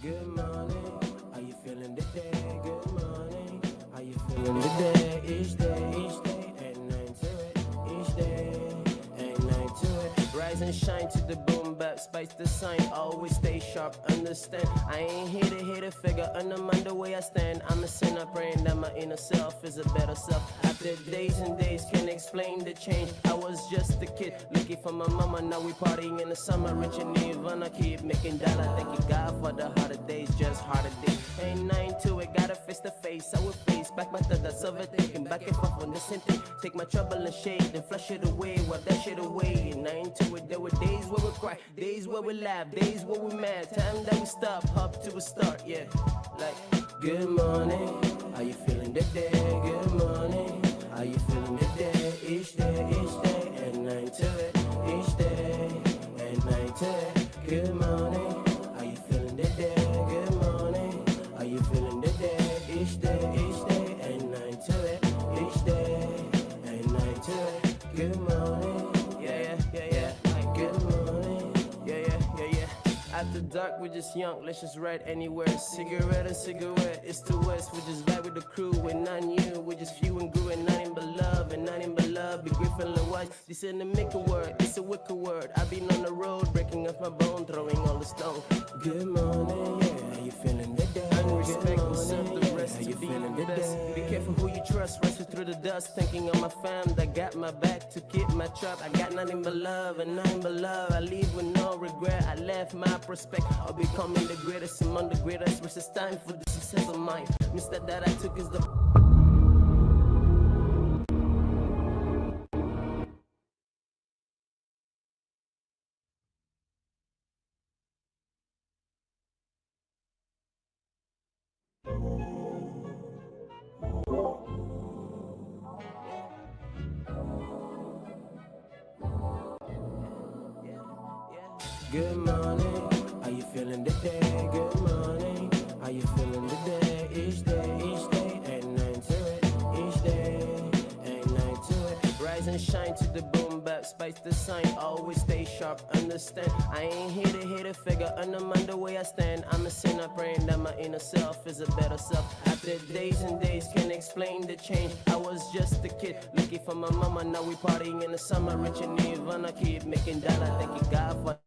Good morning, how you feeling today? Good morning, how you feeling today? Each day, ain't nothing to it. Each day, ain't nothing to it. Rise and shine to the boom bap, spice the sign. Always stay sharp, understand. I ain't here to hit a figure, undermine the way I stand. I'm a sinner praying that my inner self is a better self. After days and days, can't explain the change. I was just a kid, looking for my mama. Now we partying in the summer, rich and even I keep making dollar. Thank you God for the harder days, just harder days. Ain't nothing to it, gotta face to face. I will face back my thoughts overthinking, back and forth on the same thing. Take my trouble and shade, then flush it away, wipe that shit away. And nothing to it, there were days where we cry, days where we laugh, days where we mad. Time that we stop, hop to a start, yeah. Like, good morning, how you feeling today? Good morning, how you feeling today? Each day, ain't nothing to it. Each day, ain't nothing to it. Good morning, how you feeling today? Good morning, how you feeling today? Each day, ain't nothing to it. Each day, ain't nothing to it. Good morning, yeah. Good morning, yeah. After dark, we're just young, let's just ride anywhere. Cigarette and cigarette, it's the west. We just vibe with the crew, we're not new. We're just few and grew, and nothing but love, Be grateful and wise, this ain't a make a word, it's a wicked word. I've been on the road, breaking up my bone, throwing all the stone. Good morning, yeah, how you feeling today? I respect myself, the rest to be the best. Be careful who you trust, wrestle through the dust. Thinking of my fam that got my back to keep my trap. I got nothing but love and nothing but love. I leave with no regret, I left my prospect. I'll becoming the greatest among the greatest. Versus time for the success of mine. Mr. that I took is the Good morning, how you feeling today? Good morning, how you feeling today? Each day, ain't nothing to it. Each day, ain't nothing to it. Rise and shine to the boom bap, spice the sign. Always stay sharp, understand. I ain't here to hit a figure, undermine the way I stand. I'm a sinner praying that my inner self is a better self. After days and days, can't explain the change. I was just a kid, looking for my mama. Now we partying in the summer, rich and even I keep making dollar. Thank you God for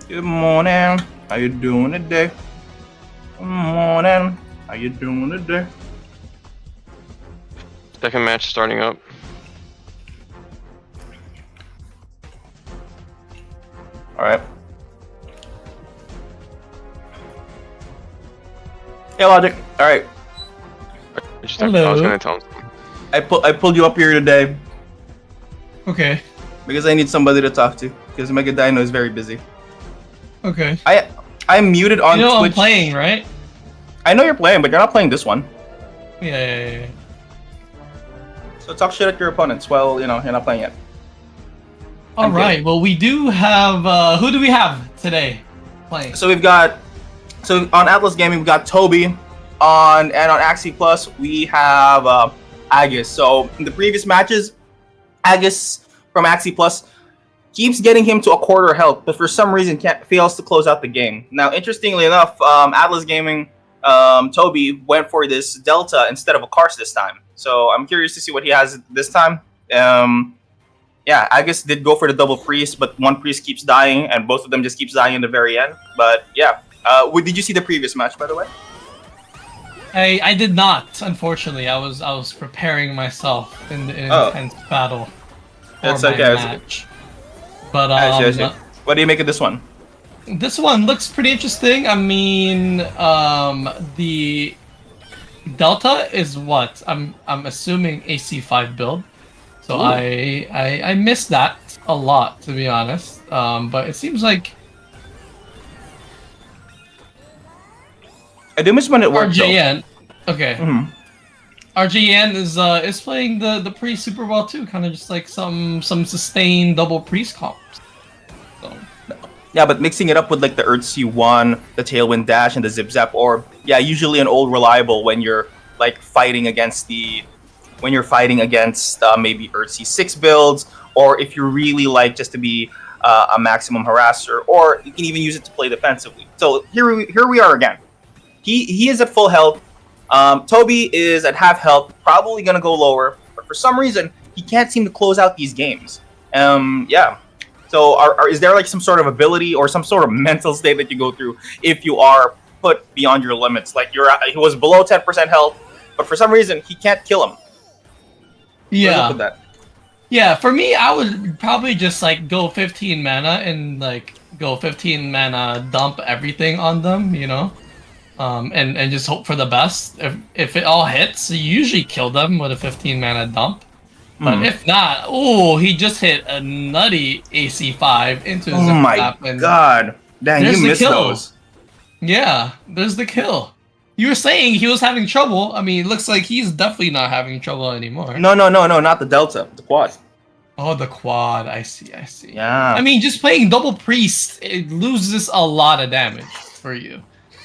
Good morning. How you doing today? Good morning. How you doing today? Second match starting up. All right. Hey, Logic. All right. I was gonna tell him something. I pulled you up here today Okay. because I need somebody to talk to because Mega Dino is very busy. Okay. I'm muted on You know Twitch. I'm playing, right? I know you're playing, but you're not playing this one. Yeah. So talk shit at your opponents while you're not playing yet. All right. Well, we do have. Who do we have today playing? So on Atlas Gaming we got Toby, and on Axie Plus we have Agus. So in the previous matches, Agus from Axie Plus keeps getting him to a quarter health, but for some reason fails to close out the game. Now, interestingly enough, Atlas Gaming Toby went for this Delta instead of a Cars this time. So I'm curious to see what he has this time. Yeah, Agus did go for the double priest, but one priest keeps dying, and both of them just keeps dying in the very end. But yeah, did you see the previous match, by the way? I did not, unfortunately. I was preparing myself in an intense battle for That's my okay. match. But I see. What do you make of this one? This one looks pretty interesting. I mean, the Delta is what I'm assuming AC5 build. So I missed that a lot, to be honest. But it seems like I do miss when it worked. RJN. Okay. Mm-hmm. RJN is playing the priest super well too, kind of just like some sustained double priest comps. So. Yeah, but mixing it up with like the Earthsea 1, the Tailwind Dash, and the Zip Zap Orb, yeah, usually an old reliable when you're like fighting against maybe Earthsea 6 builds, or if you're really like just to be a maximum harasser, or you can even use it to play defensively. So here we are again. He is at full health. Toby is at half health, probably gonna go lower, but for some reason he can't seem to close out these games. Yeah. So is there like some sort of ability or some sort of mental state that you go through if you are put beyond your limits? Like he was below 10% health, but for some reason he can't kill him. Yeah. With that? Yeah, for me, I would probably just like go 15 mana and like go 15 mana, dump everything on them, and just hope for the best. If it all hits, you usually kill them with a 15 mana dump. But if not, he just hit a nutty AC5 into his Oh my god. Dang, you missed those. Yeah, there's the kill. You were saying he was having trouble. I mean, it looks like he's definitely not having trouble anymore. No, not the Delta, the quad. Oh, the quad. I see. Yeah. I mean, just playing double priest, it loses a lot of damage for you.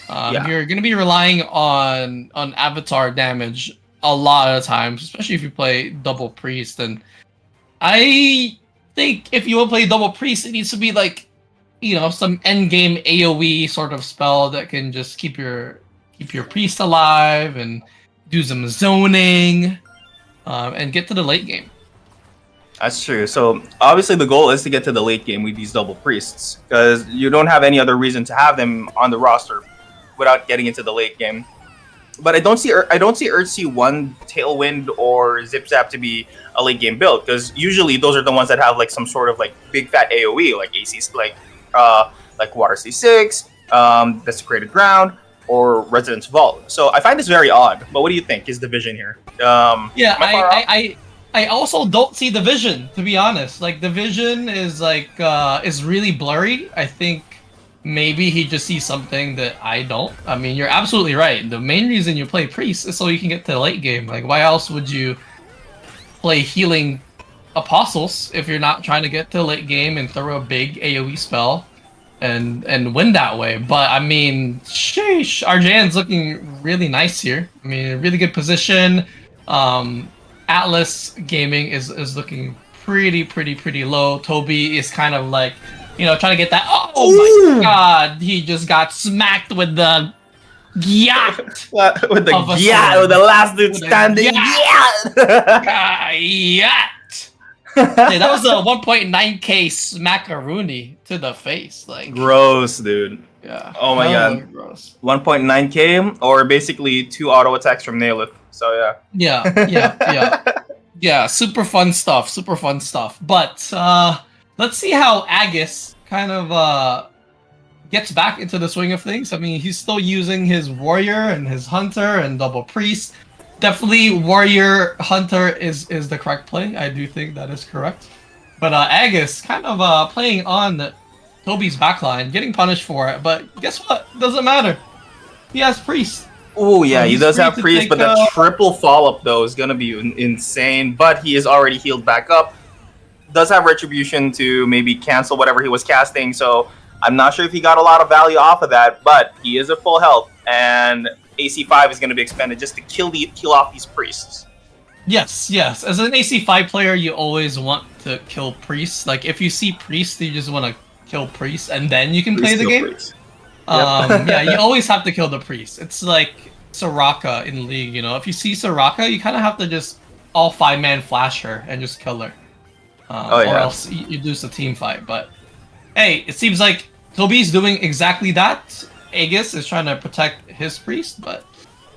You're going to be relying on avatar damage a lot of times, especially if you play double priest. And I think if you want to play double priest, it needs to be like, some end game AoE sort of spell that can just keep your priest alive and do some zoning and get to the late game. That's true. So obviously the goal is to get to the late game with these double priests because you don't have any other reason to have them on the roster without getting into the late game. But I don't see Earthsea 1, Tailwind, or Zip Zap to be a late game build because usually those are the ones that have like some sort of like big fat AoE like ACs like Water C6, Desecrated Ground, or Residence Vault. So I find this very odd. But what do you think is the vision here? I also don't see the vision, to be honest. Like the vision is like is really blurry. I think maybe he just sees something that I don't. I mean, you're absolutely right. The main reason you play priest is so you can get to the late game. Like, why else would you play healing apostles if you're not trying to get to the late game and throw a big AoE spell and win that way? But I mean, sheesh, Arjan's looking really nice here. I mean, really good position. Atlas Gaming is looking pretty low. Toby is kind of like, trying to get that. Oh my god, he just got smacked with the yacht. with the last dude standing. Yacht. Hey, that was a 1.9k smackaroonie to the face. Like, Gross, dude. yeah. Oh my hella god. Gross. 1.9k or basically 2 auto attacks from Nailith. So yeah. Yeah, super fun stuff. Super fun stuff. But let's see how Agus kind of gets back into the swing of things. I mean, he's still using his warrior and his hunter and double priest. Definitely warrior hunter is the correct play. I do think that is correct. But Agus kind of playing on Toby's backline, getting punished for it. But guess what? Doesn't matter. He has priest. Oh yeah, he he's does free have to priest, take, but that triple follow-up though is gonna be insane. But he is already healed back up. Does have retribution to maybe cancel whatever he was casting, so I'm not sure if he got a lot of value off of that, but he is at full health, and AC5 is going to be expended just to kill off these priests. Yes. As an AC5 player, you always want to kill priests. Like, if you see priests, you just want to kill priests, and then you can play the game. Yeah, you always have to kill the priest. It's like Soraka in League, you know. If you see Soraka, you kind of have to just all 5-man flash her and just kill her. Or else you lose the team fight. But hey, it seems like Toby's doing exactly that. Agus is trying to protect his priest, but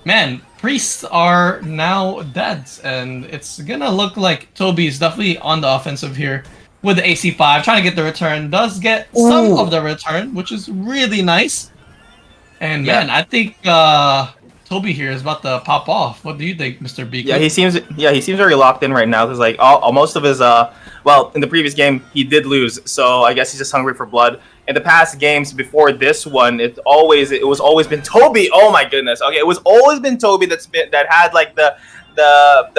man, priests are now dead, and it's gonna look like Toby's definitely on the offensive here with the AC5, trying to get the return. Does get some of the return, which is really nice. And man, I think Toby here is about to pop off. What do you think, Mr. Beaker? Yeah, he seems very locked in right now because like most of his in the previous game he did lose, so I guess he's just hungry for blood. In the past games before this one, it was always been Toby. Oh my goodness. Okay, it was always been Toby that had like the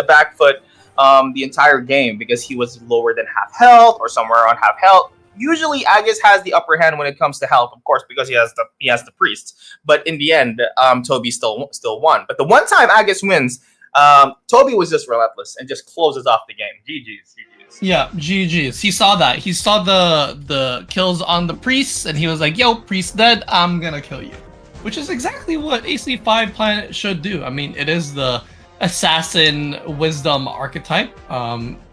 back foot the entire game because he was lower than half health or somewhere around half health. Usually Agus has the upper hand when it comes to health, of course, because he has the priest. But in the end, Toby still won. But the one time Agus wins, Toby was just relentless and just closes off the game. GG's. Yeah, GG's. He saw that. He saw the kills on the priests, and he was like, "Yo, priest dead. I'm gonna kill you," which is exactly what AC5 Planet should do. I mean, it is the assassin wisdom archetype,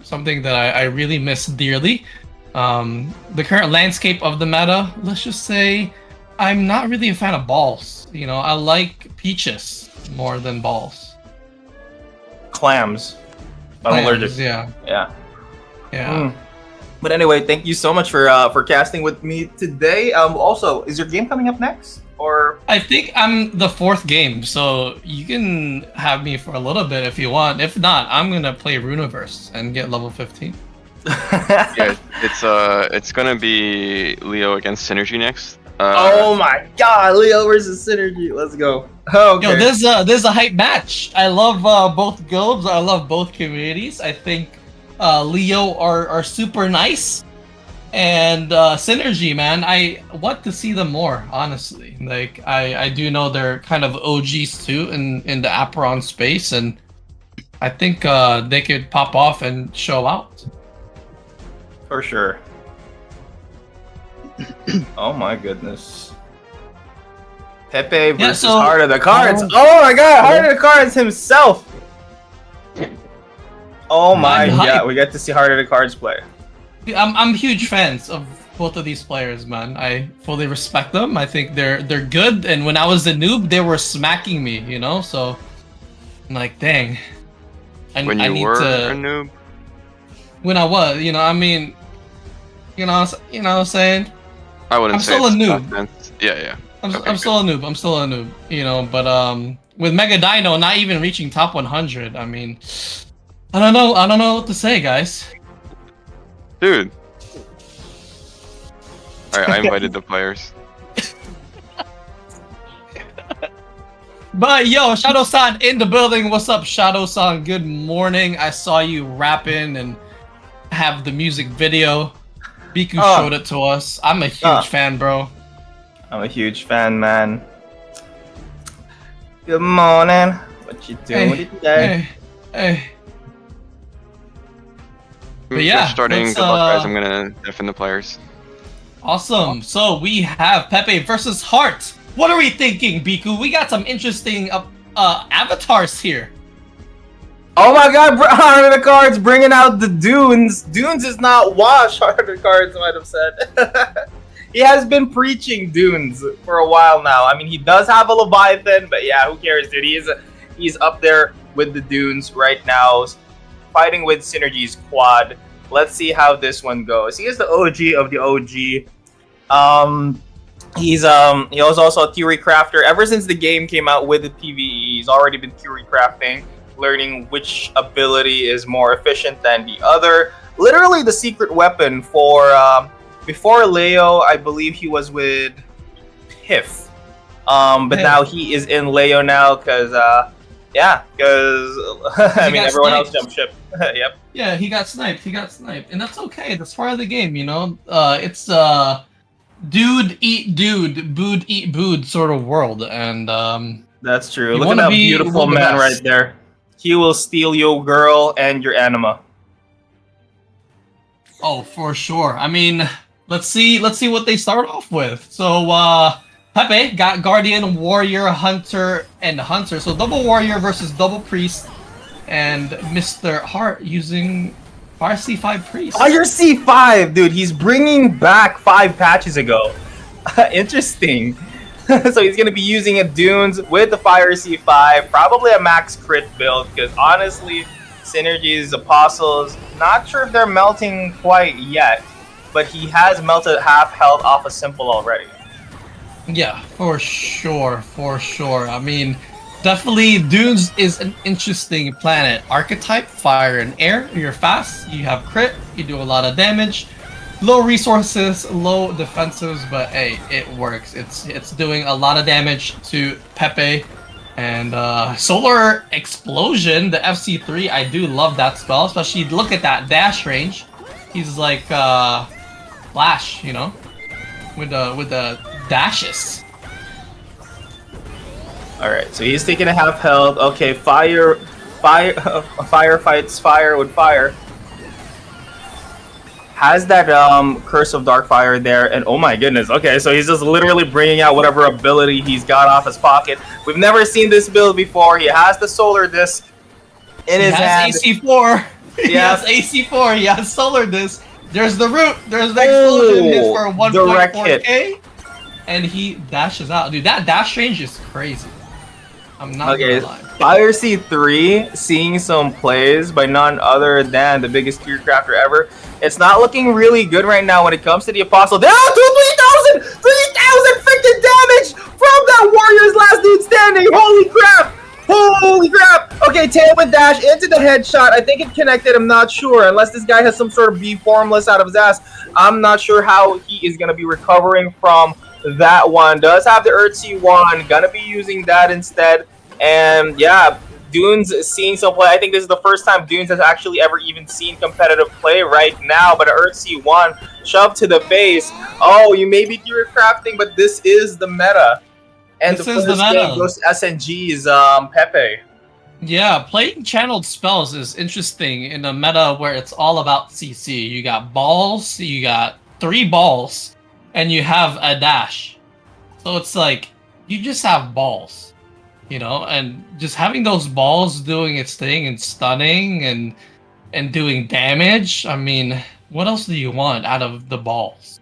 something that I really miss dearly. The current landscape of the meta, let's just say, I'm not really a fan of balls. You know, I like peaches more than balls. Clams. I'm allergic. Yeah. But anyway, thank you so much for casting with me today. Also, is your game coming up next? Or I think I'm the 4th game, so you can have me for a little bit if you want. If not, I'm gonna play Runeverse and get level 15. Yeah, it's gonna be Leo against Synergy next. Oh my god, Leo versus Synergy. Let's go. Okay. Yo, there's a hype match. I love both guilds. I love both communities. I think Leo are super nice, and Synergy, man, I want to see them more, honestly. Like, I do know they're kind of OGs too in the Apeiron space, and I think they could pop off and show out. For sure. Oh my goodness. Pepe versus Heart of the Cards. Oh my god, Heart of the Cards himself. Oh my god, we get to see Heart of the Cards play. I'm huge fans of both of these players, man. I fully respect them. I think they're good, and when I was a noob, they were smacking me, you know? So I'm like, dang. I need to... a noob? When I was, you know, I mean, you know what I'm saying? I wouldn't I'm say still a noob. Yeah. I'm still a noob, you know, but with Mega Dino not even reaching top 100, I mean, I don't know what to say, guys. Dude. Alright, I invited the players. But yo, Shadow-san in the building. What's up, Shadow-san? Good morning. I saw you rapping and have the music video. Biku showed it to us. I'm a huge fan, bro. I'm a huge fan, man. Good morning. What you doing today? Hey. But yeah, starting. Good luck, guys. I'm gonna defend the players. Awesome. So we have Pepe versus Heart. What are we thinking, Biku? We got some interesting avatars here. Oh my god, Heart of the Cards bringing out the Dunes. Dunes is not washed, Heart of the Cards might have said. He has been preaching Dunes for a while now. I mean, he does have a Leviathan, but yeah, who cares, dude? He's up there with the Dunes right now, fighting with Synergy's quad. Let's see how this one goes. He is the OG of the OG. He was also a theory crafter. Ever since the game came out with the PvE, he's already been theory crafting, learning which ability is more efficient than the other. Literally the secret weapon for before Leo, I believe he was with Piff. But now he is in Leo now because I mean everyone else jumped ship. Yep. Yeah, he got sniped. And that's okay. That's part of the game, you know? It's dude eat dude, bood eat bood sort of world. And that's true. Look at that beautiful man right there. He will steal your girl and your anima. Oh, for sure. I mean, let's see what they start off with. So Pepe got Guardian, Warrior, Hunter, and Hunter. So double Warrior versus double Priest. And Mr. Hart using Fire C5 Priest. Fire C5, dude. He's bringing back 5 patches ago. Interesting. So he's going to be using a Dunes with the Fire C5. Probably a max crit build. Because honestly, Synergy's Apostles, not sure if they're melting quite yet. But he has melted half health off a Simple already. Yeah, for sure. I mean, definitely Dunes is an interesting planet. Archetype, fire and air. You're fast, you have crit, you do a lot of damage. Low resources, low defensives, but hey, it works. It's doing a lot of damage to Pepe. And Solar Explosion, the FC3, I do love that spell, especially look at that dash range. He's like Flash, you know, with the dashes. All right, so he's taking a half health. Okay, fire fights fire with fire. Has that Curse of Darkfire there, and oh my goodness. Okay, so he's just literally bringing out whatever ability he's got off his pocket. We've never seen this build before. He has the Solar Disc in his hand. AC4. He has AC4. He has Solar Disc. There's the root. There's the explosion. Hits for 1.4k, and he dashes out. Dude, that dash range is crazy. I'm not gonna lie. Fire C3 seeing some plays by none other than the biggest tier crafter ever. It's not looking really good right now when it comes to the Apostle. There, 3,000 freaking damage from that Warrior's last dude standing. Holy crap! Holy crap! Okay, Tailwind dash into the headshot. I think it connected. I'm not sure. Unless this guy has some sort of B formless out of his ass. I'm not sure how he is going to be recovering from that one. Does have the Earthsea one. Gonna be using that instead. And yeah, Dunes seeing some play. I think this is the first time Dunes has actually ever even seen competitive play right now. But Earthsea one shoved to the face. Oh, you may be theory crafting, but this is the meta. And this the is first the meta. game goes to SNG's Pepe. Yeah, playing channeled spells is interesting in a meta where it's all about CC. You got balls, you got 3 balls, and you have a dash. So it's like, you just have balls, you know? And just having those balls doing its thing and stunning and doing damage, I mean, what else do you want out of the balls?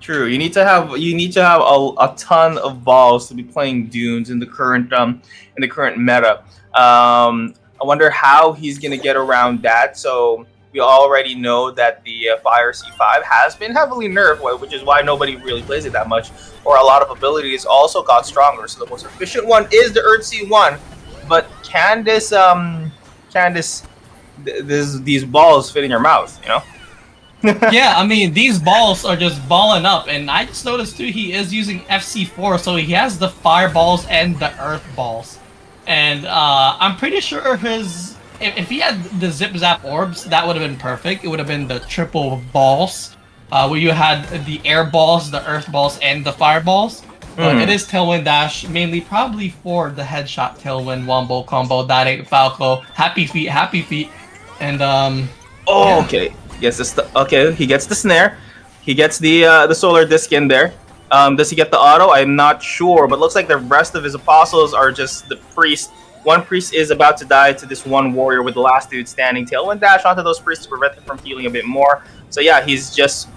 True. You need to have a ton of balls to be playing Dunes in the current meta. I wonder how he's gonna get around that. So we already know that the Fire C5 has been heavily nerfed, which is why nobody really plays it that much. Or a lot of abilities also got stronger. So the most efficient one is the Earthsea one. But can these balls fit in your mouth? You know. Yeah, I mean, these balls are just balling up, and I just noticed too he is using FC4, so he has the fireballs and the earth balls. And I'm pretty sure if he had the zip zap orbs, that would have been perfect. It would have been the triple balls, where you had the air balls, the earth balls, and the fireballs. But it is Tailwind Dash, mainly probably for the headshot Tailwind Wombo combo, that ain't Falco, happy feet, and Oh, okay. Yes, okay. He gets the snare. He gets the Solar Disc in there. Does he get the auto? I'm not sure, but looks like the rest of his apostles are just the priest one priest is about to die to this one warrior with the last dude standing. Tailwind dash onto those priests to prevent them from healing a bit more. So yeah, he's just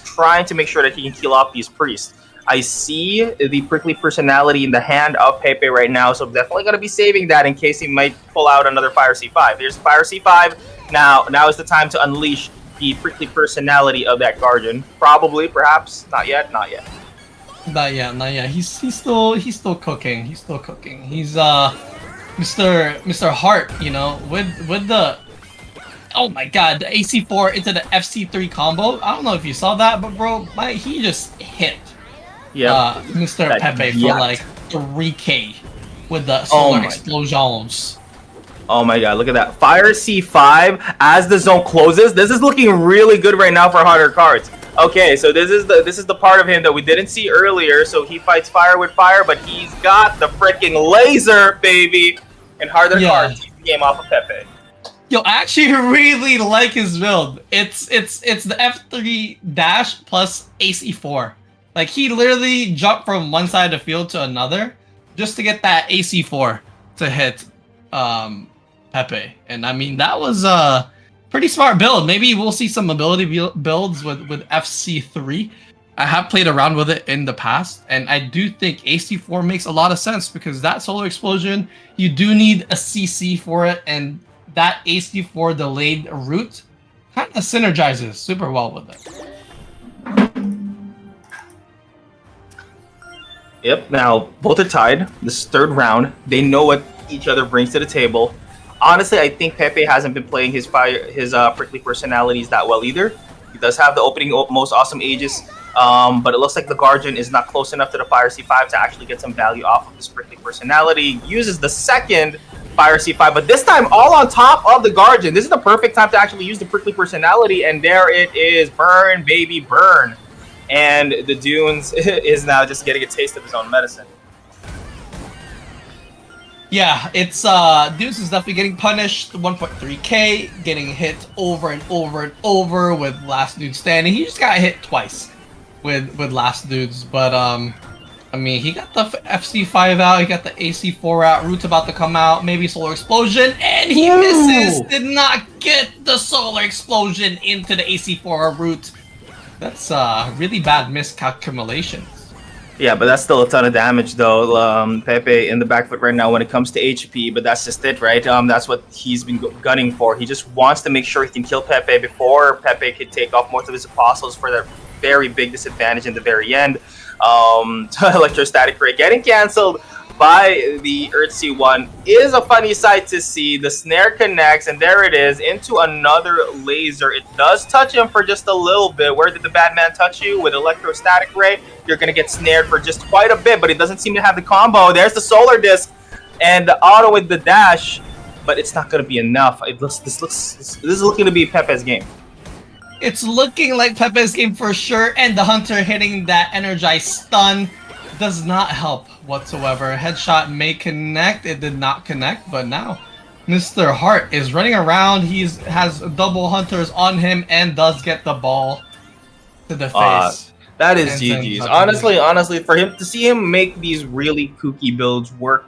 trying to make sure that he can kill off these priests. I see the prickly personality in the hand of Pepe right now, so definitely going to be saving that in case he might pull out another Fire C5. Here's Fire C5. Now is the time to unleash the prickly personality of that Guardian. Probably, perhaps, not yet. Not yet. He's still cooking. He's Mr. Hart, you know, with the, oh my god, the AC4 into the FC3 combo. I don't know if you saw that, but bro, he just hit Mr. Pepe for like 3k with the solar explosions. Oh my god, look at that. Fire C5 as the zone closes. This is looking really good right now for harder cards. Okay, so this is the part of him that we didn't see earlier. So he fights fire with fire, but he's got the freaking laser, baby. And harder cards keep the game off of Pepe. Yo, I actually really like his build. It's the F3 dash plus AC4. Like, he literally jumped from one side of the field to another just to get that AC4 to hit Pepe. And I mean, that was a pretty smart build. Maybe we'll see some ability builds with FC3. I have played around with it in the past, and I do think AC4 makes a lot of sense because that solar explosion, you do need a CC for it, and that AC4 delayed route kind of synergizes super well with it. Yep, now both are tied. This third round, they know what each other brings to the table. Honestly, I think Pepe hasn't been playing his prickly personalities that well either. He does have the opening most awesome Aegis, but it looks like the Guardian is not close enough to the Fire C5 to actually get some value off of this prickly personality. Uses the second Fire C5, but this time all on top of the Guardian. This is the perfect time to actually use the prickly personality, and there it is. Burn, baby, burn. And the Dunes is now just getting a taste of his own medicine. Yeah, it's Dunes is definitely getting punished. 1.3k, getting hit over and over and over with last dude standing. He just got hit twice with last dudes, but I mean, he got the FC5 out, he got the AC4 out, Root's about to come out, maybe solar explosion, and he misses. Did not get the solar explosion into the AC4 Root. That's really bad miscalculations. Yeah, but that's still a ton of damage, though. Pepe in the back foot right now when it comes to HP, but that's just it, right? That's what he's been gunning for. He just wants to make sure he can kill Pepe before Pepe could take off most of his apostles for that very big disadvantage in the very end. Electrostatic Ray getting canceled by the Earthsea 1 is a funny sight to see. The snare connects, and there it is, into another laser. It does touch him for just a little bit. Where did the Batman touch you? With Electrostatic Ray, you're going to get snared for just quite a bit, but it doesn't seem to have the combo. There's the Solar Disc and the auto with the dash, but it's not going to be enough. This is looking to be Pepe's game. It's looking like Pepe's game for sure, and the Hunter hitting that energized stun does not help whatsoever. Headshot may connect, it did not connect, but now Mr. Hart is running around. He has double Hunters on him and does get the ball to the face. That is GG's. Honestly, for him to see him make these really kooky builds work,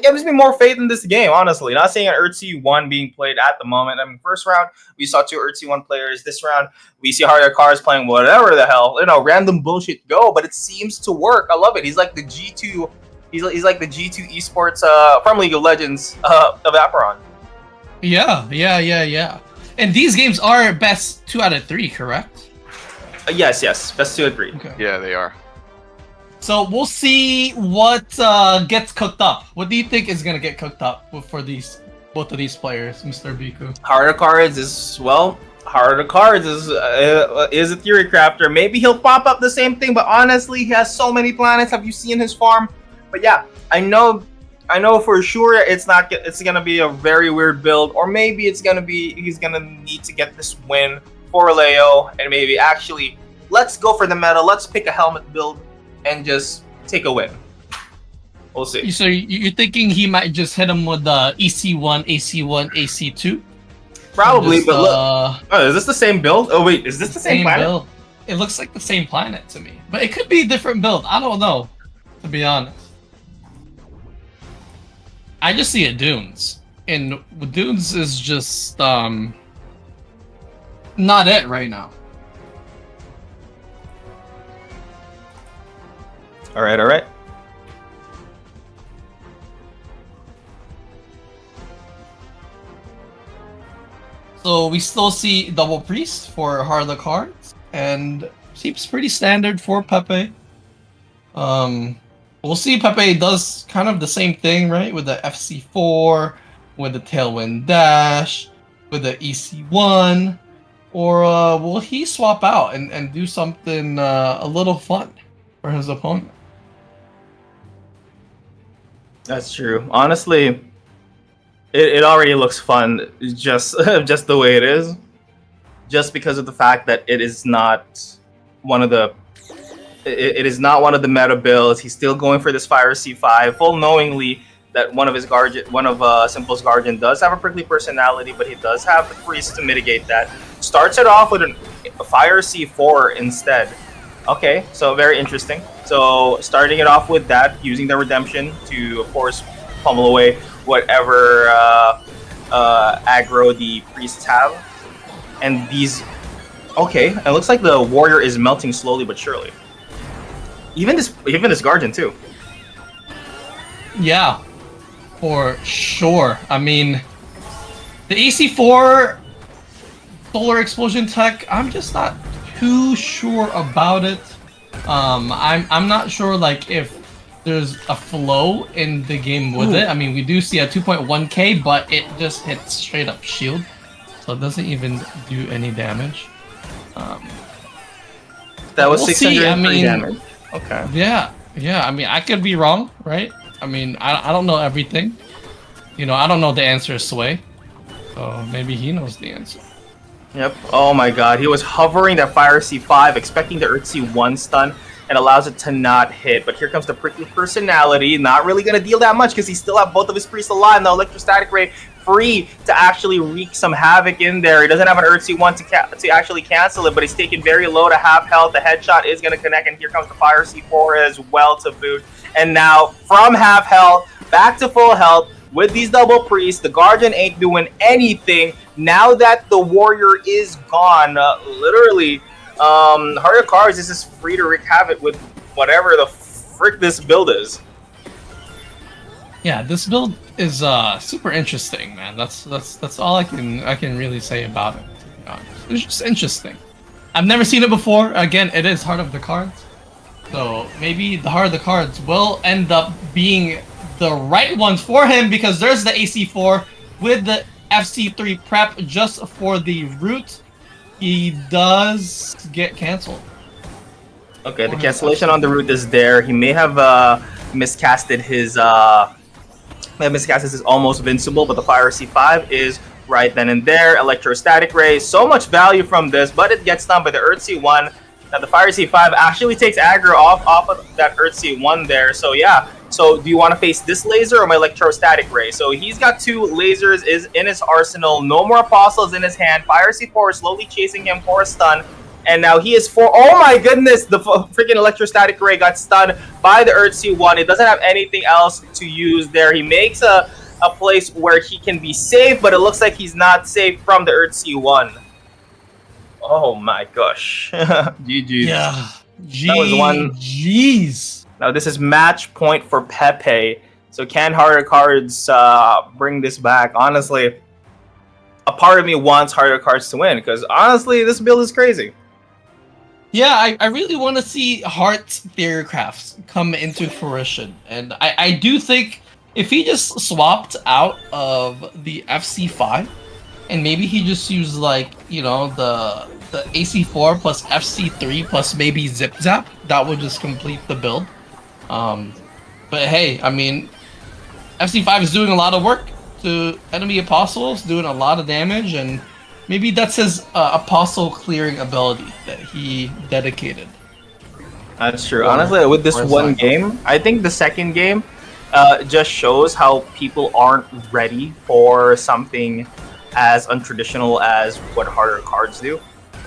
gives me more faith in this game, honestly. Not seeing an Earthsea 1 being played at the moment. I mean, first round, we saw 2 Earthsea 1 players. This round, we see harder cars playing whatever the hell, random bullshit go, but it seems to work. I love it. He's like the G2, he's like the G2 esports from League of Legends of Apeiron. Yeah. And these games are best 2 out of 3, correct? Yes. Best 2 out of 3. Okay. Yeah, they are. So we'll see what gets cooked up. What do you think is gonna get cooked up for both of these players, Mr. Biku? Harder cards is a theory crafter. Maybe he'll pop up the same thing, but honestly, he has so many planets. Have you seen his farm? But yeah, I know for sure it's gonna be a very weird build, or maybe he's gonna need to get this win for Leo, and maybe actually let's go for the meta. Let's pick a helmet build and just take a win. We'll see. So you're thinking he might just hit him with the EC1, AC1, AC2? Probably, but look. Is this the same build? Oh wait, is this the same planet? Build. It looks like the same planet to me, but it could be a different build. I don't know, to be honest. I just see it Dunes. And Dunes is just not it right now. All right. So we still see double priest for Heart of the Cards, and seems pretty standard for Pepe. We'll see Pepe does kind of the same thing, right? With the FC4, with the Tailwind Dash, with the EC1, or will he swap out and do something a little fun for his opponent? That's true. Honestly, it already looks fun just just the way it is. Just because of the fact that it is not one of the it is not one of the meta builds. He's still going for this Fire C5, full knowingly that one of Simple's Guardian does have a prickly personality, but he does have the priest to mitigate that. Starts it off with a Fire C4 instead. Okay, so very interesting. So starting it off with that, using the redemption to, of course, pummel away whatever aggro the priests have. And these... Okay, it looks like the warrior is melting slowly but surely. Even this Guardian, too. Yeah, for sure. I mean, the AC4 Solar Explosion tech, I'm just not too sure about it. I'm not sure like if there's a flow in the game with it. I mean, we do see a 2.1k, but it just hits straight up shield, so it doesn't even do any damage. That was we'll 603 damage. Okay. Yeah. I mean, I could be wrong, right? I mean, I don't know everything. You know, I don't know the answer is Sway, so maybe he knows the answer. Yep. Oh my god. He was hovering that Fire C5, expecting the Earth C1 stun, and allows it to not hit. But here comes the prickly personality. Not really going to deal that much because he still have both of his priests alive. And the Electrostatic Ray free to actually wreak some havoc in there. He doesn't have an Earth C1 to actually cancel it, but he's taken very low to half health. The headshot is going to connect, and here comes the Fire C4 as well to boot. And now from half health back to full health with these double priests, the Guardian ain't doing anything. Now that the warrior is gone, literally, Heart of Cards is just free to wreak havoc with whatever the frick this build is. Yeah, this build is super interesting, man. That's all I can really say about it, to be honest. It's just interesting. I've never seen it before. Again, it is Heart of the Cards, so maybe the Heart of the Cards will end up being the right ones for him, because there's the AC4 with the FC3 prep just for the root. He does get canceled. Okay, the cancellation on the root is there. He may have miscasted his almost invincible, but the Fire C5 is right then and there. Electrostatic Ray, so much value from this, but it gets done by the Earth C1. Now the Fire C5 actually takes aggro off of that Earth C1 there. So yeah, so do you want to face this laser or my Electrostatic Ray? So he's got two lasers is in his arsenal. No more apostles in his hand. Fire C4 is slowly chasing him for a stun. And now he is oh my goodness, the freaking Electrostatic Ray got stunned by the Earth C1. It doesn't have anything else to use there. He makes a place where he can be safe, but it looks like he's not safe from the Earth C1. Oh my gosh. GG's. Yeah. That was one. Jeez. Now this is match point for Pepe. So can Heart of Cards bring this back? Honestly, a part of me wants Heart of Cards to win, because honestly, this build is crazy. Yeah, I really want to see Heart's Theorycrafts come into fruition. And I do think if he just swapped out of the FC5, and maybe he just used, like, you know, the AC4 plus FC3 plus maybe Zip Zap, that would just complete the build. But hey, I mean, FC5 is doing a lot of work to enemy apostles, doing a lot of damage, and maybe that's his apostle clearing ability that he dedicated. That's true. Honestly, with this one game, I think the second game just shows how people aren't ready for something as untraditional as what Heart of Cards do.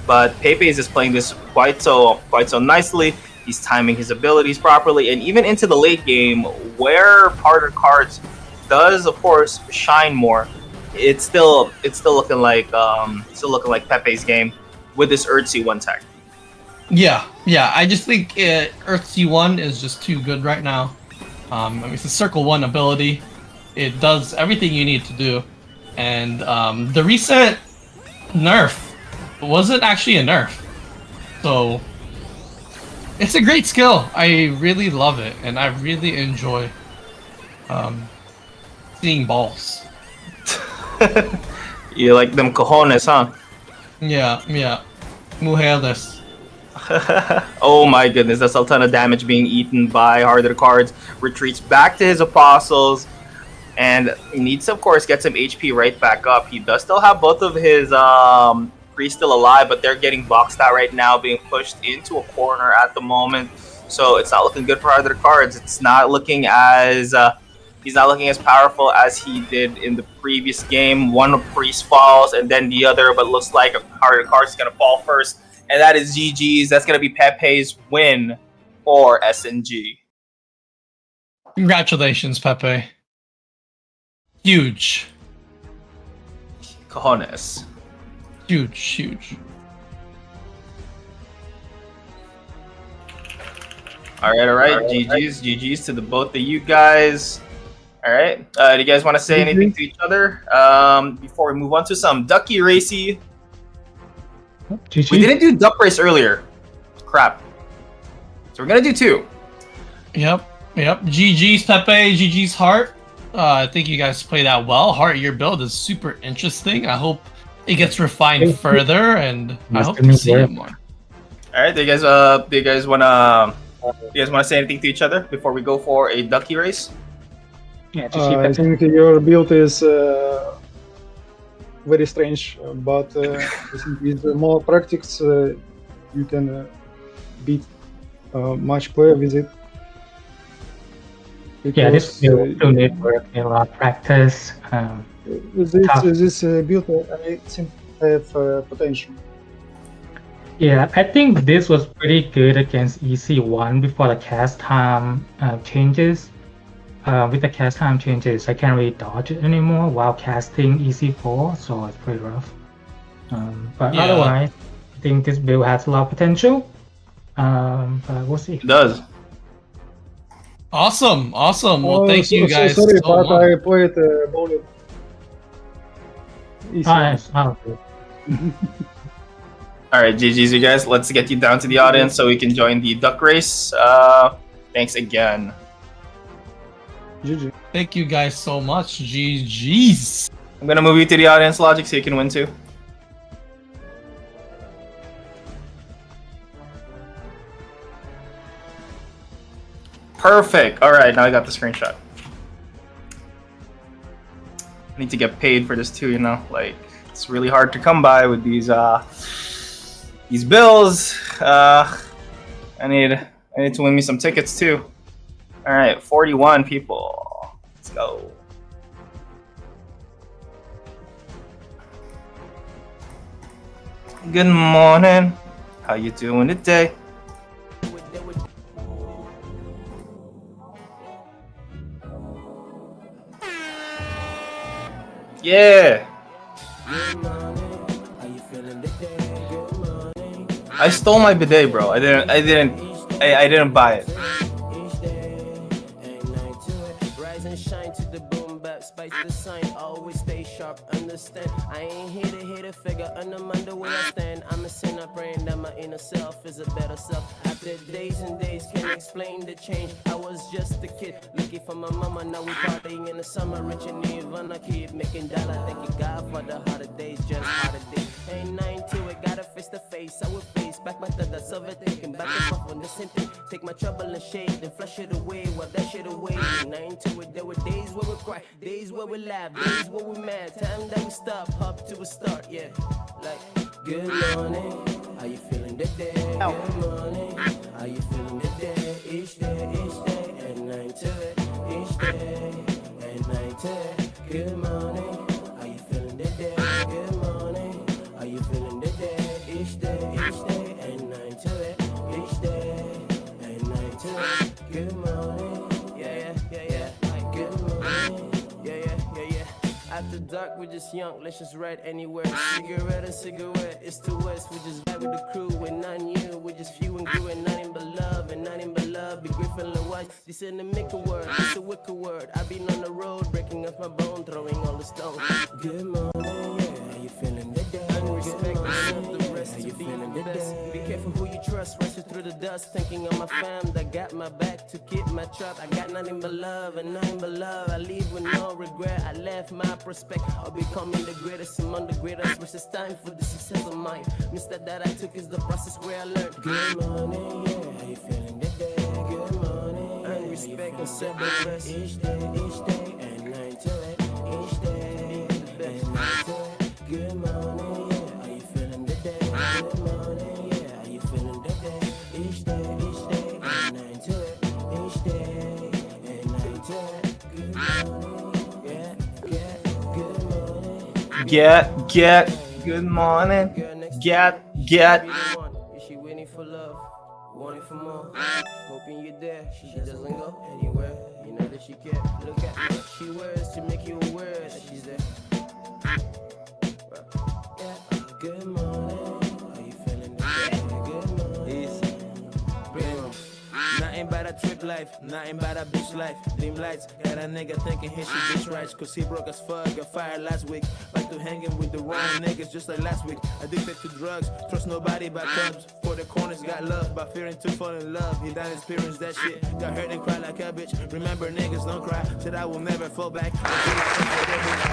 But Pepe is just playing this quite so nicely. He's timing his abilities properly, and even into the late game, where Heart of Cards does, of course, shine more, it's still looking like Pepe's game with this Urtzy one tech. Yeah. I just think Earthsea 1 is just too good right now. I mean, it's a Circle 1 ability. It does everything you need to do. And the recent nerf wasn't actually a nerf. So it's a great skill. I really love it, and I really enjoy seeing balls. You like them cojones, huh? Yeah. Mujeres. Oh my goodness, that's a ton of damage being eaten by harder cards. Retreats back to his apostles, and he needs to, of course, get some HP right back up. He does still have both of his priests still alive, but they're getting boxed out right now, being pushed into a corner at the moment. So it's not looking good for harder cards. It's not looking as he's not looking as powerful as he did in the previous game. One priest falls, and then the other, but looks like a harder card is gonna fall first. And that is GG's. That's going to be Pepe's win for SNG. Congratulations, Pepe. Huge. Cojones. Huge. All right. GG's to the both of you guys. All right. Do you guys want to say anything to each other before we move on to some Ducky Racy? GG. We didn't do Duck Race earlier. Crap. So we're going to do two. Yep. GG's Pepe, GG's Heart. I think you guys played that well. Heart, your build is super interesting. I hope it gets refined further, and I hope to see it more. All right. Do you guys want to say anything to each other before we go for a Ducky Race? Yeah, I think your build is very strange, but I think with more practice you can beat much player with it. Yeah, this build still need work and a lot of practice. This build I think have potential. Yeah, I think this was pretty good against EC1 before the cast time changes. With the cast time changes, I can't really dodge it anymore while casting EC4, so it's pretty rough. But Yeah. otherwise, I think this build has a lot of potential. But we'll see. It does. Awesome. Well, thank you guys Sorry, so but much. I played bullet. Nice. All right, GG's, you guys. Let's get you down to the audience so we can join the Duck Race. Thanks again. GG. Thank you guys so much. GG's. I'm gonna move you to the audience, Logic, so you can win too. Perfect. All right, now I got the screenshot. I need to get paid for this too, you know. Like, it's really hard to come by with these bills. I need to win me some tickets too. All right, 41 people. Let's go. Good morning. How you doing today? Yeah. I stole my bidet, bro. I didn't buy it. Rise and shine to the boom bap, spice the sign, always stay sharp, understand. I ain't here to hit a figure, undermine the way I stand. I'm a sinner praying that my inner self is a better self. After days and days, can't explain the change. I was just a kid, looking for my mama, now we partying in the summer, rich and even I keep making dollar. Thank you God for the harder days, just harder days. Ain't nothing to it, gotta face to face, I will face back my thought, that's over thinking, back and forth on the same thing. Take my trouble and shade, then flush it away, wipe that shit away. Ain't nothing to it, there were days where we cry, days where we laugh, days where we mad, time that we stop, hop to a start, yeah. Like, good morning, how you feeling today? Good morning, how you feeling today? Each day, and nothing to it. Each day, and nothing to it. Good morning, how you feeling today? Good morning, how you feeling today? Each day, and nothing to it. Each day, and nothing to it. Good morning, yeah. Like, good morning, we're just young, let's just ride anywhere. Cigarette and cigarette, it's the west. We just ride with the crew, we're not new. We're just few and grew and nothing but love, and nothing but love. Be grateful and wise. This ain't a make a word, it's a wicked word. I've been on the road, breaking up my bone, throwing all the stones. Good morning, yeah, how you feeling today? Respect the rest, how you feeling the best. Be careful who you trust, rushing through the dust, thinking of my fam that got my back to keep my trap. I got nothing but love and nothing but love. I leave with no regret. I left my prospect. I'll becoming the greatest among the greatest. Which is time for the success of mine. Mistake that I took is the process where I learned. Good morning, yeah, how you feeling today? Good morning, and respect and set the rest. Each day, and night to it. Each day, and night to it. Good morning, yeah, how you feeling today? Good morning, yeah, how you feeling today? Each day, and night to it. Each day, and night to it. Good morning, yeah, good morning. Get. Good morning. Get. Is she waiting for love? Wanting for more? Hoping you're there. She doesn't go anywhere. You know that she can't. Look at what she wears to make you aware that she's there. Yeah. Good morning. Are you feeling today? Good morning. Nothing but a trip life, nothing but a bitch life. Dim lights, got a nigga thinking he should bitch rights. Cause he broke as fuck, got fired last week. Back to hanging with the wrong niggas just like last week. Addicted to drugs, trust nobody but clubs. For the corners, got love, but fearing to fall in love. He done experienced that shit, got hurt and cried like a bitch. Remember niggas don't cry, said I will never fall back.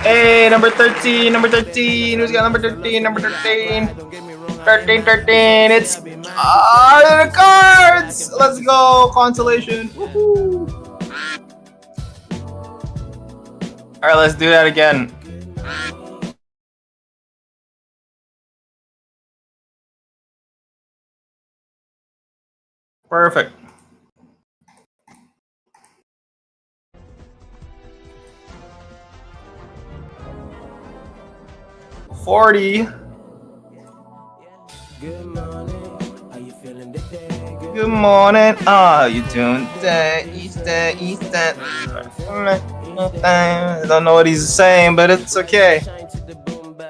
Hey, number 13. Who's got number 13? Number 13. 13. It's the cards. Let's go. Consolation. Woohoo. All right, let's do that again. Perfect. $40. Good morning, how you feeling today? Good morning. How you doing today? Easter. I don't know what he's saying, but it's okay.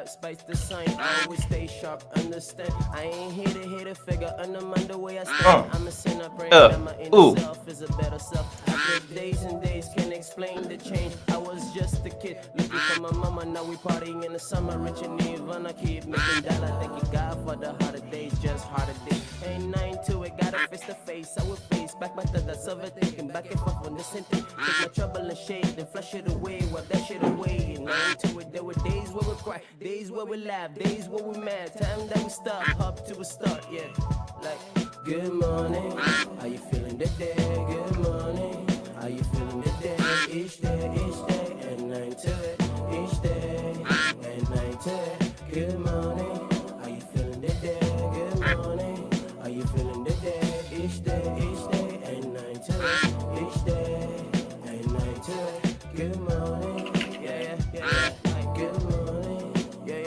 Spice the sign, always stay sharp, understand. I ain't here to hit a figure, undermine the way I stand. I'm a sinner, praying that my inner self is a better self. After days and days, can't explain the change. I was just a kid, looking for my mama, now we partying in the summer. Rich and Nirvana, keep making dollar. Thank you God for the harder days, just harder days. Ain't nothing to it, gotta face to face. I will face back my thoughts, that's overthinking. Back and forth on the same thing. Take my trouble and shade, then flush it away, wipe that shit away. And nothing to it, there were days where we cry, days where we laugh, days where we mad, time that we stop, hop to a start, yeah. Like, good morning, how you feeling today? Good morning, how you feeling today? Each day, and night to it. Each day, and night to it. Good morning, how you feeling today? Good morning, how you feeling today? Each day, and night to it. Each day, and night to it. Good morning, yeah. Like, good morning, yeah.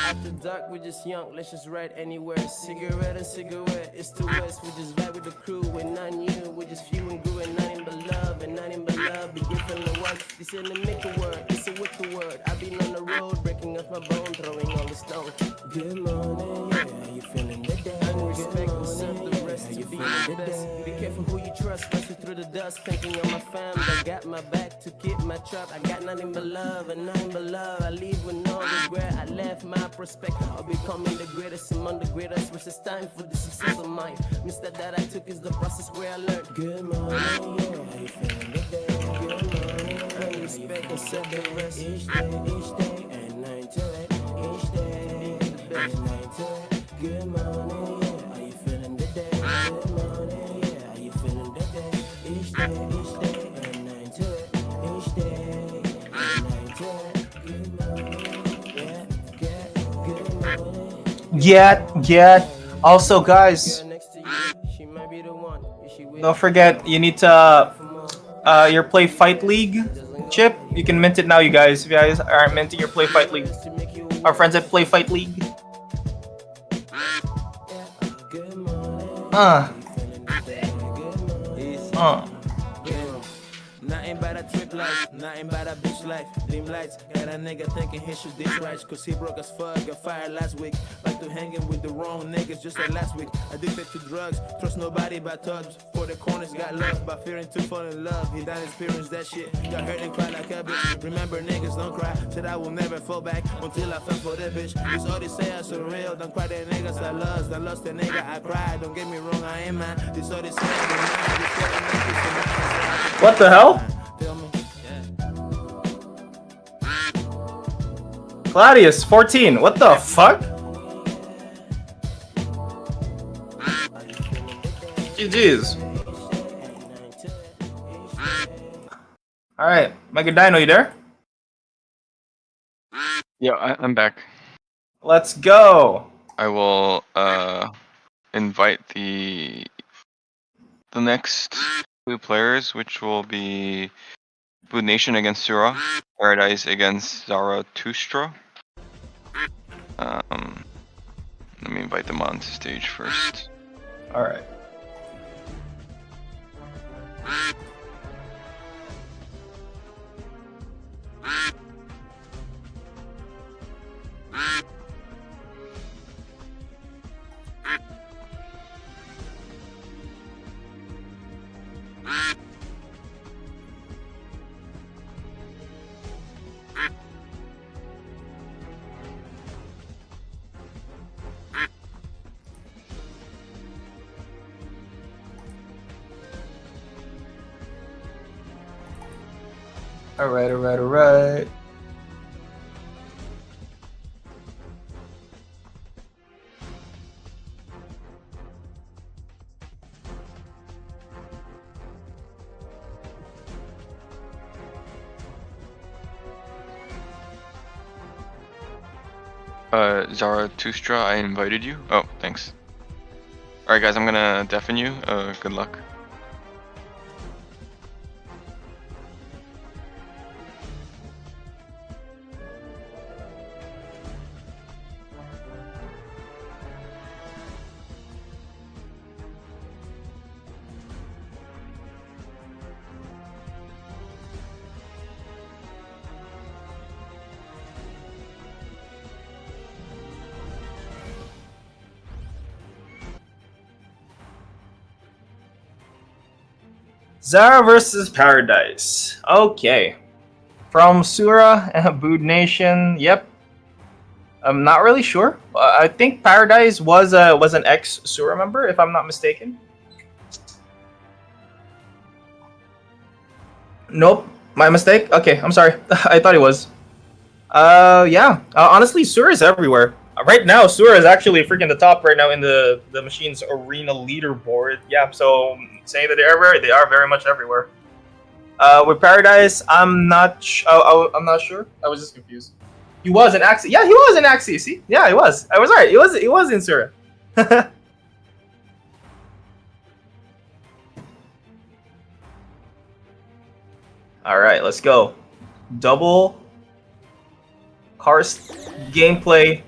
After dark, we're just young, let's just ride anywhere. Cigarette and cigarette, it's the west. We just ride with the crew, we're not new. We're just few and grew and nothing but love, and nothing but love. Be grateful and wise. This ain't a make a word, it's a wicked word. I've been on the road, breaking up my bone, throwing all the stones. Good morning, yeah, how you feeling today? Respect and serve the rest to be the best. Be careful who you trust, rushing through the dust, thinking of my fam that got my back to keep my trap. I got nothing but love and nothing but love. I leave with no regret. I left my prospect. I'll becoming the greatest among the greatest. Which is time for the success of mine. Mistake that I took is the process where I learned. Good morning, yeah, how you feeling today? Good morning, and respect and set the rest. Each day, and night to it. Each day, and night to it. Good morning, yeah, how you feeling today? Good morning, yeah, how you feeling today? Each day, and night to it. Each day, and night to it. Good morning, yeah, good morning. Get. Also, guys, don't forget you need to your Play Fight League chip. You can mint it now, you guys. If you guys aren't minting your Play Fight League, our friends at Play Fight League. Nothing but a trip life, nothing but a bitch life. Dim lights, got a nigga thinking he should dish right. Cause he broke as fuck, got fired last week. Back to hanging with the wrong niggas just like last week. Addicted to drugs, trust nobody but thugs. For the corners, got love, but fearing to fall in love. He done experienced that shit, got hurt and cried like a bitch. Remember niggas don't cry, said I will never fall back until I fell for that bitch. This all they say are so real, don't cry the niggas I lost. I lost the nigga I cried, don't get me wrong, I ain't mad. This all they say are the What the hell? Gladius, 14. What the fuck? GG's. Alright, Mega Dino, you there? Yeah, I'm back. Let's go. I will invite the next two players, which will be Blue Nation against Sura, Paradise against Zarathustra. Let me invite them onto stage first. Alright. Alright. Zarathustra, I invited you. Oh, thanks. Alright guys, I'm gonna deafen you. Good luck. Zara versus Paradise. Okay. From Sura and Bood Nation. Yep. I'm not really sure. I think Paradise was an ex-Sura member, if I'm not mistaken. Nope. My mistake? Okay, I'm sorry. I thought he was. Yeah. Honestly, Sura is everywhere. Right now, Sura is actually freaking the top right now in the machine's arena leaderboard. Yeah, so saying that they're everywhere, they are very much everywhere. With Paradise, I'm not I'm not sure. I was just confused. He was an Axie. Yeah, he was an Axie. See? Yeah, he was. I was right. He was in Sura. All right, let's go. Double Karst gameplay.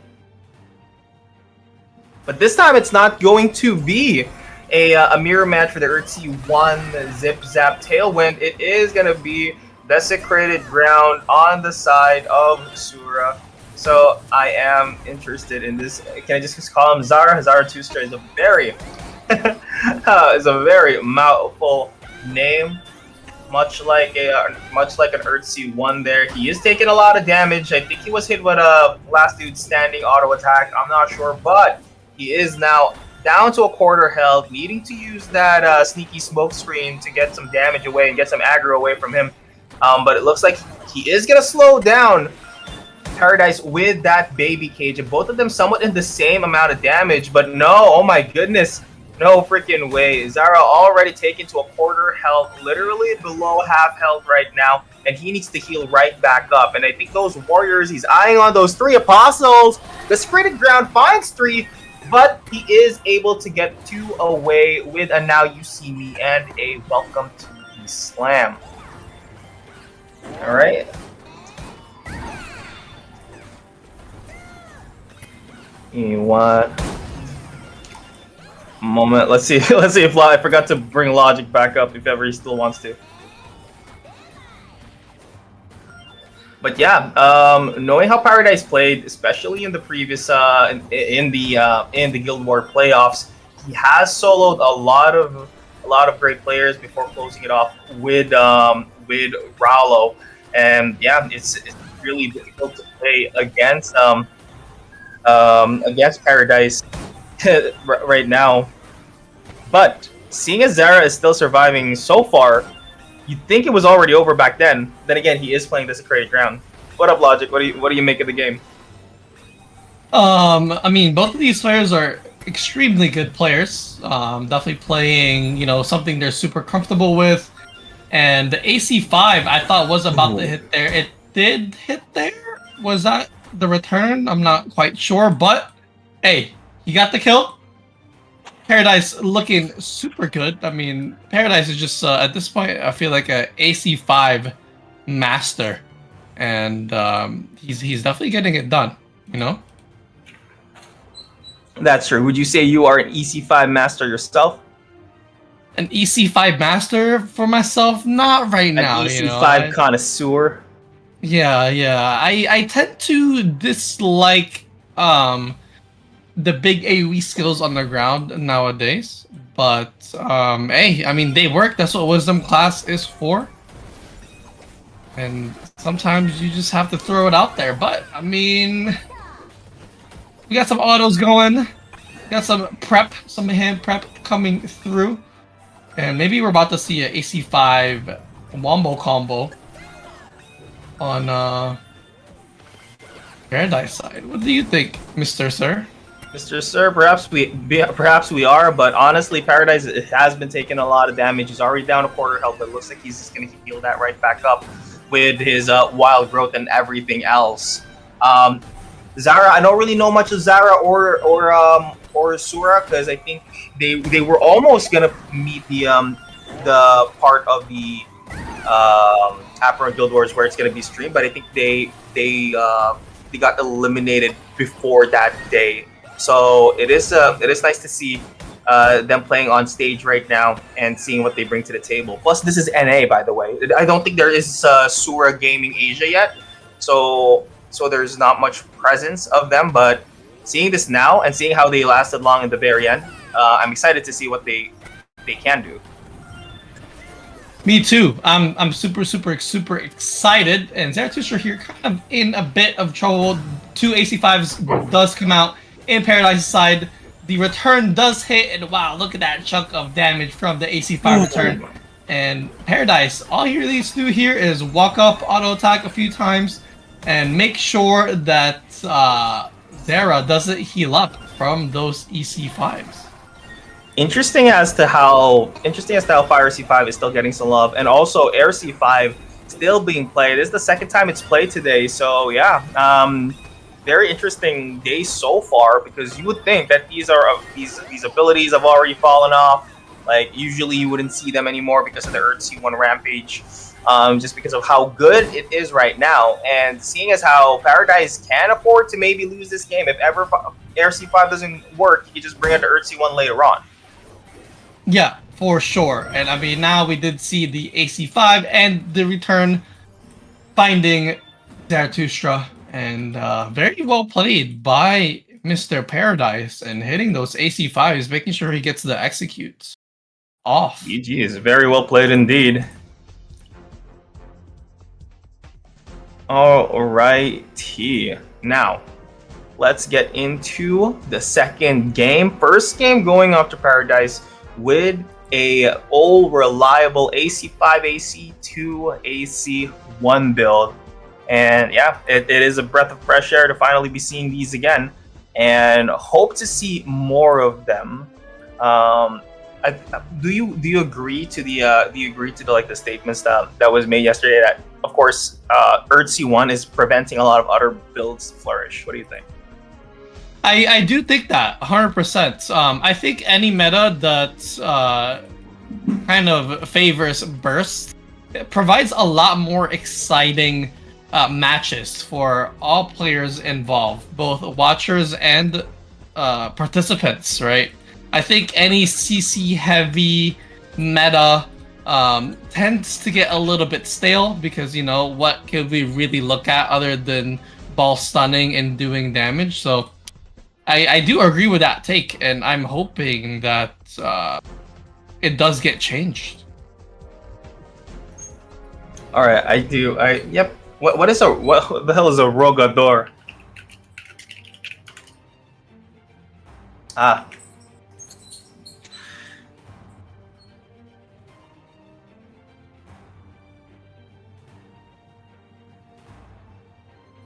But this time it's not going to be a mirror match for the Earthsea 1 Zip Zap Tailwind. It is going to be Desecrated Ground on the side of Sura. So I am interested in this. Can I just call him Zara? Zarathustra is a very mouthful name. Much like an Earthsea 1 there. He is taking a lot of damage. I think he was hit with a last dude standing auto attack. I'm not sure, but he is now down to a quarter health, needing to use that sneaky smoke screen to get some damage away and get some aggro away from him. But it looks like he is going to slow down Paradise with that baby cage. And both of them somewhat in the same amount of damage. But no, oh my goodness. No freaking way. Zara already taken to a quarter health, literally below half health right now. And he needs to heal right back up. And I think those warriors, he's eyeing on those 3 apostles. The Desecrated Ground finds 3. But he is able to get 2 away with a Now You See Me and a Welcome to the Slam. Alright. What? Moment. Let's see if I forgot to bring Logic back up if ever he still wants to. But yeah, knowing how Paradise played, especially in the previous in the Guild War playoffs, he has soloed a lot of great players before closing it off with Raulo, and yeah, it's really difficult to play against Paradise right now. But seeing as Zara is still surviving so far, you'd think it was already over back then. Then again, he is playing Desecrated Ground. What up, Logic? What do you make of the game? I mean, both of these players are extremely good players. Definitely playing, something they're super comfortable with. And the AC5, I thought was about to hit there. It did hit there. Was that the return? I'm not quite sure, but hey, he got the kill. Paradise looking super good. I mean, Paradise is just at this point, I feel like a AC5 master, and he's definitely getting it done. That's true. Would you say you are an EC5 master yourself? An EC5 master for myself? Not right now. An EC5 connoisseur? Yeah. I tend to dislike the big AoE skills on the ground nowadays, but hey, I mean, they work. That's what Wisdom class is for, and sometimes you just have to throw it out there. But I mean, we got some autos going, got some hand prep coming through, and maybe we're about to see an AC5 wombo combo on Paradise side. What do you think, Mr. Sir? Mr. Sir, perhaps we are, but honestly, Paradise has been taking a lot of damage. He's already down a quarter health, but it looks like he's just going to heal that right back up with his wild growth and everything else. Zara, I don't really know much of Zara or Sura, because I think they were almost going to meet the part of the Apeiron Guild Wars where it's going to be streamed, but I think they got eliminated before that day. So it is nice to see them playing on stage right now and seeing what they bring to the table. Plus, this is NA, by the way. I don't think there is Sura Gaming Asia yet, so there's not much presence of them. But seeing this now and seeing how they lasted long in the very end, I'm excited to see what they can do. Me too. I'm super excited. And Zarathustra here kind of in a bit of trouble. 2 AC5s does come out in Paradise's side. The return does hit, and wow, look at that chunk of damage from the AC5 return. And Paradise, all he really needs to do here is walk up, auto attack a few times, and make sure that Zara doesn't heal up from those EC5s. Interesting as to how Fire C5 is still getting some love, and also Air C5 still being played. This is the second time it's played today, so yeah, very interesting day so far, because you would think that these abilities have already fallen off. Like, usually you wouldn't see them anymore because of the Earth C1 Rampage, just because of how good it is right now. And seeing as how Paradise can afford to maybe lose this game, if ever Air C5 doesn't work, you just bring out the Earth C1 later on. Yeah, for sure. And I mean, now we did see the AC5 and the return finding Zarathustra, and very well played by Mr. Paradise, and hitting those AC5s, making sure he gets the executes off. GG is very well played indeed. Alrighty. Now, let's get into the second game. First game going off to Paradise with a old reliable AC5, AC2, AC1 build. And yeah, it is a breath of fresh air to finally be seeing these again, and hope to see more of them. Do you agree to the statements that was made yesterday that, of course, Earth C1 is preventing a lot of other builds to flourish? What do you think? I do think that 100%. I think any meta that kind of favors burst provides a lot more exciting matches for all players involved, both watchers and participants, right? I think any CC heavy meta tends to get a little bit stale because, you know, what could we really look at other than ball stunning and doing damage? So I do agree with that take, and I'm hoping that it does get changed. All right, I do. Yep. What the hell is a rogador? Ah.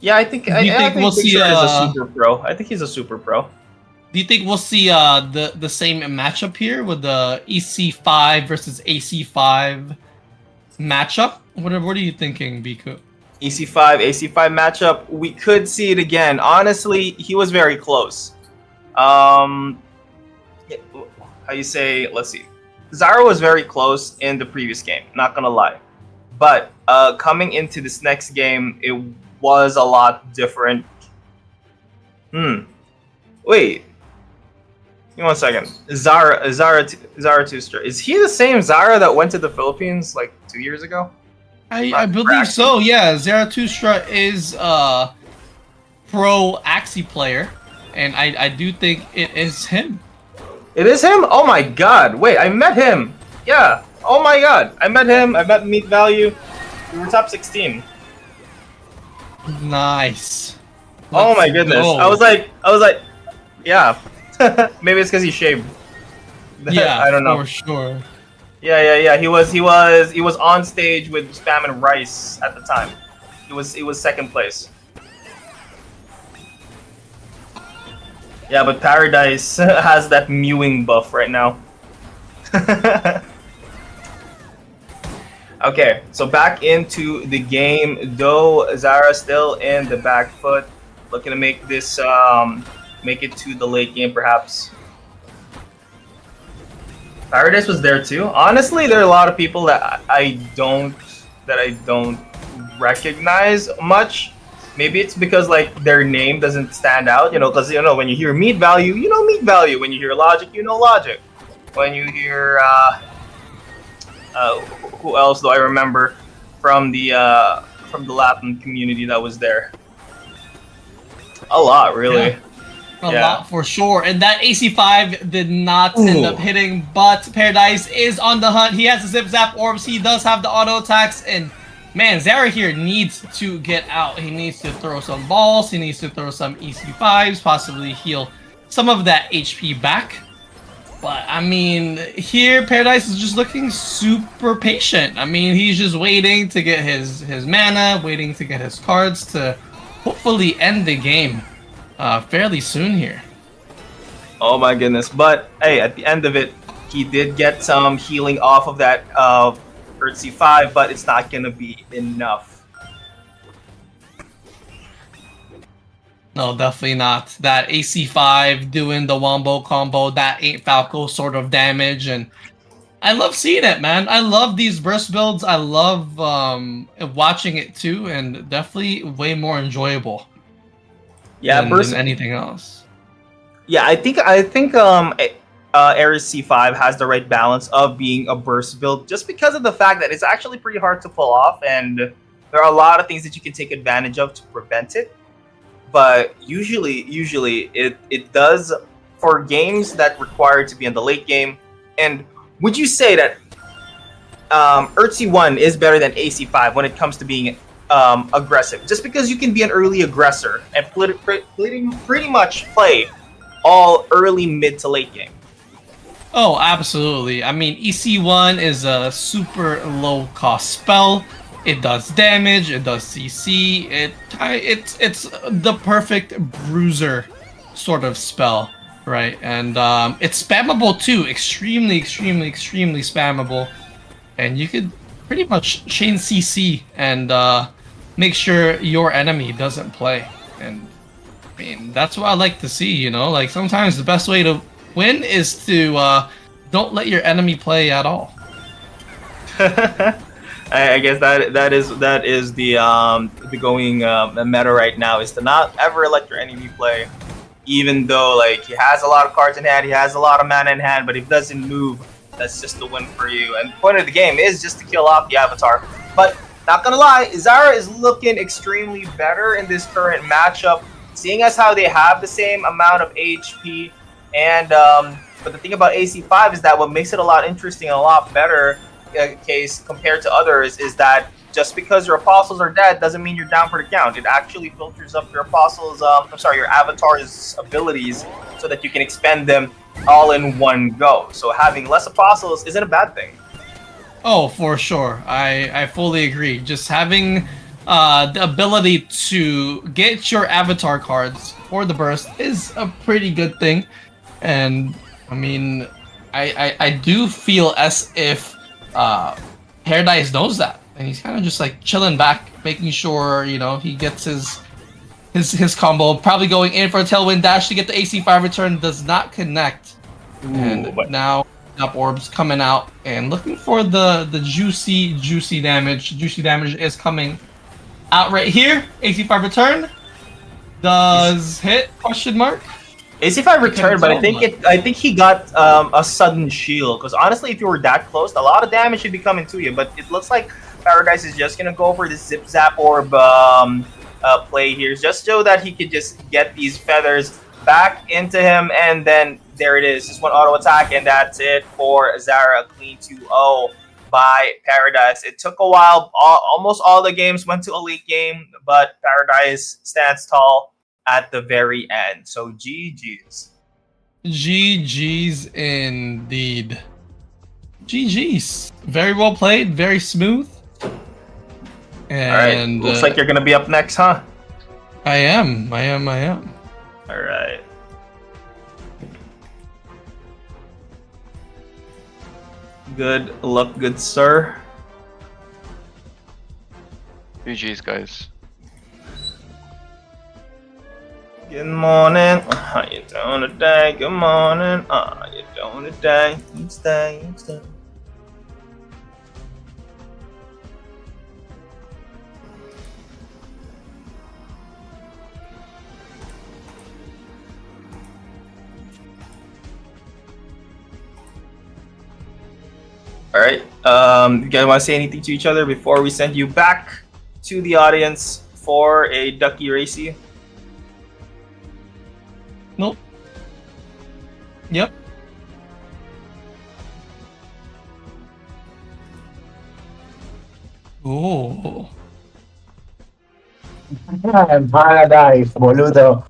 Yeah, I think Do you think Big we'll see, Sur is a super pro. I think he's a super pro. Do you think we'll see the same matchup here with the EC5 versus AC5 matchup? What are you thinking, Biku? EC5, AC5 matchup. We could see it again. Honestly, he was very close. How you say? Let's see. Zara was very close in the previous game. Not gonna lie, but coming into this next game, it was a lot different. Wait. Give me 1 second. Zara 2-star. Is he the same Zara that went to the Philippines like 2 years ago? I believe so. Yeah, Zarathustra is a pro Axie player, and I do think it is him. It is him? Oh my god. Wait, I met him. Yeah. Oh my god. I met him. I met Meat Value. We were top 16. Nice. Oh my goodness. go. I was like, yeah. Maybe it's because he shaved. Yeah, I don't know. for sure. Yeah. He was on stage with Spam and Rice at the time. He was second place. Yeah, but Paradise has that mewing buff right now. Okay, so back into the game. Though Zara still in the back foot, looking to make this make it to the late game perhaps. Paradise was there too. Honestly, there are a lot of people that I don't recognize much. Maybe it's because like their name doesn't stand out, you know, because you know when you hear Meat Value, you know Meat Value. When you hear Logic, you know Logic. When you hear who else do I remember from the Latin community that was there? A lot, really. Yeah. A lot for sure. And that AC5 did not end up hitting, but Paradise is on the hunt. He has the Zip Zap Orbs. He does have the auto attacks. And man, Zara here needs to get out. He needs to throw some balls. He needs to throw some EC5s, possibly heal some of that HP back. But I mean, here Paradise is just looking super patient. I mean, he's just waiting to get his mana, waiting to get his cards to hopefully end the game fairly soon here. Oh my goodness. But hey, at the end of it, he did get some healing off of that Earth C5, but it's not going to be enough. No, definitely not. That AC5 doing the wombo combo, that ain't Falco sort of damage, and I love seeing it, man. I love these burst builds. I love watching it too, and definitely way more enjoyable. Yeah, than anything else. Yeah, I think Ares C5 has the right balance of being a burst build, just because of the fact that it's actually pretty hard to pull off, and there are a lot of things that you can take advantage of to prevent it. But usually it does for games that require to be in the late game. And would you say that ERTC1 is better than AC5 when it comes to being aggressive? Just because you can be an early aggressor and pretty much play all early, mid to late game. Oh, absolutely. I mean, EC1 is a super low cost spell. It does damage, it does CC, it's the perfect bruiser sort of spell, right? And it's spammable too, extremely spammable. And you could pretty much chain CC and make sure your enemy doesn't play. And I mean, that's what I like to see, you know? Like sometimes the best way to win is to don't let your enemy play at all. I guess that is the going meta right now, is to not ever let your enemy play, even though like he has a lot of cards in hand, he has a lot of mana in hand, but if he doesn't move, that's just the win for you. And the point of the game is just to kill off the Avatar. But not gonna lie, Zara is looking extremely better in this current matchup, seeing as how they have the same amount of HP. And but the thing about AC5 is that what makes it a lot interesting and a lot better case compared to others is that just because your apostles are dead doesn't mean you're down for the count. It actually filters up your apostles, your avatar's abilities so that you can expend them all in one go. So having less apostles isn't a bad thing. Oh, for sure. I fully agree. Just having the ability to get your avatar cards for the burst is a pretty good thing. And I mean, I do feel as if Paradise knows that. And he's kind of just like chilling back, making sure, you know, he gets his combo. Probably going in for a tailwind dash to get the AC5 return. Does not connect. And now up orbs coming out and looking for the juicy damage. Juicy damage is coming out right here. AC5 return does hit ? AC5 return, but I think he got a sudden shield, because honestly, if you were that close, a lot of damage should be coming to you. But it looks like Paradise is just gonna go for this zip zap orb play here, just so that he could just get these feathers back into him, and then there it is, just one auto attack, and that's it for Zara. Clean 2-0 by Paradise. It took a while. Almost all the games went to a late game, but Paradise stands tall at the very end. So GG's. GG's indeed. GG's. Very well played. Very smooth. And all right. Looks like you're gonna be up next, huh? I am. All right. Good luck, good sir. GG's, guys. Good morning. How you doing today? Good morning. How you doing today? Each day. All right. You guys want to say anything to each other before we send you back to the audience for a Ducky Racy? Nope. Yep. Oh. Paradise, boludo.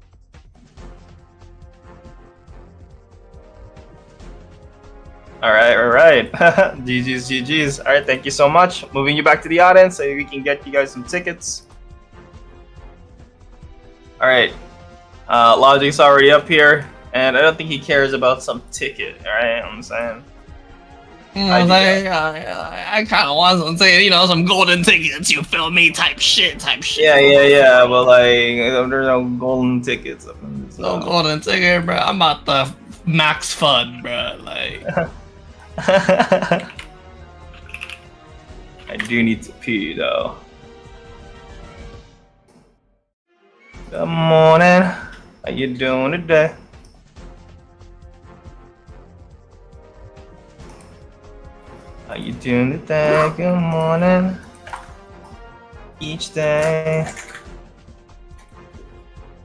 All right. GG's. All right, thank you so much. Moving you back to the audience so we can get you guys some tickets. All right. Logic's already up here, and I don't think he cares about some ticket. All right, I'm saying. I kind of want some tickets, some golden tickets. You feel me? Type shit. Yeah. But like, there's no golden tickets. No golden ticket, bro. I'm about the max fun, bro. Like. I do need to pee though. Good morning. How you doing today? How you doing today? Good morning. Each day.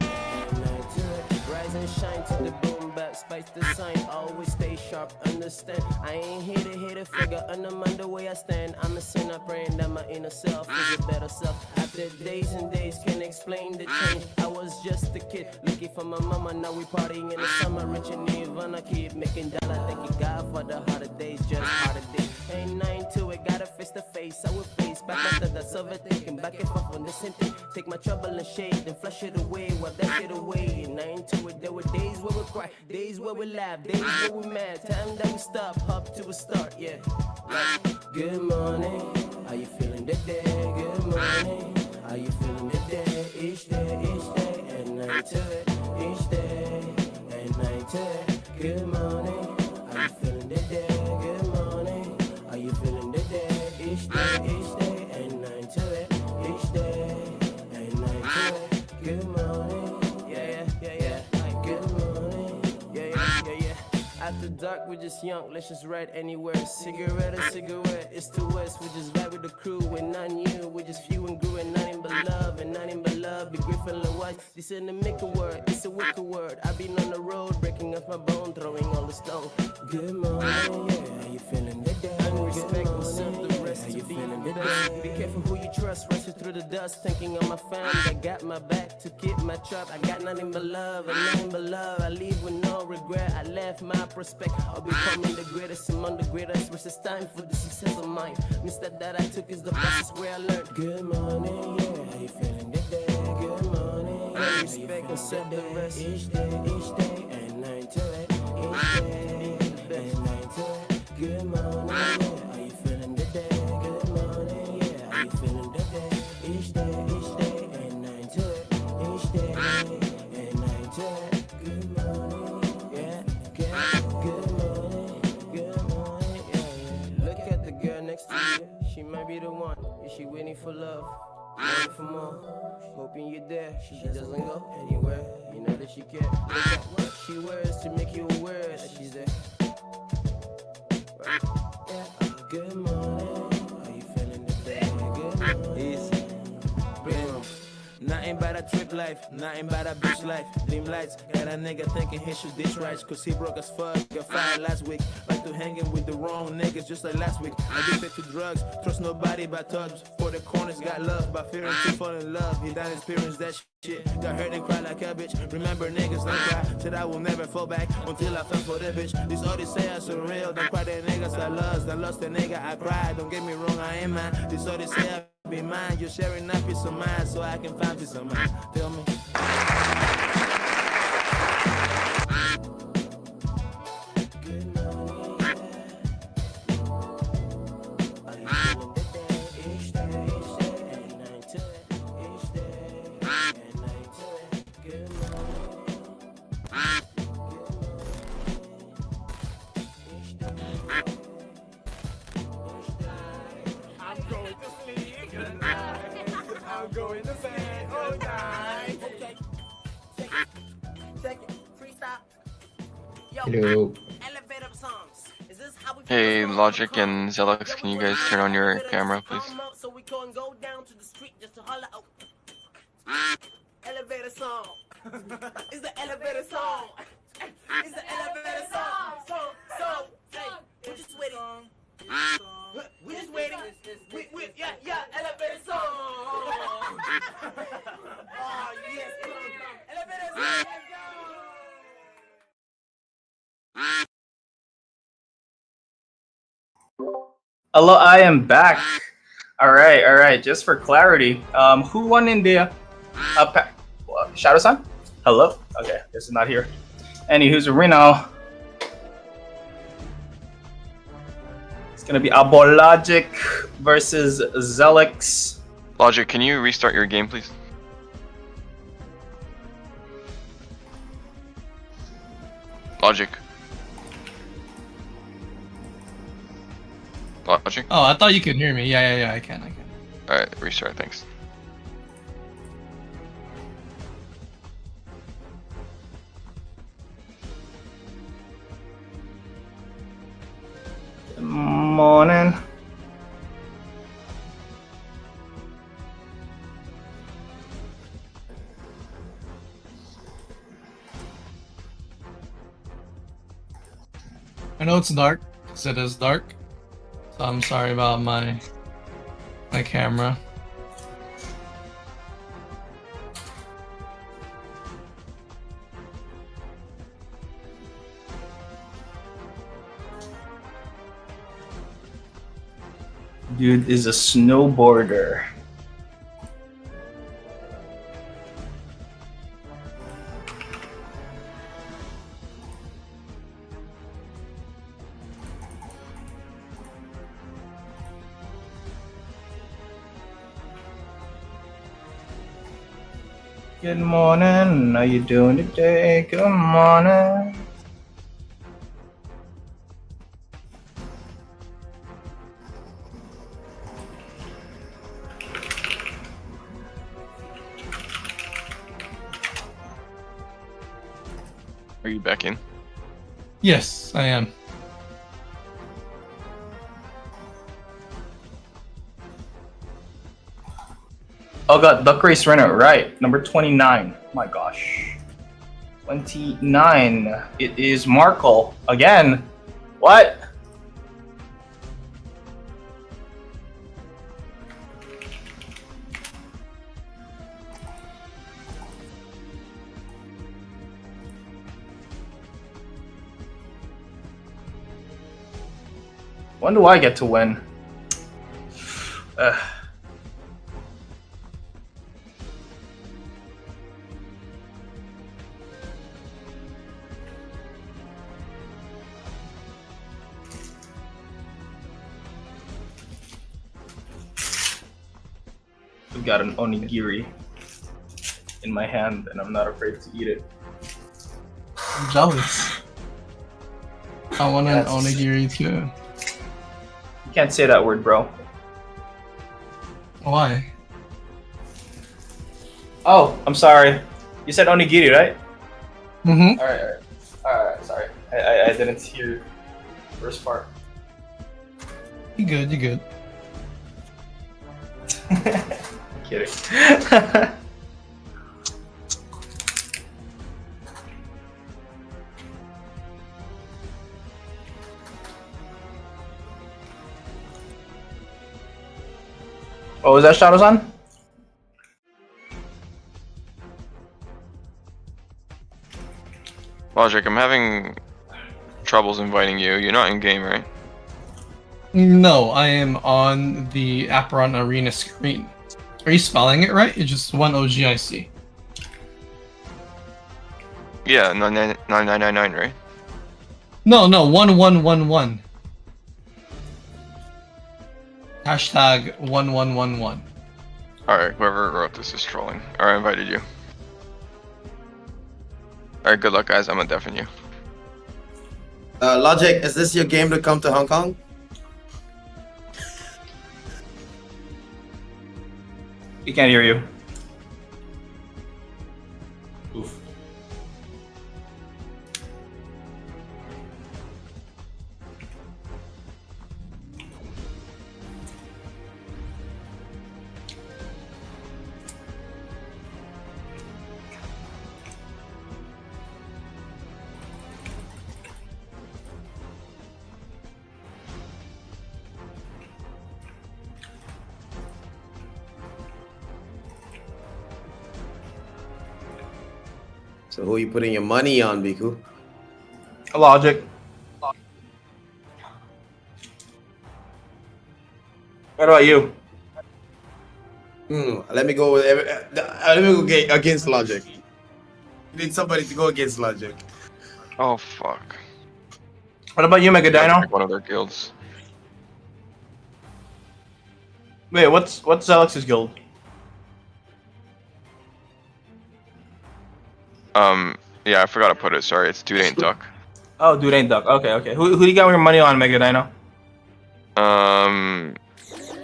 Rise and shine to the boom bap, spice the sign, always stay sharp, understand. I ain't here to figure, undermine the way I stand. I'm a sinner praying that my inner self is a better self. After days and days can't explain the change. I was just a kid looking for my mama, now we partying in the summer, rich and Nirvana, keep making dollar. Thank you God for the harder days, just harder days. Ain't nothing to it, gotta face to face. I will face back after the silver thinking back and forth on the same thing. Take my trouble and shade, then flush it away, wipe that shit away. And nothing to it, there were days where we cry, days where we laugh, days where we mad. Time that we stop, hop to a start, yeah. Like, good morning, how you feeling today? Good morning, how you feeling today? Each day, and night to it. Each day, and night to it. Good morning, how you feeling today? Good morning, how you feeling today? Each day, and night to it. Each day, and night to it. Good morning, yeah. Good morning, yeah. After dark, we just just young, let's just ride anywhere. Cigarette or cigarette, it's the West. We just vibe with the crew, we're not new. We just few and grew and nothing but love, and nothing but love. Be grateful and wise. This ain't a make a word, it's a wicked word. I've been on the road, breaking off my bone, throwing all the stone. Good morning, yeah, how you feeling today? Respect and serve the rest. How you feeling today? Be careful who you trust, rushing through the dust, thinking on my family. I got my back to keep my trap. I got nothing but love, and nothing but love. I leave with no regret. I left my prospect. I'll be becoming the greatest among the greatest. Versus time for the success of mine. Mistake that I took is the process where I learned. Good morning, yeah, how you feeling today? Good morning, yeah, respect and serve the rest. Each day, and night to it. Each day, and night to it. Good morning, yeah, how you feeling today? Good morning, yeah, how you feeling today? Each day, and night to it. Each day, and night to it. Good morning, yeah, good morning, yeah, yeah. Look at the girl next to you, she might be the one. Is she waiting for love? Waiting for more, hoping you're there. She doesn't go anywhere, you know that she cares. Look at what she wears to make you aware that she's there. Right. Yeah. Good morning, how you feeling today? Good morning. Nothing but a trip life, nothing but a bitch life. Dim lights, got a nigga thinking he should ditch rights. Cause he broke as fuck, got fired last week. Like to hanging with the wrong niggas just like last week. Addicted to drugs, trust nobody but thugs. For the corners, got love, but fearing to fall in love. He done experienced that shit, got hurt and cried like a bitch. Remember niggas don't cry, said I will never fall back until I fell for that bitch. This all they say are surreal, don't cry that niggas I lost the nigga I cried. Don't get me wrong, I ain't mine. This all they say I be mine, you're sharing that peace of mind so I can find peace of mind. Tell me. Hello. Hey, Logic and Zelux, can you guys turn on your camera, please? So we can go down to the street just to holler out. Elevator song. It's the elevator song. It's the elevator song. Hey, we're just waiting. We're just waiting. Yeah, elevator song. Oh, yes. Elevator song. Let's go. Hello, I am back. All right. Just for clarity, who won in the Shadow-san? Hello. Okay, guess it's not here. Anywho's Reno. It's gonna be Abologic versus Zelix. Logic, can you restart your game, please? Logic. Logic? Oh, I thought you could hear me. Yeah, I can. Alright, restart, thanks. Good morning. I know it's dark, because it is dark. So I'm sorry about my camera. Dude is a snowboarder. Good morning, how you doing today? Good morning. Are you back in? Yes, I am. Oh god, Duck Race Renner, right. Number 29. My gosh. 29. It is Markle. Again. What? When do I get to win? I've got an onigiri in my hand and I'm not afraid to eat it. I'm jealous. I want an Yes. onigiri too. You can't say that word, bro. Why? Oh, I'm sorry. You said onigiri, right? Mm-hmm. Alright, sorry. I didn't hear the first part. You good, you good. Kidding. What was that, Shadow-san? Logic, I'm having troubles inviting you. You're not in game, right? No, I am on the Apeiron Arena screen. Are you spelling it right? It's just one OGIC. Yeah, 9999, right? No, 1111. Hashtag 1111. Alright, whoever wrote this is trolling. Alright, I invited you. Alright, good luck, guys. I'm gonna deafen you. Logic, is this your game to come to Hong Kong? We can't hear you. Oof. So who are you putting your money on, Biku? Logic. What about you? Let me go with let me go against Logic. You need somebody to go against Logic. Oh, fuck. What about you, Mega Dino? One of their guilds. Wait, what's Alex's guild? Yeah, I forgot to put it. Sorry, it's Dude Ain't Duck. Oh, Dude Ain't Duck. Okay. Who do you got your money on, Mega Dino?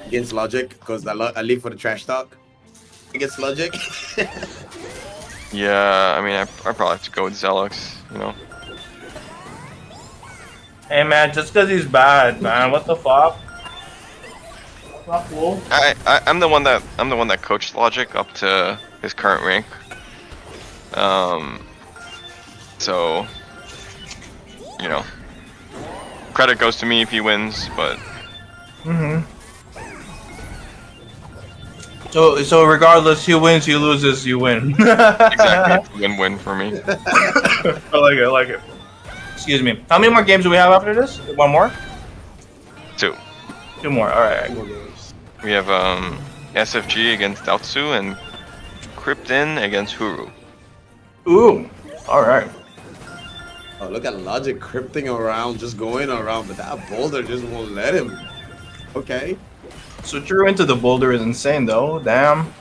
Against Logic, because I live for the trash talk. Against Logic. Yeah, I mean, I probably have to go with Zelux, you know. Hey man, just because he's bad, man. What the fuck? That's not cool. I'm the one that coached Logic up to his current rank. So, you know, credit goes to me if he wins, but. So regardless, he wins, he loses, you win. Exactly, win-win for me. I like it. Excuse me. How many more games do we have after this? One more? 2. 2 more. All right. We have SFG against Daotsu and Krypton against Huru. Ooh. All right. Oh, look at Logic crypting around, just going around, but that boulder just won't let him. Okay. So Drew into the boulder is insane, though. Damn.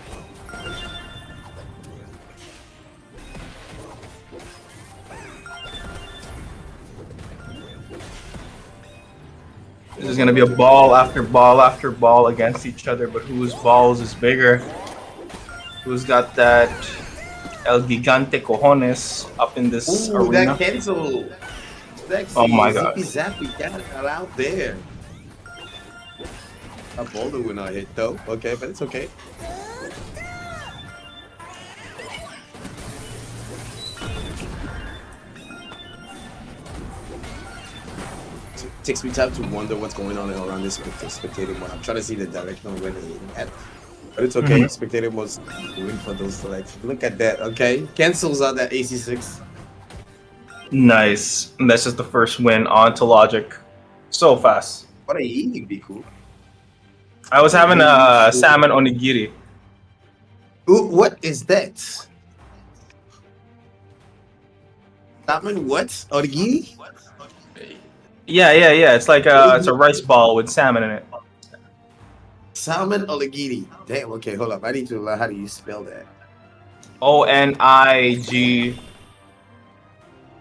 This is gonna be a ball after ball after ball against each other, but whose balls is bigger? Who's got that El Gigante cojones up in this Ooh, arena? that cancel. Sexy. Oh my god. Zippy zappy, got it out there. That boulder will not hit though. Okay, but it's okay. takes me time to wonder what's going on around this spectator mode. I'm trying to see the direction of where they're aiming at. But it's okay. Spectator mode's win for those selects. Look at that. Okay, cancels out that AC6. Nice. And that's just the first win on to Logic. So fast. What a eating be cool. I was having a salmon onigiri. Ooh, what is that? Salmon what? Origiri? Yeah. It's like it's a rice ball with salmon in it. Salmon onigiri. Damn. Okay, hold up. I need to learn how do you spell that. ONIG.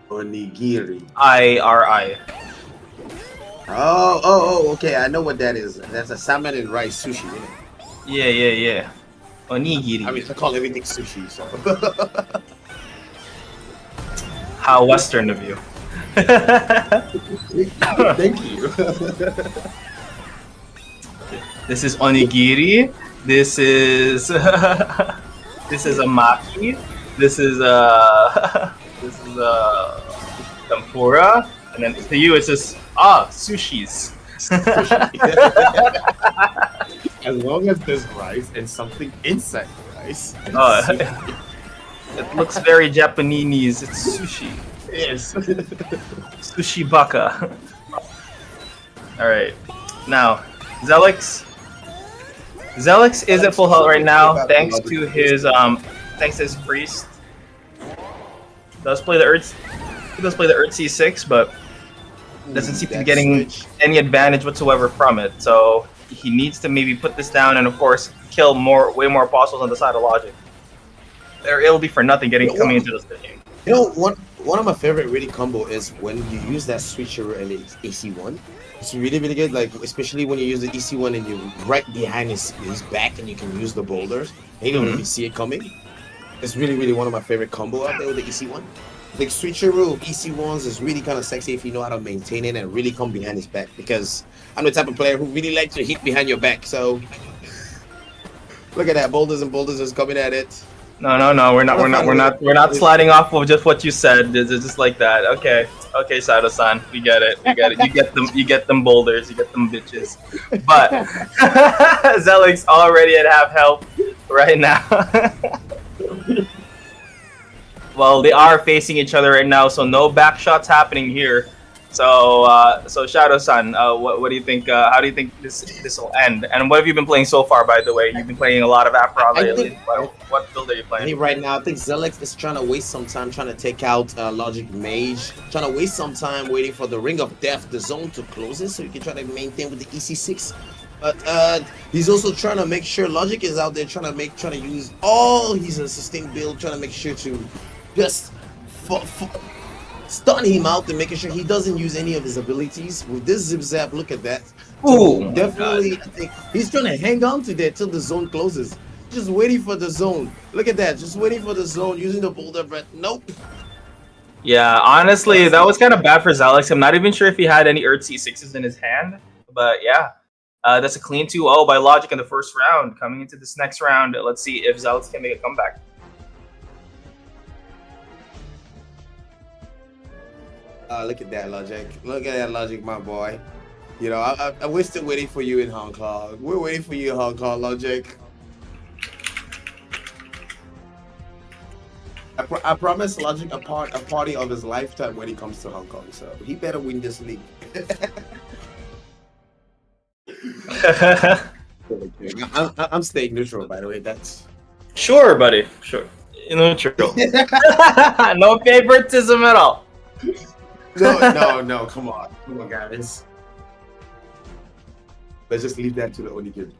Onigiri. IRI. Oh, okay. I know what that is. That's a salmon and rice sushi, isn't it? Yeah. Onigiri. I mean, I call everything sushi, so. How Western of you. Thank you. This is onigiri. This is this is a maki. This is tempura. And then to you, it's just sushis. As long as there's rice and something inside the rice. It looks very Japanese. It's sushi. Yes. Sushi baka. All right. Now, Zelix is at full health right now, thanks to his priest. Does play the Earth C6, but doesn't seem to be getting any advantage whatsoever from it. So he needs to maybe put this down and of course kill way more apostles on the side of Logic. It'll be for nothing coming into this game. You know, one of my favorite really combo is when you use that switcher and it's AC1. It's really good, like especially when you use the EC1 and you're right behind his back and you can use the boulders and you don't really see it coming. It's really one of my favorite combo out there with the EC1. Like switcheroo of EC1s is really kind of sexy if you know how to maintain it and really come behind his back, because I'm the type of player who really likes to hit behind your back. So look at that, boulders is coming at it. No, we're not sliding off of just what you said. It's just like that. Okay, Sato-san, we get it. You get them boulders, you get them bitches. But Zelix already at half health right now. Well, they are facing each other right now, so no back shots happening here. So Shadow-san, what do you think? How do you think this will end? And what have you been playing so far, by the way? You've been playing a lot of Apeiron lately. What build are you playing? Right now, I think Zelix is trying to waste some time trying to take out Logic Mage. Trying to waste some time waiting for the Ring of Death, the zone to close it, so he can try to maintain with the EC6. But he's also trying to make sure Logic is out there trying to use all his sustained build, trying to make sure to just stun him out and making sure he doesn't use any of his abilities. With this zip zap, look at that. Ooh, definitely, I think he's trying to hang on to that till the zone closes. Just waiting for the zone. Look at that, just waiting for the zone, using the boulder breath. Nope. Yeah, honestly, that was kind of bad for Zelix. I'm not even sure if he had any Earth C6s in his hand, but yeah. That's a clean 2-0 by Logic in the first round. Coming into this next round, let's see if Zelix can make a comeback. Look at that, Logic. Look at that, Logic, my boy. You know, we're still waiting for you in Hong Kong. We're waiting for you in Hong Kong, Logic. I promised Logic a party of his lifetime when he comes to Hong Kong, so he better win this league. I'm staying neutral, by the way. That's sure, buddy. Sure, neutral. No favoritism at all. No, come on, guys. Let's just leave that to the Onigiri.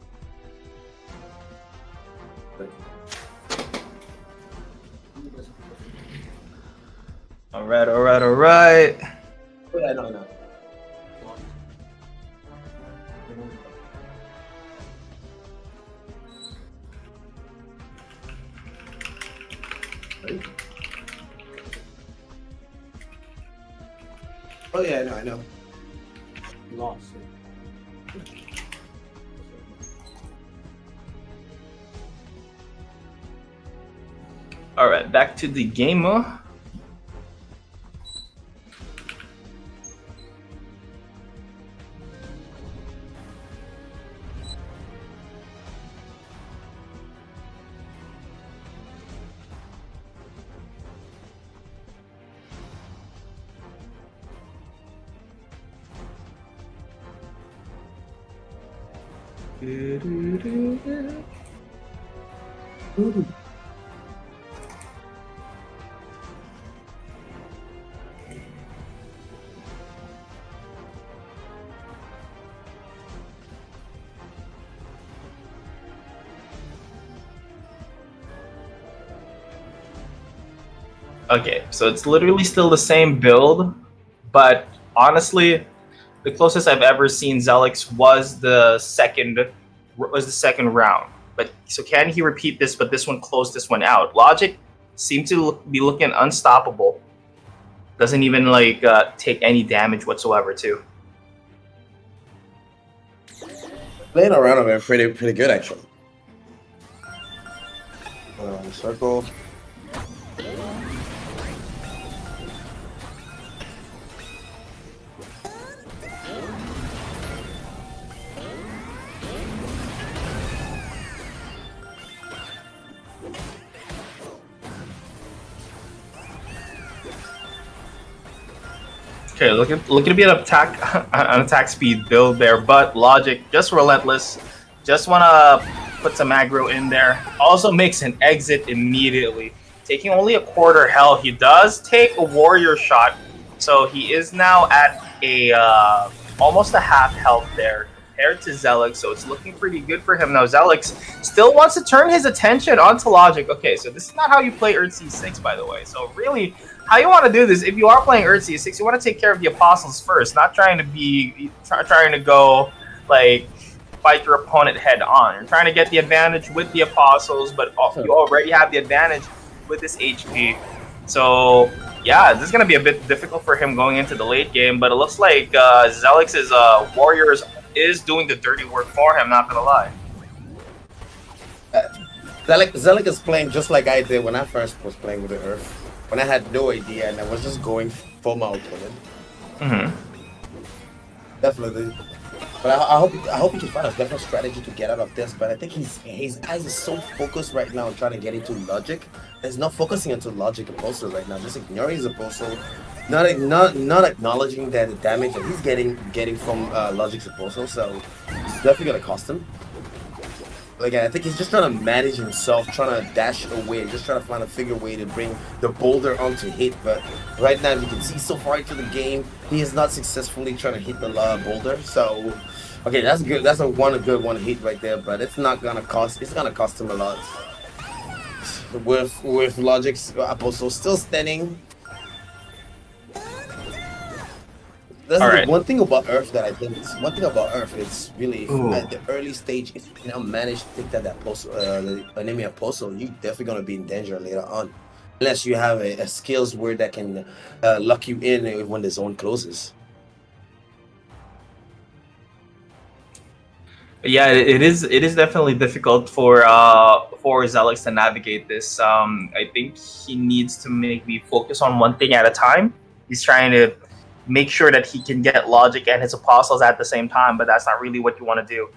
All right. Yeah, no. Oh yeah, I know. Lost. All right, back to the game. Okay, so it's literally still the same build, but honestly, the closest I've ever seen Zelix was the second round. But so can he repeat this? But this one closed this one out. Logic seemed to be looking unstoppable. Doesn't even like take any damage whatsoever too. Playing around have been pretty good actually. Circle. Okay, looking to be an attack speed build there, but Logic just relentless. Just wanna put some aggro in there. Also makes an exit immediately, taking only a quarter health. He does take a warrior shot, so he is now at a almost a half health there compared to Zelix. So it's looking pretty good for him now. Zelix still wants to turn his attention onto Logic. Okay, so this is not how you play Earth C6, by the way. So really, how you want to do this, if you are playing Earth C6, you want to take care of the apostles first, not trying to go like fight your opponent head on. You're trying to get the advantage with the apostles, but you already have the advantage with this HP. So yeah, this is gonna be a bit difficult for him going into the late game, but it looks like Zelix's warriors is doing the dirty work for him. Not gonna lie. Zelix is playing just like I did when I first was playing with the Earth. When I had no idea and I was just going for my opponent. Definitely. But I hope he can find a different strategy to get out of this. But I think his eyes is so focused right now on trying to get into Logic. He's not focusing into Logic Apostle right now. Just ignoring his Apostle, not acknowledging that the damage that he's getting from Logic's Apostle. So it's definitely gonna cost him. Again, I think he's just trying to manage himself, trying to dash away, just trying to find a figure way to bring the boulder onto hit. But right now, you can see so far into the game, he is not successfully trying to hit the boulder. So, okay, that's good. That's a good one hit right there. But it's not gonna cost. It's gonna cost him a lot. With Logic's Apostle still standing. That's one thing about Earth that I think it's really at the early stage. If you now manage to take that apostle, the enemy apostle, you're definitely gonna be in danger later on, unless you have a skills word that can lock you in when the zone closes. Yeah, it is definitely difficult for Zelix to navigate this. I think he needs to maybe focus on one thing at a time. He's trying to make sure that he can get Logic and his apostles at the same time, but that's not really what you want to do,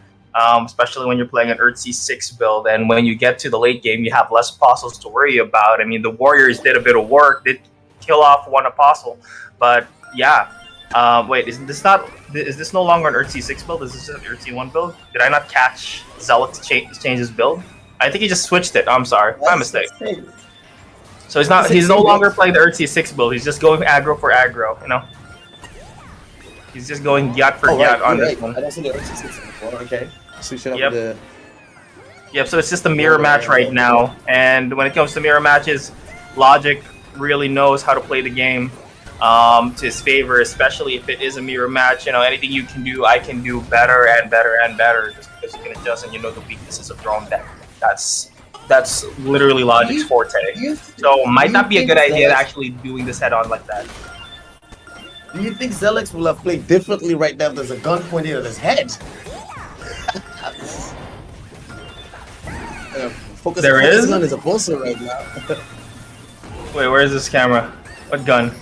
especially when you're playing an Earth C6 build. And when you get to the late game, you have less apostles to worry about. I mean, the warriors did a bit of work, did kill off one apostle, but yeah. Wait, is this no longer an Earth C6 build? Is this an Earth C1 build? Did I not catch Zelix change his build? I think he just switched it. I'm sorry, my mistake. So he's no longer playing the Earth C6 build. He's just going aggro for aggro, you know. He's just going Gyat for Gyat on this one. I don't see the Earth C6 before. Okay, switch it up. Yep. Yep. So it's just a mirror match right now, and when it comes to mirror matches, Logic really knows how to play the game to his favor, especially if it is a mirror match. You know, anything you can do, I can do better and better and better, just because you can adjust and you know the weaknesses of your own deck. That's literally Logic's forte. So might not be a good idea actually doing this head on like that. Do you think Zelix will have played differently right now if there's a gun pointed at his head? Focusing on his apostle right now. Wait, where is this camera? What gun?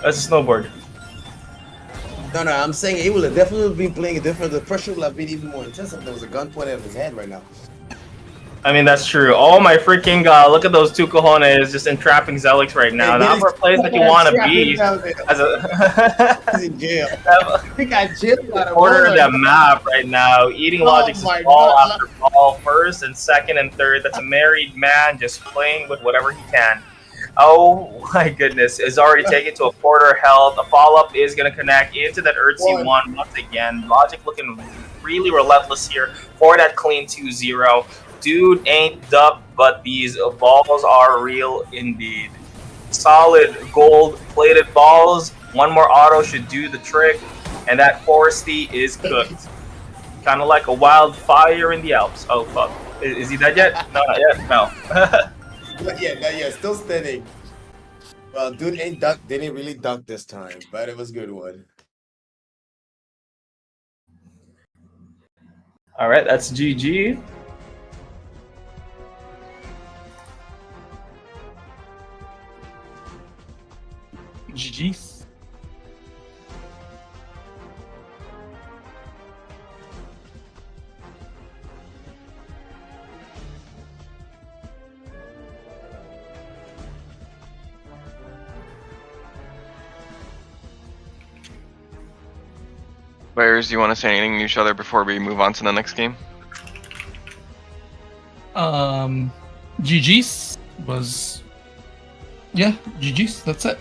That's a snowboard. No, I'm saying he will have definitely been playing different. The pressure will have been even more intense if there was a gun pointed at his head right now. I mean, that's true. Oh my freaking god! Look at those two cojones just entrapping Zelix right now. Not for a place that you want to be as a He's in jail. He got jailed by the quarter of board. that map right now. Eating Logic's my ball God. after ball, first and second and third. That's a married man just playing with whatever he can. Oh my goodness! Is already taken to a quarter health. A follow up is gonna connect into that Earthsea one once again. Logic looking really relentless here for that clean 2-0. Dude ain't duck, but these balls are real indeed. Solid gold-plated balls. One more auto should do the trick, and that Foresty is cooked. Kind of like a wildfire in the Alps. Oh fuck! Is he dead yet? No, not yet. No. Not yet. Still standing. Well, dude ain't duck. Didn't really duck this time, but it was a good one. All right, that's GG. GG's. Players, do you want to say anything to each other before we move on to the next game? GG's was. Yeah, GG's. That's it.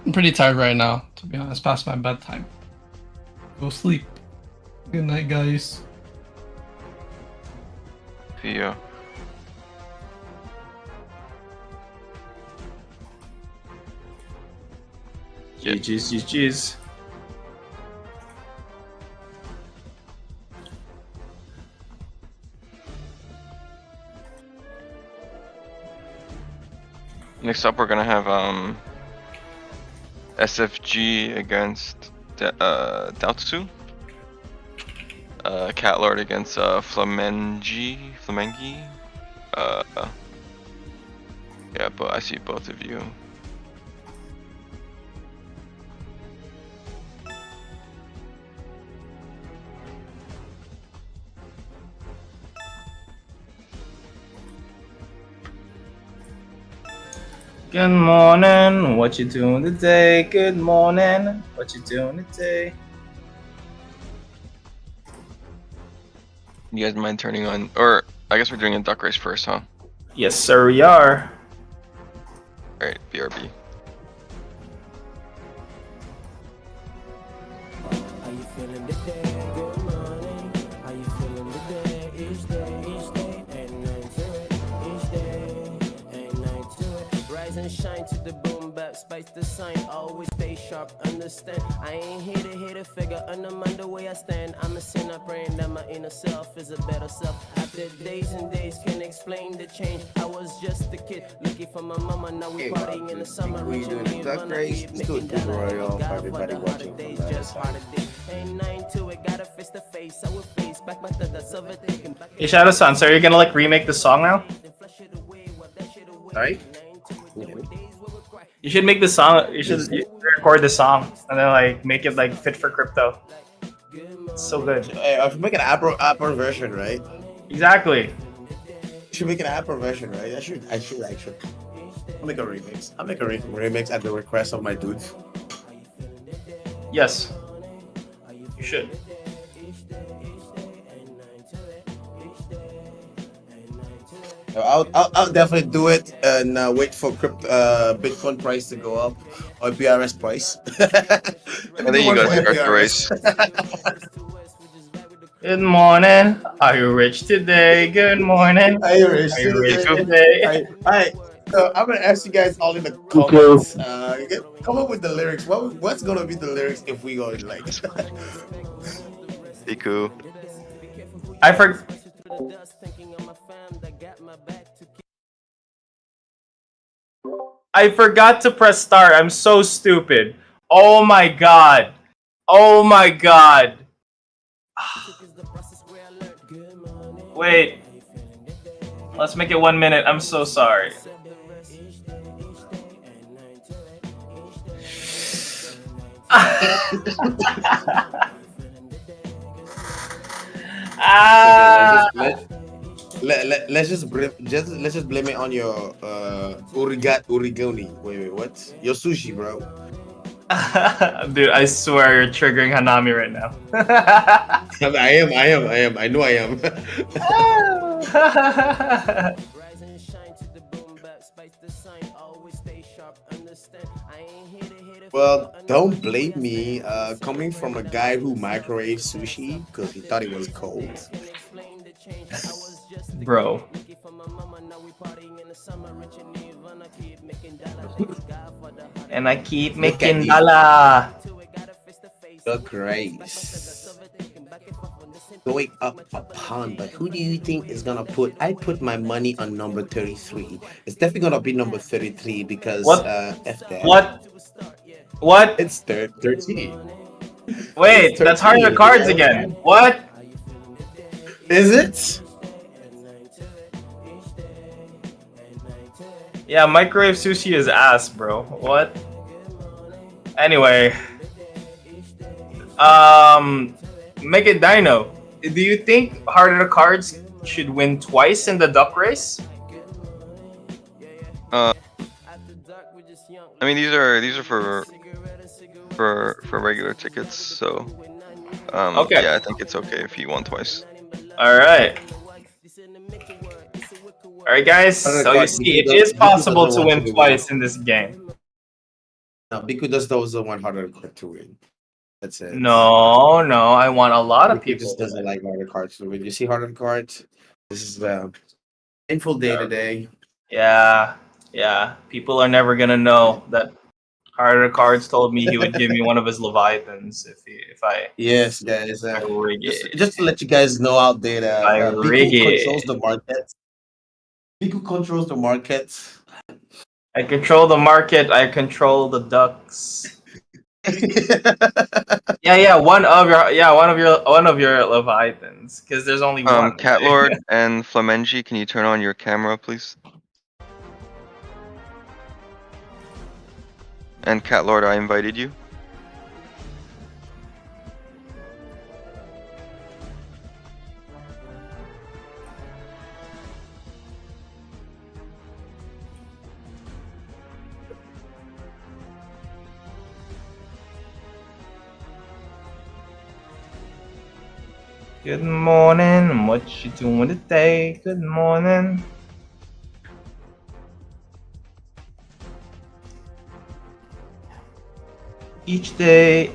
I'm pretty tired right now, to be honest. Past my bedtime. Go sleep. Good night, guys. See ya. GG's. Next up, we're gonna have SFG against Daotsu. Cat Lord against Flamengi. Yeah, but I see both of you. Good morning, what you doing today? Good morning, what you doing today? You guys mind turning on, or I guess we're doing a duck race first, huh? Yes, sir, we are. Alright, BRB. How you feeling today? Good morning. How you feeling today? Each day, ain't nothing to it. Each day, ain't nothing to it. Rise and shine to the boom bap, spice the sign. Always stay sharp, understand. I ain't here to hit a figure, undermine the way I stand. I'm a sinner praying that my inner self is a better self. After days and days, can't explain the change. I was just a kid looking for my mama. Now we partying in the summer. We doing the duck race. Let's do a good royal for everybody watching from that. Ain't nothing to it, gotta face to face. I will face back my thoughts of it. Hey, Shadow Sun, so are you gonna like remake the song now? Sorry? You should make the song. You should record the song and then like make it like fit for crypto. It's so good. Hey, I should make an Apple version, right? Exactly. Should make an Apple version, right? I should. I'll make a remix. I'll make a remix at the request of my dudes. Yes. You should. I'll definitely do it and wait for Bitcoin price to go up or BRS price. And then you guys start the race. Good morning. Are you rich today? Good morning. Are you rich today? Alright, so I'm gonna ask you guys all in the comments. Come up with the lyrics. What's gonna be the lyrics if we go in like? Be cool. I forgot to press start. I'm so stupid. Oh my god. Oh my god. Wait. Let's make it 1 minute. I'm so sorry. Ah, Let's just blame it on your origami. Wait, what? Your sushi, bro. dude, I swear you're triggering Hanami right now. I am. I know I am. Rise and shine to the boom bap, spice the sign, always stay sharp, understand. I ain't here to hit it. Well, don't blame me. Coming from a guy who microwaved sushi because he thought it was cold. Bro. And I keep making me. dollar. The grace. Going up a pond, but who do you think is gonna put? I put my money on number 33. It's definitely gonna be number 33 because What? F that. What? It's 13. Wait, It's that's harder 13. cards again. What? Is it? Yeah, microwave sushi is ass, bro. What? Anyway. Make it Dino. Do you think harder cards should win twice in the duck race? I mean, these are for regular tickets, so Okay. yeah, I think it's okay if you won twice. Alright. Alright guys, so you see it is possible to win twice in this game. No, Biku doesn't want harder card to win. That's it. No, I want a lot of Biku people. just doesn't like harder cards to win. You see harder cards? This is a painful day today. Yeah. People are never gonna know that harder cards told me he would give me one of his Leviathans if I Yes, guys. rig it. Just to let you guys know out there that I rig Biku it. controls the market. Biku controls the market. I control the market. I control the ducks. Yeah. One of your Leviathans, because there's only one. Cat Lord and Flamengi, can you turn on your camera, please? And Cat Lord, I invited you. Good morning. What you doing today? Good morning. Each day,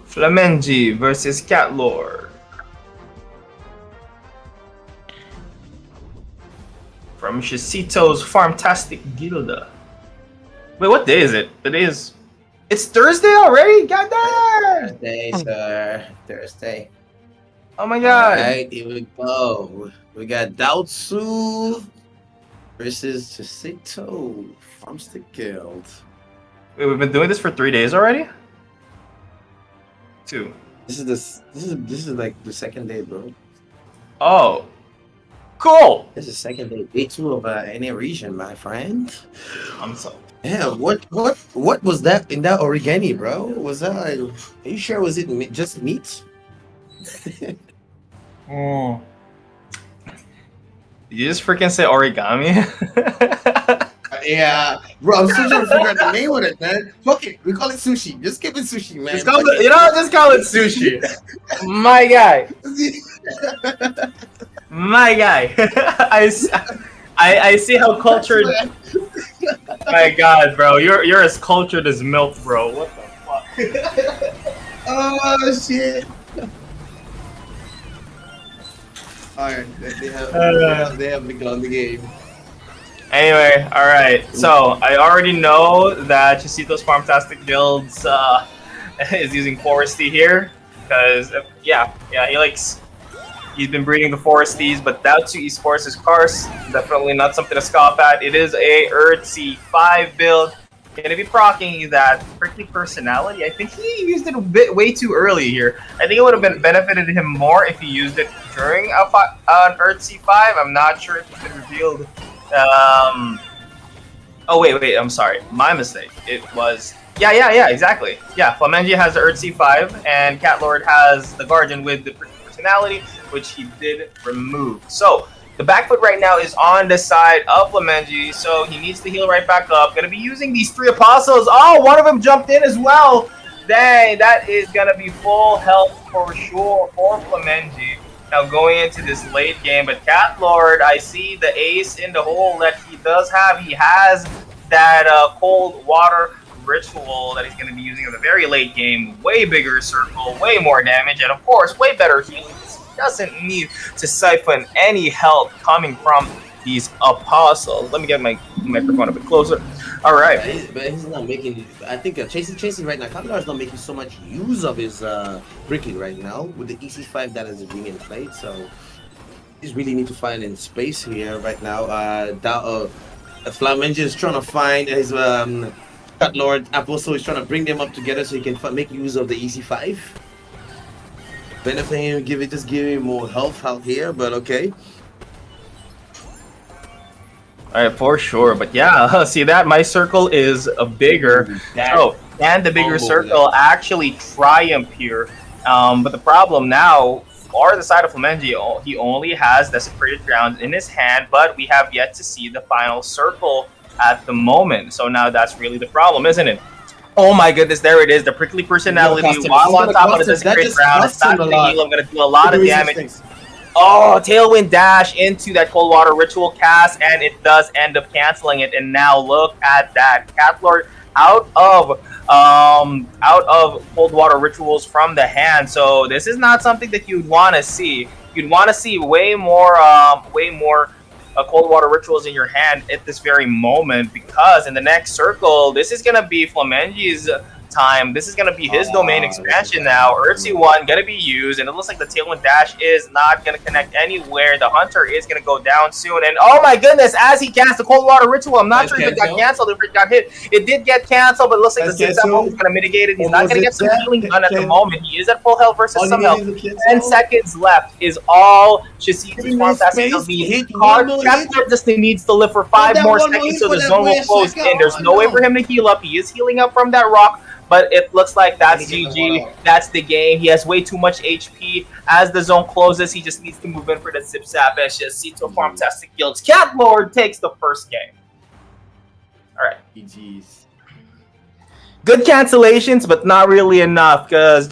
Flamengi versus Cat Lord. From Shishito's Farmtastic Guilda. Wait, what day is it? It's Thursday already? God damn! Thursday, sir. Thursday. Oh my god. Alright, here we go. We got Daotsu versus Shishito Farmstick Guild. Wait, we've been doing this for 3 days already? 2. This is like the second day, bro. Oh. Cool! This is second day. Day 2 of any region, my friend. I'm so. Yeah, what was that in that origami, bro? Was that are you sure was it just meat? Oh. Did you just freaking say origami? Yeah, bro, I'm still trying to figure out the name of it, man. Fuck it, we call it sushi. Just give it sushi, man. Just call it sushi. My guy. My guy. I see how cultured. My God, bro, you're as cultured as milk, bro. What the fuck? Oh shit. Alright, they have begun the game. Anyway, alright. So I already know that Chisitos Farmtastic Guilds is using Foresty here. Because he's been breeding the Foresties, but Daotsu Esports is Cars. Definitely not something to scoff at. It is a Earthsea 5 build. Gonna be procking that Prickly Personality. I think he used it a bit way too early here. I think it would have benefited him more if he used it during an Earthsea 5. I'm not sure if it's been revealed Oh wait, I'm sorry, my mistake. It was yeah, exactly. Yeah, Flamengi has the Earth C5, and Cat Lord has the Guardian with the personality, which he did remove. So the back foot right now is on the side of Flamengi, so he needs to heal right back up. Gonna be using these 3 apostles. Oh, one of them jumped in as well. Dang, that is gonna be full health for sure for Flamengi. Now going into this late game, but Cat Lord, I see the ace in the hole that he does have. He has that cold water ritual that he's going to be using in the very late game. Way bigger circle, way more damage, and of course, way better healing. He doesn't need to siphon any help coming from these apostles. Let me get my microphone a bit closer. All right. But he's not making. I think chasing right now. Kamlar is not making so much use of his prickly right now with the EC5 that is being played. So he's really need to find in space here right now. Flamengi is trying to find his Cut Lord Apostle. He's trying to bring them up together so he can make use of the EC5. Benefiting him, just give him more health out here, but okay. All right, for sure. But yeah, see that? My circle is a bigger. Oh, and the bigger circle actually triumph here. But the problem now, for the side of Flamengi, he only has Desecrated Ground in his hand, but we have yet to see the final circle at the moment. So now that's really the problem, isn't it? Oh my goodness, there it is. The prickly personality while on top of the Desecrated Ground. It's not going to heal. I'm going to do a lot of damage. Oh, Tailwind Dash into that Cold Water Ritual cast, and it does end up canceling it. And now look at that. Cat Lord out of Cold Water Rituals from the hand. So this is not something that you'd want to see. You'd want to see way more Cold Water Rituals in your hand at this very moment, because in the next circle, this is going to be Flamengi's time. This is going to be his domain expansion now. Earthsea 1 going to be used, and it looks like the Tailwind Dash is not going to connect anywhere. The Hunter is going to go down soon, and oh my goodness, as he cast the Cold Water Ritual, I'm not sure if it got canceled, if it got hit. It did get canceled, but it looks like the Zip Zap is going to mitigate it. He's not going to get some healing done at the moment. He is at full health versus some health. 10 seconds left is all Shasi's farm passing. Captain just needs to live for 5 more seconds so the zone will close in. There's no way for him to heal up. He is healing up from that rock, but it looks like that's GG. That's the game. He has way too much HP. As the zone closes, he just needs to move in for the Zip Zap and Shasi to Farmtastic Guilds. Cat Lord takes the first game. All right. GG's. Good cancellations, but not really enough, because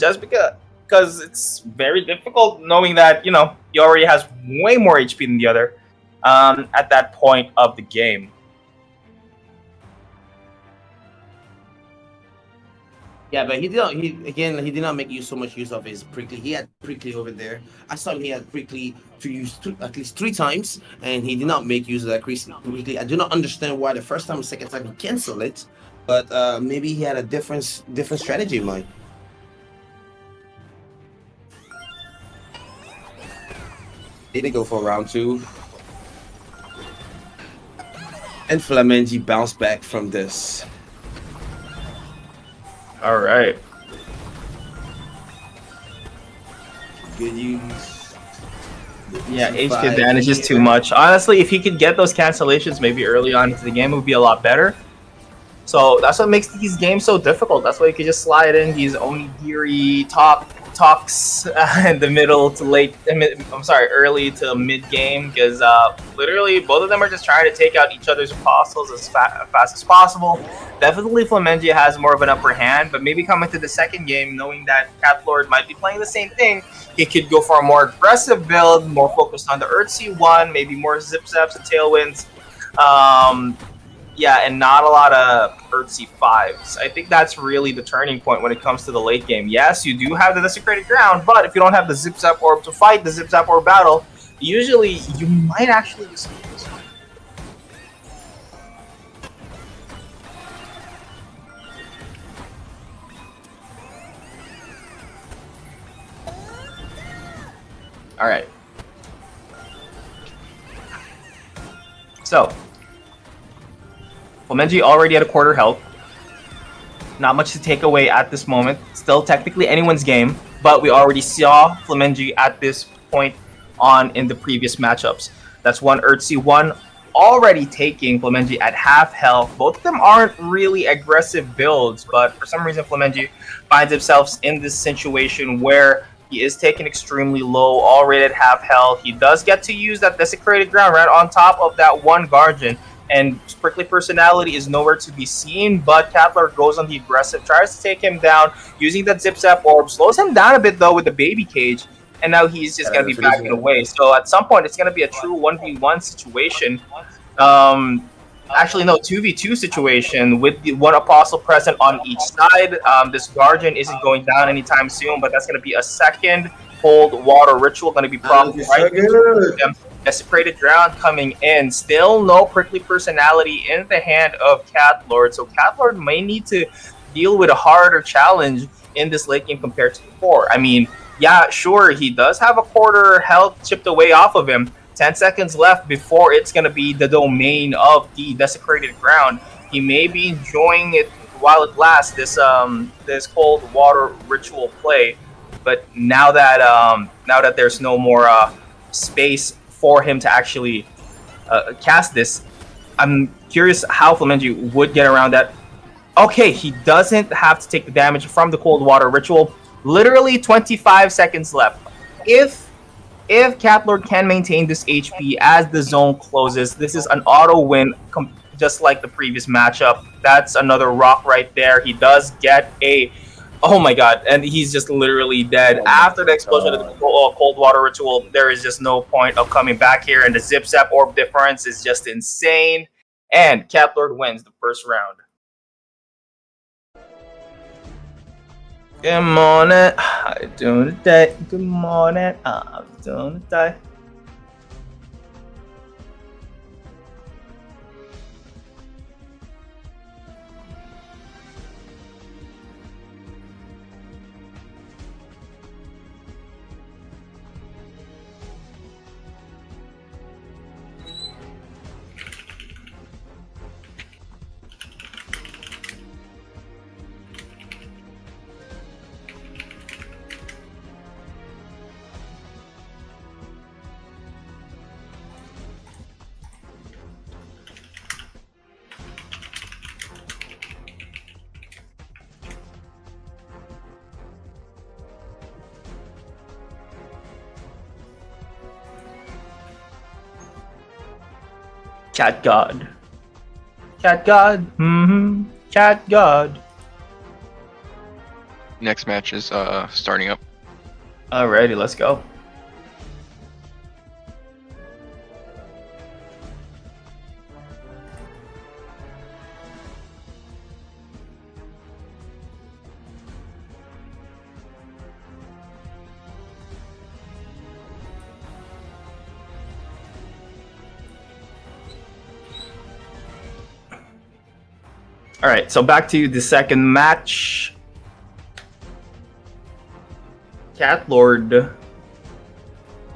it's very difficult knowing that, you know, he already has way more HP than the other at that point of the game. Yeah, but he did not make so much use of his prickly. He had prickly over there. I saw him, he had prickly to use at least 3 times, and he did not make use of that prickly. I do not understand why the first time and second time he canceled it, but maybe he had a different strategy in mind. They didn't go for round 2. And Flamengi bounced back from this. All right. Good use. Yeah, HP advantage is too much. Honestly, if he could get those cancellations maybe early on into the game, it would be a lot better. So that's what makes these games so difficult. That's why you can just slide in these onigiri talks in the middle to late. Early to mid game, because literally both of them are just trying to take out each other's apostles as fast as possible. Definitely Flamengi has more of an upper hand, but maybe coming to the second game, knowing that Cat Lord might be playing the same thing, he could go for a more aggressive build, more focused on the Earthsea 1, maybe more Zip Zaps and Tailwinds. Yeah, and not a lot of Earthsea 5s. I think that's really the turning point when it comes to the late game. Yes, you do have the Desecrated Ground, but if you don't have the Zip Zap Orb to fight the Zip Zap Orb battle, usually you might actually just lose. All right. So, Flamengi already at a quarter health. Not much to take away at this moment. Still technically anyone's game, but we already saw Flamengi at this point on in the previous matchups. That's one Earthsea 1 already taking Flemengi at half health. Both of them aren't really aggressive builds, but for some reason Flemengi finds himself in this situation where he is taken extremely low, already at half health. He does get to use that Desecrated Ground right on top of that one Guardian, and Prickly Personality is nowhere to be seen, but Catlord goes on the aggressive, tries to take him down using that Zip Zap Orb, slows him down a bit though with the Baby Cage, and now he's just going to be backing away. So at some point, it's going to be a true 1v1 situation. Actually, no, 2v2 situation with the one Apostle present on each side. This Guardian isn't going down anytime soon, but that's going to be a second Cold Water Ritual going to be prompted right into them. Desecrated Ground coming in. Still no Prickly Personality in the hand of Catlord, so Catlord may need to deal with a harder challenge in this late game compared to before. I mean, yeah, sure, he does have a quarter health chipped away off of him. 10 seconds left before it's going to be the domain of the Desecrated Ground. He may be enjoying it while it lasts, this Cold Water Ritual play. But now that there's no more space for him to actually cast this, I'm curious how Flemengi would get around that. Okay, he doesn't have to take the damage from the Cold Water Ritual. Literally 25 seconds left. If Catlord can maintain this HP as the zone closes, this is an auto win, just like the previous matchup. That's another rock right there. He does get a... Oh my god, and he's just literally dead. After the explosion of the Cold Water Ritual, there is just no point of coming back here, and the Zip Zap Orb difference is just insane. And Catlord wins the first round. Good morning, how you doing today? Good morning, how you doing today? Cat God. Cat God. Cat God. Next match is starting up. Alrighty, let's go. All right, so back to the second match. Catlord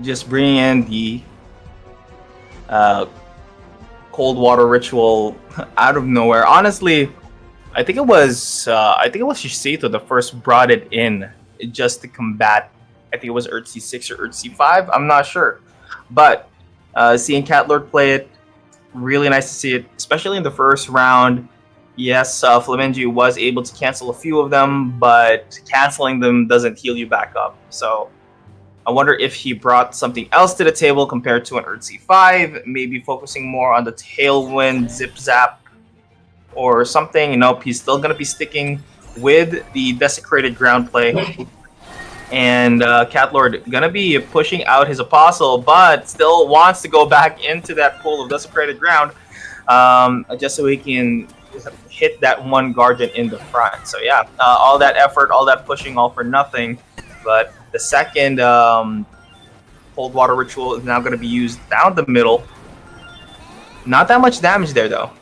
just bringing in the Cold Water Ritual out of nowhere. Honestly, I think it was Shisito that first brought it in just to combat. I think it was Earth C6 or Earth C5. I'm not sure, but seeing Catlord play it, really nice to see it, especially in the first round. Yes, Flemengi was able to cancel a few of them, but canceling them doesn't heal you back up. So I wonder if he brought something else to the table compared to an Earth C5, maybe focusing more on the Tailwind, Zip Zap, or something. Nope, he's still going to be sticking with the Desecrated Ground play. And Catlord going to be pushing out his Apostle, but still wants to go back into that pool of Desecrated Ground just so he can hit that one Guardian in the front. So yeah, all that effort, all that pushing, all for nothing. But the second Cold Water Ritual is now going to be used down the middle. Not that much damage there though.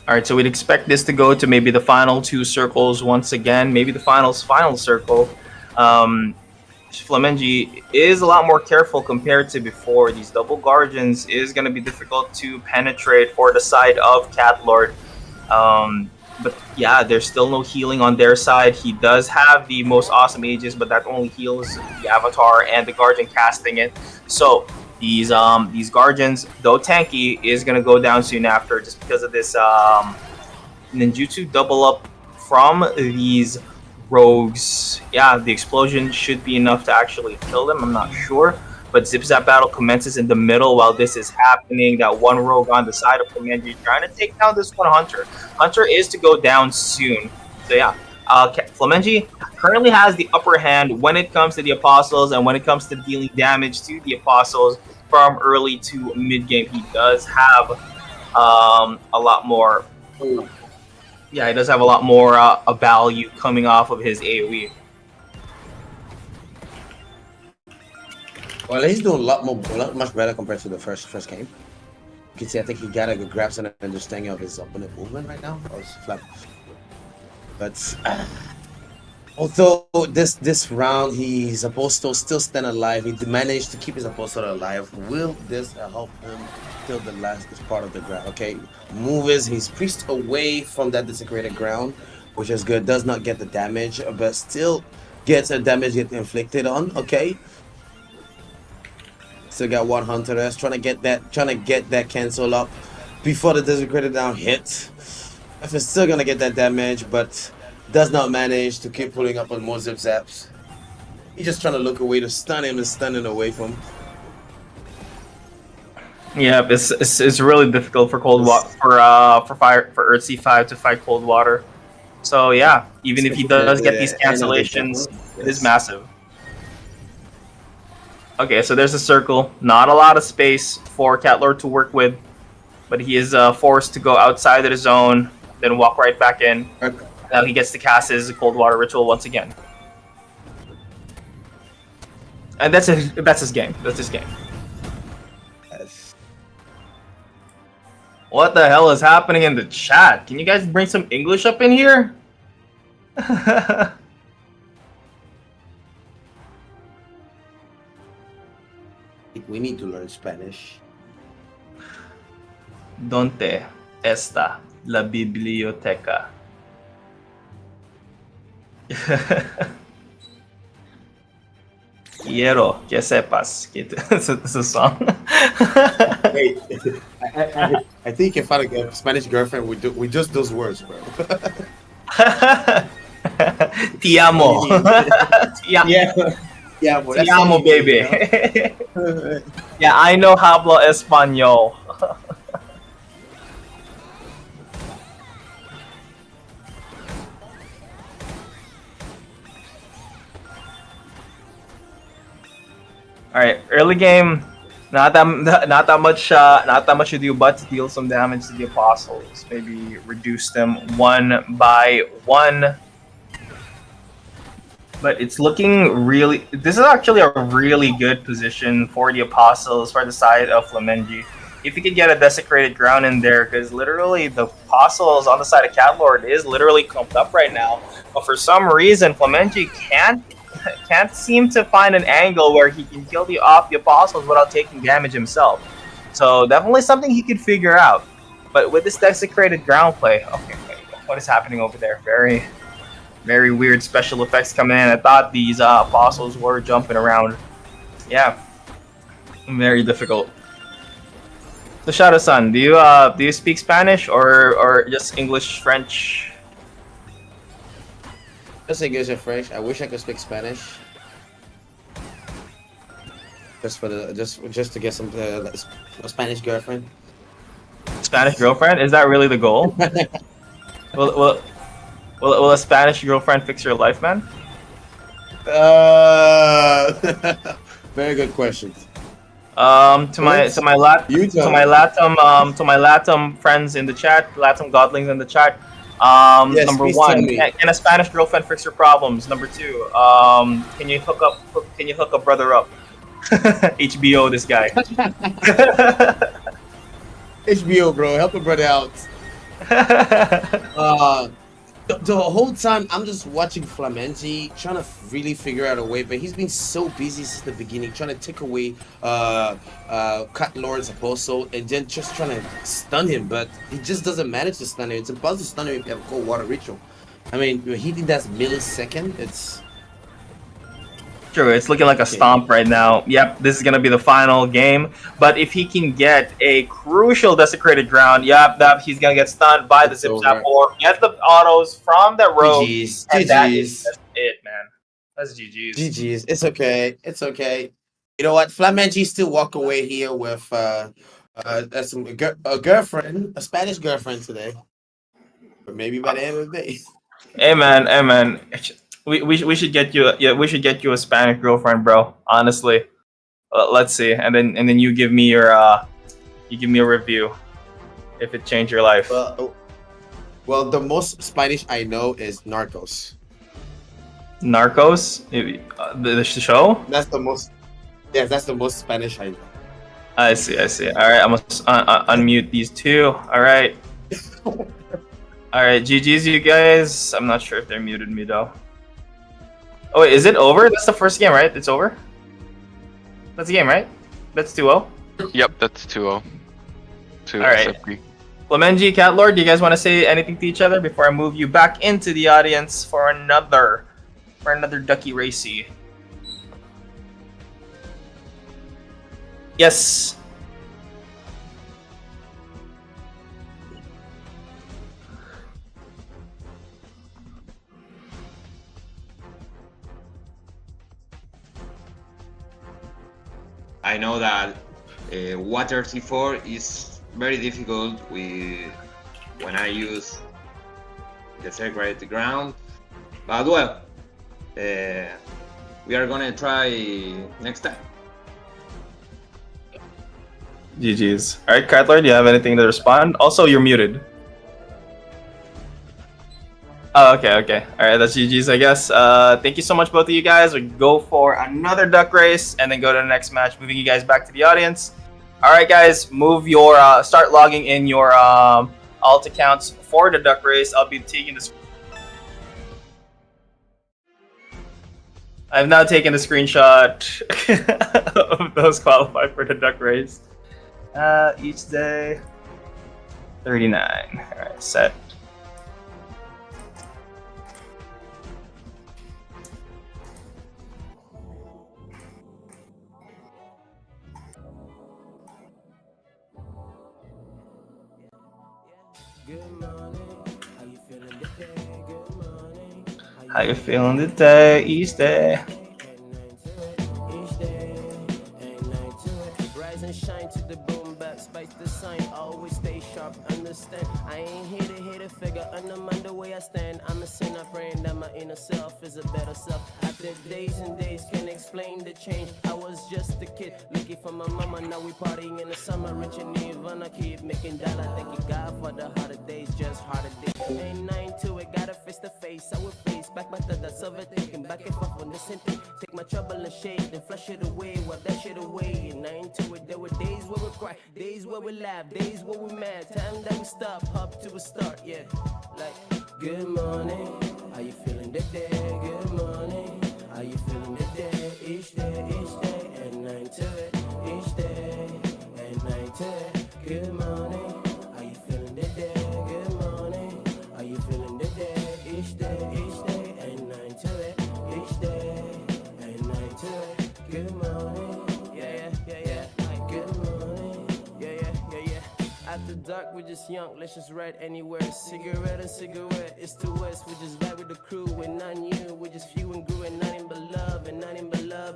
All right, so we'd expect this to go to maybe the final two circles once again, maybe the final circle. Flamengi is a lot more careful compared to before. These double guardians is going to be difficult to penetrate for the side of Cat Lord. But yeah, there's still no healing on their side. He does have the most awesome Aegis, but that only heals the Avatar and the Guardian casting it. So these Guardians, though tanky, is gonna go down soon after just because of this ninjutsu double up from these rogues. Yeah, the explosion should be enough to actually kill them. I'm not sure. But Zip Zap battle commences in the middle while this is happening. That one rogue on the side of Flamengi trying to take down this one Hunter. Hunter is to go down soon. So yeah, Flamengi currently has the upper hand when it comes to the Apostles and when it comes to dealing damage to the Apostles from early to mid game. He does have a lot more. Yeah, he does have a lot more value coming off of his AoE. Well, he's doing a lot much better compared to the first game. You can see, I think he got a good grasp and understanding of his opponent movement right now. Or his flap. But although this round he's supposed to still stand alive, he managed to keep his opponent alive. Will this help him till the last part of the ground? Okay, move is he's pushed away from that desecrated ground, which is good. Does not get the damage, but still gets a damage inflicted on. Okay. Still got one Hunter that's trying to get that cancel up before the desecrated down hit. If it's still gonna get that damage, but does not manage to keep pulling up on more Zip Zaps. He's just trying to look away to stun him and stunning away from him. Yeah, it's really difficult for Cold Water for Earth C5 to fight Cold Water. So yeah, even if he does get these cancellations, it is massive. Okay, so there's a circle. Not a lot of space for Cat Lord to work with, but he is forced to go outside of the zone, then walk right back in. Okay. Now he gets to cast his Cold Water Ritual once again. And that's his game. That's his game. What the hell is happening in the chat? Can you guys bring some English up in here? We need to learn Spanish. ¿Dónde está la biblioteca? Quiero que sepas que it's a song. Wait, I think if I had a Spanish girlfriend, we just those words, bro. Te amo. Yeah, Te amo, baby. Yeah, I know hablo español. All right, early game, not that much to do, but to deal some damage to the Apostles. Maybe reduce them 1 by 1. But it's looking really. This is actually a really good position for the Apostles for the side of Flamengi. If you could get a desecrated ground in there, because literally the Apostles on the side of Cat Lord is literally clumped up right now. But for some reason, Flamengi can't seem to find an angle where he can kill off the Apostles without taking damage himself. So definitely something he could figure out. But with this desecrated ground play, okay, what is happening over there? Very weird special effects coming in. I thought these Apostles were jumping around. Yeah, very difficult. So Shadow-san, do you speak Spanish or just English, French? Just English and French. I wish I could speak Spanish. Just to get some a Spanish girlfriend. Spanish girlfriend? Is that really the goal? Will a Spanish girlfriend fix your life, man? Very good question. To my Latam friends in the chat, Latam godlings in the chat. Yes, number please 1, tell me. can a Spanish girlfriend fix your problems? Number 2, can you hook a brother up? HBO this guy. HBO, bro, help a brother out. The whole time I'm just watching Flamengi trying to really figure out a way, but he's been so busy since the beginning, trying to take away Cut Lord's Apostle and then just trying to stun him, but he just doesn't manage to stun him. It's impossible to stun him if you have a cold water ritual. I mean, he did that millisecond. It's True, it's looking like a stomp right now. Yep, this is gonna be the final game. But if he can get a crucial desecrated ground, yep, that he's gonna get stunned by the zip zap or get the autos from the rogue. GG's. And that is GG's. just it, man. That's GG's. GG's. It's okay. It's okay. You know what? Flamengi still walk away here with a girlfriend, a Spanish girlfriend today. But maybe by the end of the day. Hey man. We should get you a Spanish girlfriend, bro. Honestly, let's see, and then you give me your review if it changed your life. Well, the most Spanish I know is Narcos. Narcos, the show. That's the most. Yes, that's the most Spanish I know. I see. All right, I must unmute these two. All right. All right, GG's, you guys. I'm not sure if they're muted me though. Oh wait, is it over? That's the first game, right? It's over? That's the game, right? That's 2-0? Yep, that's 2-0. Alright. Flamengi, Cat Lord, do you guys want to say anything to each other before I move you back into the audience for another Ducky Racy? Yes. I know that water C4 is very difficult when I use the sacred ground, but well, we are gonna try next time. GG's. Alright, Cardlord, do you have anything to respond? Also, you're muted. Oh, okay. Alright, that's GG's, I guess. Thank you so much, both of you guys. We go for another duck race and then go to the next match, moving you guys back to the audience. Alright, guys, move your, start logging in your alt accounts for the duck race. I'll be taking this. I've now taken a screenshot of those qualified for the duck race. Each day, 39. Alright, set. How you feeling today? Each day. Rise and shine to the boom back, spice the sign, always stay sharp, understand. I ain't here to figure, undermine the way I stand. I'm a sinner praying that my inner self is a better self. After days and days can explain the change. I was just a kid looking for my mama, now we partying in the summer, rich and Nirvana, keep making dollar. Thank you God for the harder days, just harder days. Ain't nothing to it, gotta face to face. I will face back my thought that's overthinking, back and forth on the same thing. Take my trouble and shade, then flush it away, wipe that shit away. And nothing to it, there were days where we cry, days where we laugh, days where we mad. Time that we stop, hop to a start, yeah. Like, good morning, how you feeling today? Good morning, how you feeling today? Each day, and nothing to it. Each day, and nothing to it. Good morning, how you feeling today? Good morning, how you feeling today? Each day, and nothing to it. Each day, and nothing to it. Good morning, yeah. Good morning, yeah. After dark, we're just young, let's just ride anywhere. Cigarette and cigarette, it's to west. We just vibe with the crew, and not you. We just few and grew, and nothing but love,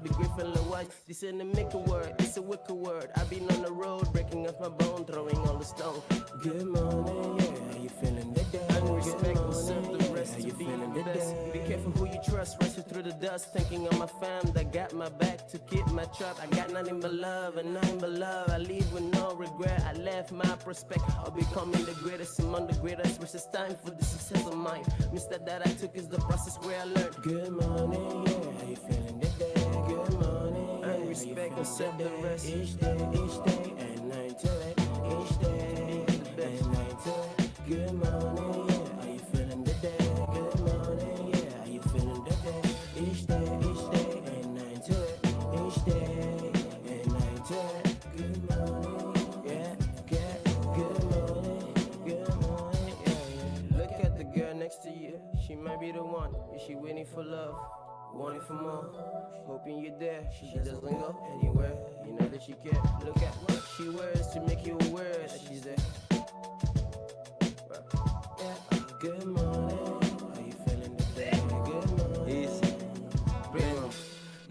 Be grateful and wise. This ain't a make a word, it's a wicked word. I've been on the road, breaking up my bone, throwing all the stone. Good morning, yeah. How you feeling today? I respect myself, the rest to be the best. Be careful who you trust, rushing through the dust, thinking of my fam that got my back to keep my trust. I got nothing but love, and nothing but love. I leave with no regret. I left my prospect. I'll becoming the greatest among the greatest. Which is time for the success of mine. Mistake that I took is the process where I learned. Good morning, yeah. How you feeling today? Good morning. I respect and accept the rest. Each day, and nothing to it. Each day, and nothing to it. Good morning, yeah. How you feeling today? Is she waiting for love? Wanting for more? Hoping you're there. She doesn't go anywhere. You know that she care. Look at what she wears to make you aware that she's there. Good morning. How you feeling today? Good morning.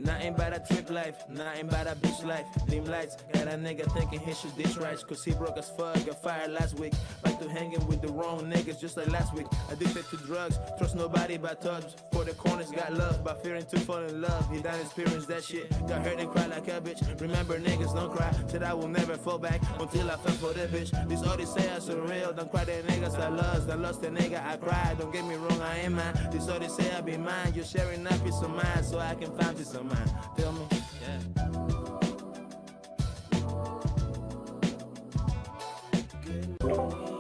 Nothing but a trip life, nothing but a bitch life. Dim lights, got a nigga thinking he should ditch rights. Cause he broke as fuck, got fired last week. Back to hanging with the wrong niggas just like last week. Addicted to drugs, trust nobody but thugs. For the corners, got love, but fearing to fall in love. He done experienced that shit, got hurt and cried like a bitch. Remember niggas don't cry, said I will never fall back until I fell for that bitch. This all they say are surreal, don't cry the niggas I lost the nigga I cried. Don't get me wrong, I ain't mine. This all they say I be mine, you're sharing a piece of mind so I can find peace of mind. Feel me? Yeah.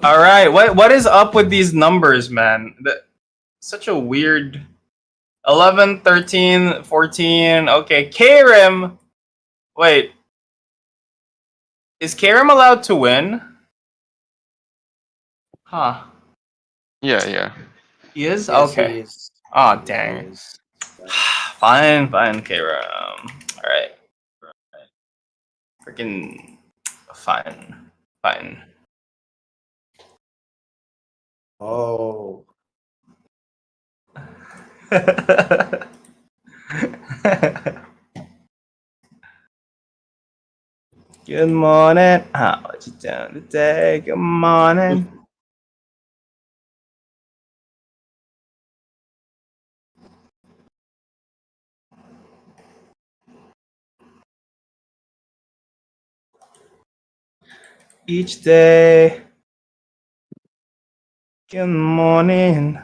All right, what is up with these numbers, man? Such a weird 11, 13, 14. Okay, Karim. Wait. Is Karim allowed to win? Huh. Yeah. He is? Yes, Okay. he is. Oh, He dang. is. Fine, Karim. All right. Freaking fine. Oh. Good morning. How you doing today? Good morning. Each day. Good morning.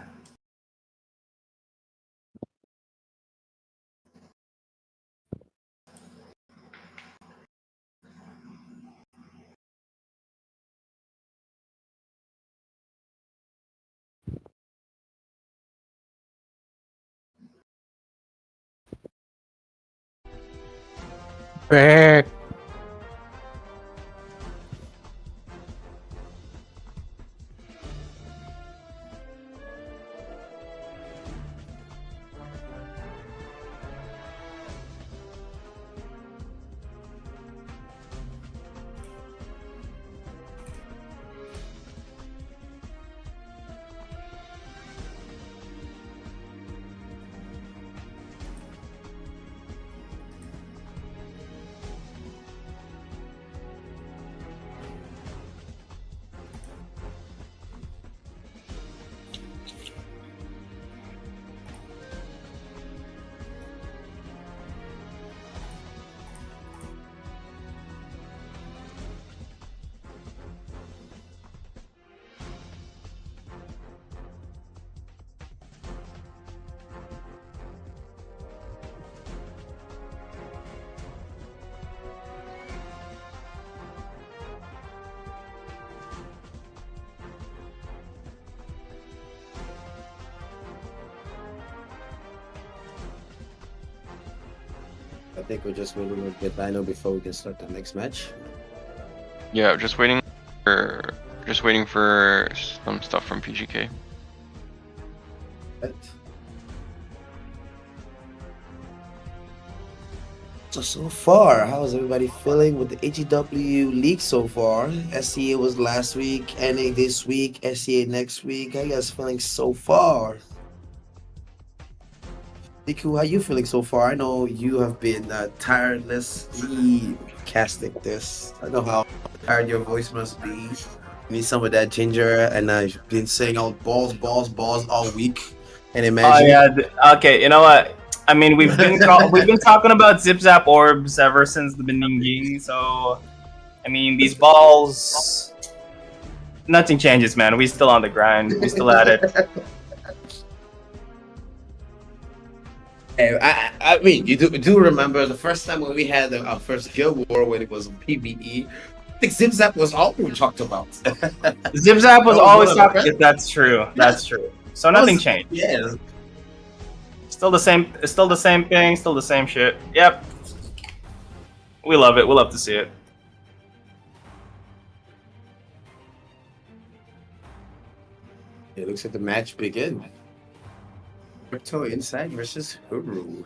Back. I think we're just waiting to get Dino before we can start the next match. Yeah, just waiting for some stuff from PGK. Right. So far, how is everybody feeling with the AGW League so far? SCA was last week, NA this week, SCA next week. How you guys feeling so far? Niku, how you feeling so far? I know you have been tirelessly casting this. I know how tired your voice must be. You need some of that ginger, and I've been saying all balls all week. And Oh imagine. yeah. Okay. You know what? I mean, we've been talking about zip zap orbs ever since the beginning. So, I mean, these balls. Nothing changes, man. We still on the grind. We still at it. I mean, you do remember the first time when we had our first Guild War when it was PvE? I think Zip Zap was all we talked about. Zip zap was That was always one of talking. the- Yeah, that's true. That's true. So nothing changed. Yeah. Still the same. Still the same thing. Still the same shit. Yep. We love it. We love to see it. It looks like the match begin. Crypto Inside versus Huru.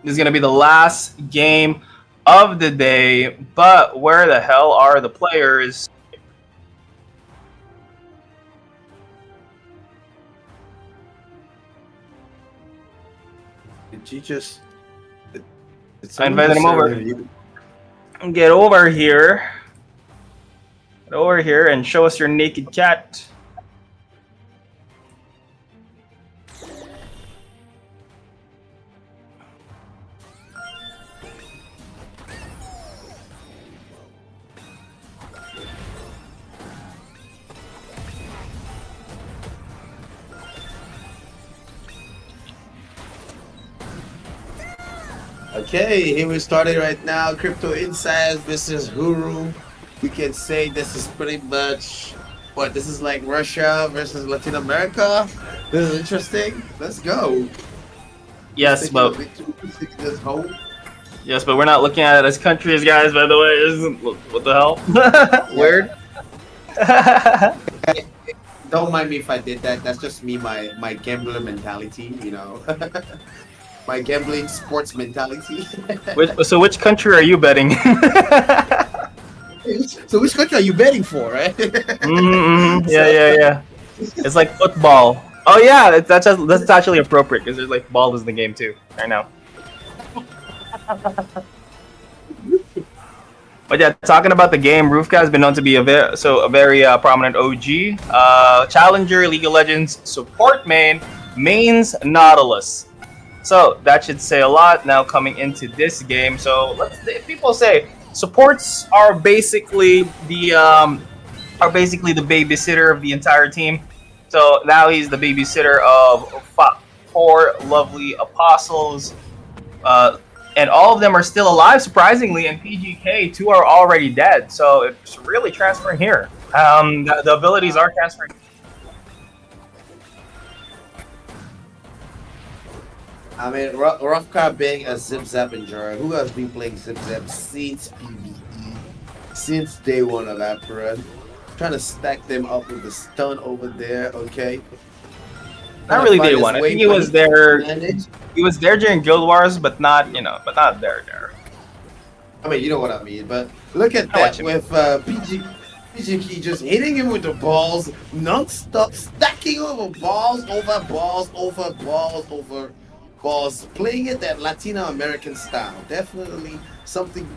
This is gonna be the last game of the day, but where the hell are the players? Did you just? I invited him over. Get over here. Get over here and show us your naked cat. Okay, here we started right now. Crypto Inside versus Huru. We can say this is pretty much what this is like Russia versus Latin America. This is interesting. Let's go. Yes, but This home. yes, but we're not looking at it as countries, guys. By the way, what the hell? Weird. Don't mind me if I did that. That's just me, my gambler mentality, you know. My gambling sports mentality. So which country are you betting? So which country are you betting for, right? Yeah. It's like football. Oh yeah, that's actually appropriate because there's like ball is in the game too right now. But yeah, talking about the game, Rufka has been known to be a very prominent OG, Challenger, League of Legends support mains Nautilus. So that should say a lot now coming into this game. So people say supports are basically the babysitter of the entire team. So now he's the babysitter of 4 lovely apostles, and all of them are still alive surprisingly. And PGK 2 are already dead. So it's really transferring here. The abilities are transferring. I mean, Roughcar being a Zip Zap enjoyer who has been playing Zip Zap since PvE, since day 1 of Apeiron. Trying to stack them up with the stun over there, okay? Not really day 1. I think he was there. He was there during Guild Wars, but not there. I mean, you know what I mean. But look at that with PGK just hitting him with the balls non-stop, stacking over balls, over balls, over balls, over balls, playing it that Latino American style. Definitely something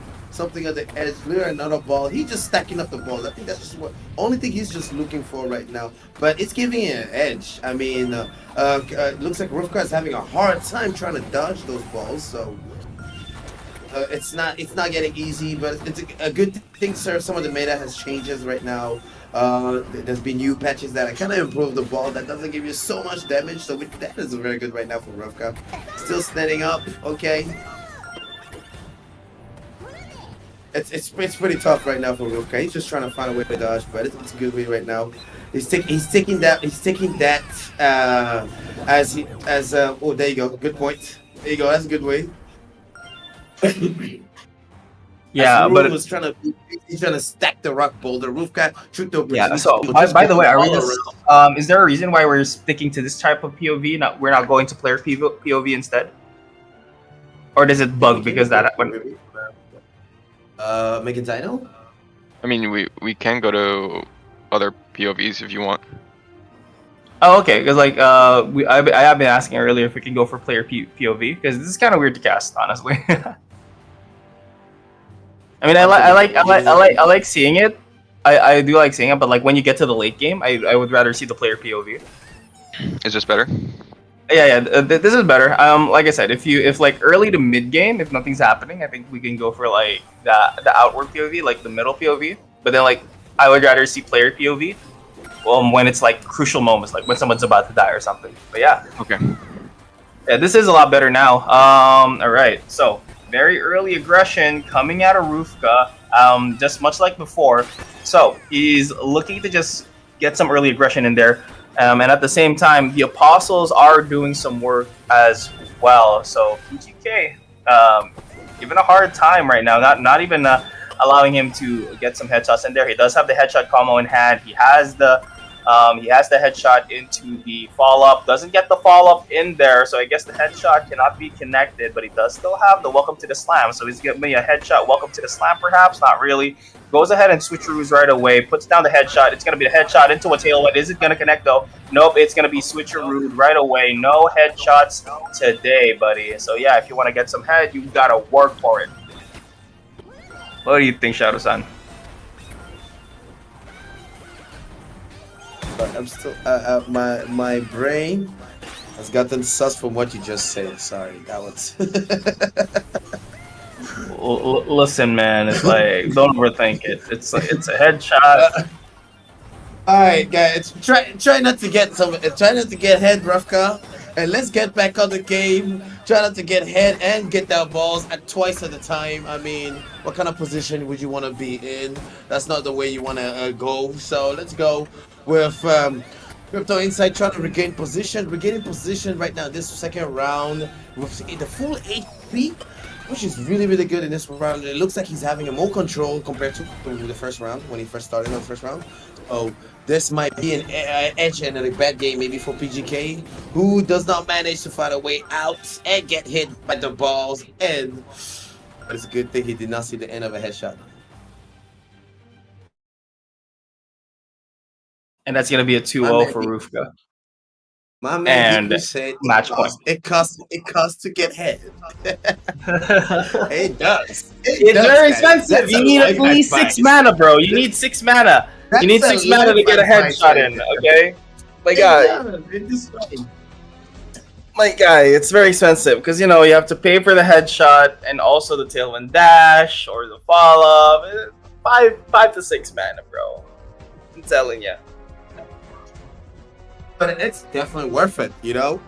at the edge. Clear another ball. He's just stacking up the balls. I think that's just what only thing he's just looking for right now. But it's giving it an edge. I mean, looks like Rufka is having a hard time trying to dodge those balls. So it's not getting easy, but it's a good thing, sir. Some of the meta has changes right now. There's been new patches that kind of improve the ball that doesn't give you so much damage. So that is very good right now for Rufka. Still standing up. Okay. It's pretty tough right now for Rufka. He's just trying to find a way to dodge, but it's a good way right now. He's taking that oh, there you go. Good point. There you go. That's a good way. Yeah, but he's trying to stack the rock boulder. Rufka shoot the yeah. So by the way, is there a reason why we're sticking to this type of POV? We're not going to player POV instead, or does it bug because that when? Megan Dino? I mean, we can go to other POVs if you want. Oh, okay. Because like I have been asking earlier if we can go for player POV because this is kind of weird to cast, honestly. I mean, I like seeing it. I do like seeing it, but like when you get to the late game, I would rather see the player POV. Is this better? Yeah. This is better. Like I said, if like early to mid game, if nothing's happening, I think we can go for like the outward POV, like the middle POV. But then like I would rather see player POV, when it's like crucial moments, like when someone's about to die or something. But yeah. Okay. Yeah, this is a lot better now. All right. So very early aggression coming out of Rufka. Just much like before. So he's looking to just get some early aggression in there. And at the same time, the apostles are doing some work as well. So PGK giving a hard time right now. Not even allowing him to get some headshots in there. He does have the headshot combo in hand. He has the headshot into the follow up. Doesn't get the follow up in there, so I guess the headshot cannot be connected. But he does still have the welcome to the slam. So he's giving me a headshot. Welcome to the slam, perhaps not really. Goes ahead and switcheroos right away. Puts down the headshot. It's gonna be the headshot into a tailwind. Is it gonna connect though? Nope. It's gonna be switcherooed right away. No headshots today, buddy. So yeah, if you want to get some head, you gotta work for it. What do you think, Shadow-san? But I'm still my brain has gotten sus from what you just said. Sorry, that was. Listen, man, it's like don't overthink it. It's a headshot. All right, guys, try not to get head, Rafka, and let's get back on the game. Try not to get head and get that balls at twice at a time. I mean, what kind of position would you want to be in? That's not the way you want to go. So let's go with Crypto Insight trying to regaining position right now. This second round with the full HP, which is really good in this round. It looks like he's having more control compared to the first round when he first started on the first round. Oh, this might be an edge and a bad game maybe for PGK, who does not manage to find a way out and get hit by the balls. And it's a good thing he did not see the end of a headshot. And that's gonna be a 2-0 for Rufka. My man, and said match point. It costs to get head. It does. It's very expensive. You need at least 6 mana, bro. You need 6 mana. You need 6 mana to get a headshot in. Okay, my guy, it's very expensive because you know you have to pay for the headshot and also the tailwind dash or the follow up. 5 to 6 mana, bro. I'm telling you. But it's definitely worth it, you know.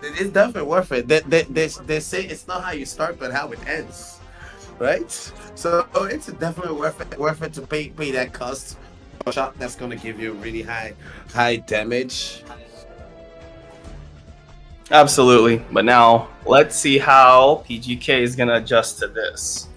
It's definitely worth it. They say it's not how you start, but how it ends, right? So it's definitely worth it to pay that cost. A shot that's gonna give you really high damage. Absolutely. But now let's see how PGK is gonna adjust to this.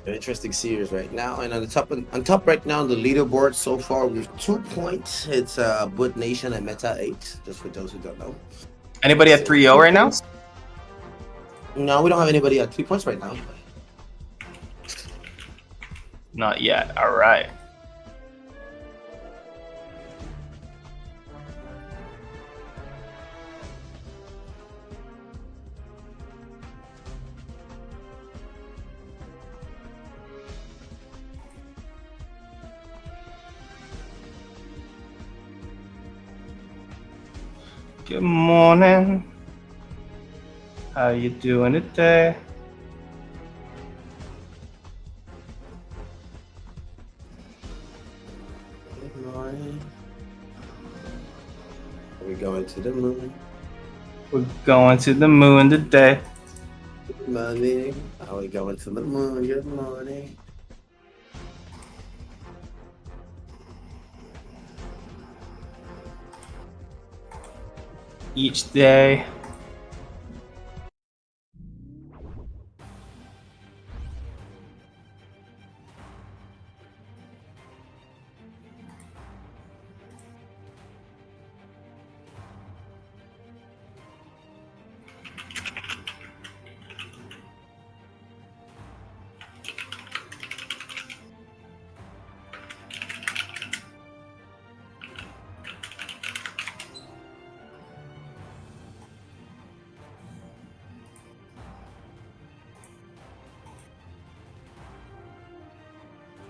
Interesting series right now, and on top right now on the leaderboard so far with 2 points. It's Bud Nation and Meta 8. Just for those who don't know. Anybody at 3-0 right now? No, we don't have anybody at 3 points right now. Not yet. All right. Good morning. How you doing today? Good morning. Are we going to the moon? We're going to the moon today. Good morning. Are we going to the moon? Good morning. Each day.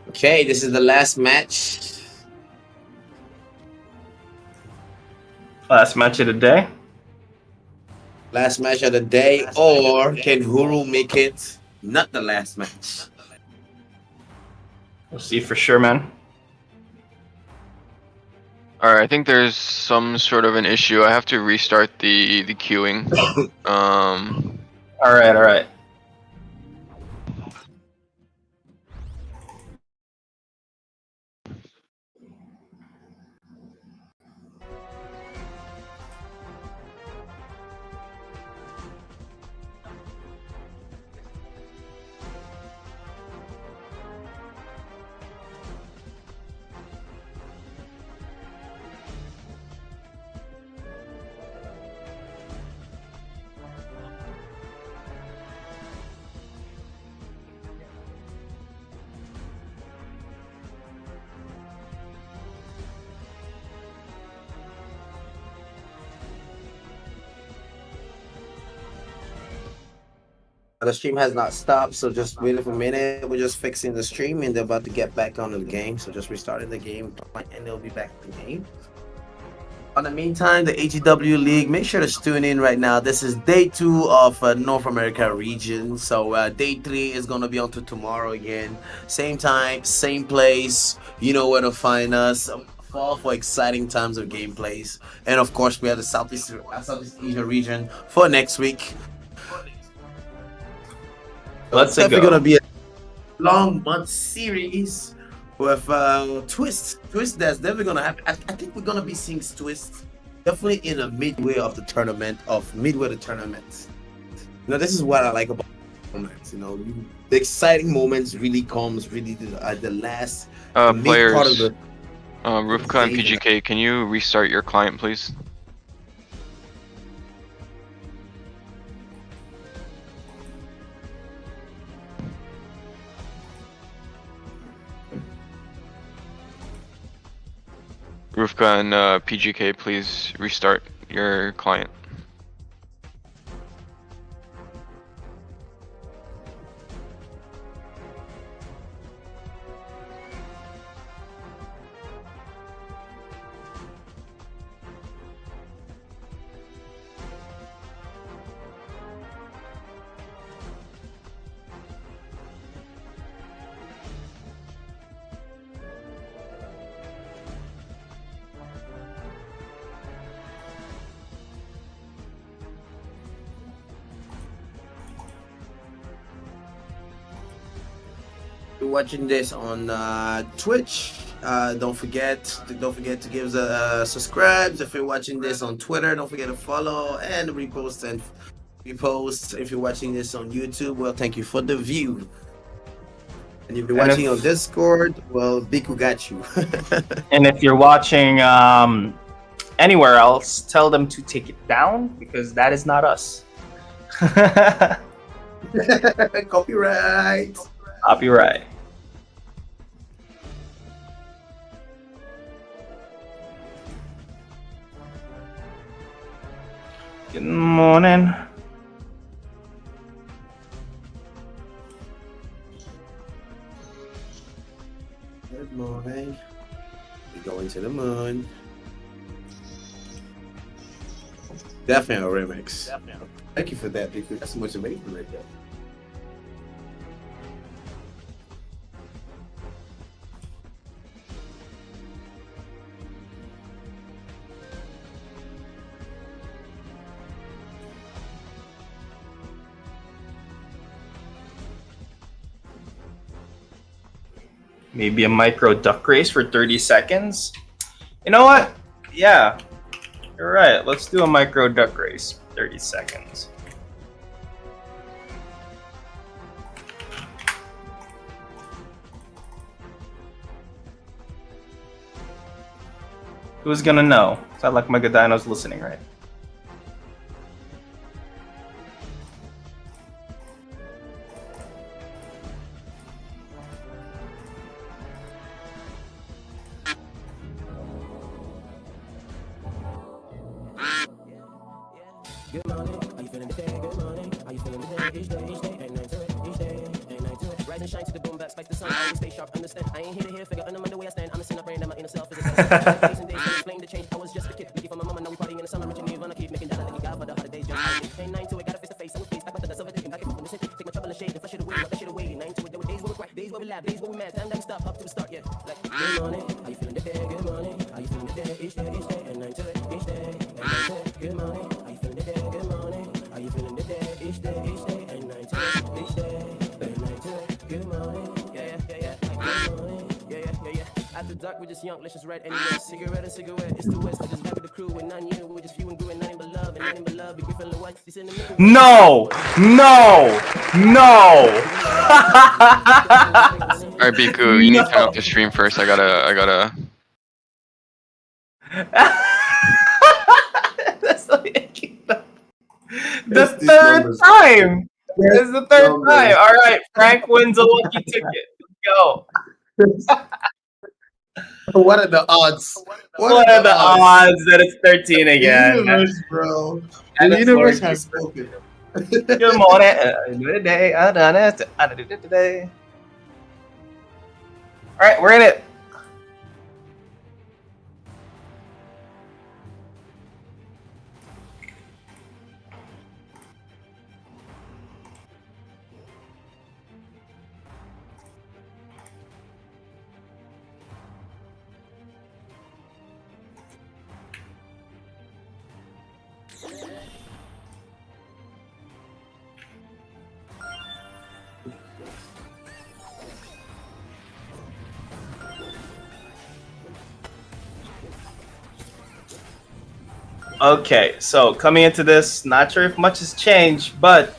Okay, this is the last match. Last match of the day. Last match of the day, or can Huru make it not the last match? We'll see for sure, man. Alright, I think there's some sort of an issue. I have to restart the queuing. All right. The stream has not stopped, so just wait for a minute. We're just fixing the stream and they're about to get back on the game. So just restarting the game and they'll be back in the game. On the meantime, the AGW League, make sure to tune in right now. This is day 2 of North America region. So day 3 is going to be on to tomorrow again. Same time, same place. You know where to find us. Fall for exciting times of gameplays. And of course, we have the Southeast Asia region for next week. Let's go. It's definitely going to be a long month series with Twist that's definitely going to happen. I think we're going to be seeing Twist definitely in a midway of the tournament, You know, this is what I like about tournaments. You know, the exciting moments really comes at the last players, part of the Rufka and PGK, can you restart your client, please? Rufka and PGK, please restart your client. Watching this on Twitch, don't forget to give us a subscribe. If you're watching this on Twitter, don't forget to follow and repost. If you're watching this on YouTube, well, thank you for the view. And if you're watching on Discord, well, Biku got you. And if you're watching anywhere else, tell them to take it down because that is not us. Copyright. Copyright. Good morning. Good morning. We're going to the moon. Definitely a remix. Definitely. Thank you for that, because that's motivation right there. Maybe a micro duck race for 30 seconds. You know what? Yeah, you're right. Let's do a micro duck race, 30 seconds. Who's gonna know? Sound like Magadino's listening, right? Good morning, are you feeling the day? Good morning, are you feeling the day? Each day, ain't nothing to it. Each day, ain't nothing to it. Rise and shine to the boom back, spike the sun, always stay sharp, understand. I ain't here to hear, figure under the way I stand. I'm a sinner, praying that my inner self is a days and days, flame to change. I was just a kid, looking for my mama, now we partying in the summer, rich and wanna keep making dollar, thank you God for the holidays, just ain't nothing to it, gotta face to face, I'm a face, back to the silver, take my trouble and shade, and flush it away, 9 to it, there were days when we crack, days where we live, days where we met, time that stop up to the start, yeah. Like, good morning, how you feeling today? Good morning, how you feeling today? Each day, and 9 to it, each day, and 9 to it. Good morning, how you feeling today? Good morning, how you feeling today? Each day, and 9 to it, each day, and 9 to it. Good morning, yeah. Good morning, yeah. After dark, we're just young, let's just ride anyway. Cigarette, it's the West, we just vibe with the crew, and none you, we're just few and doing nothing but love, and nothing but love. Be feeling what? This in the middle. No! Alright, Biku, you need to turn off the stream first. I gotta. That's the third time. This is the third time. All right, Frank wins a lucky ticket. Let's go. What are the odds? What are the odds that it's 13 again? The universe, bro. And The it's universe Lord. has spoken. Good morning. I do it today. I done it. I did it today. All right, we're in it. Okay, so coming into this, not sure if much has changed, but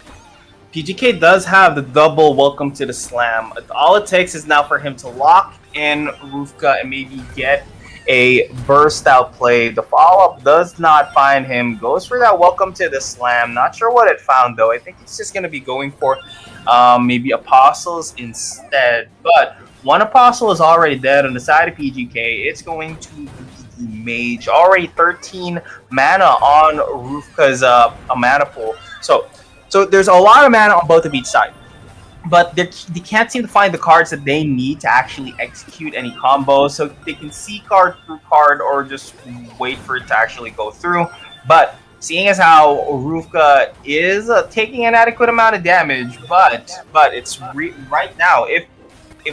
PGK does have the double welcome to the slam. All it takes is now for him to lock in Rufka and maybe get a burst out play. The follow-up does not find him, goes for that welcome to the slam. Not sure what it found though. I think it's just going to be going for maybe Apostles instead, but one Apostle is already dead on the side of PGK. It's going to be the Mage, already 13 mana on Rufka's mana pool. So there's a lot of mana on both of each side, but they can't seem to find the cards that they need to actually execute any combos. So they can see card through card or just wait for it to actually go through. But seeing as how Rufka is taking an adequate amount of damage, but it's right now, if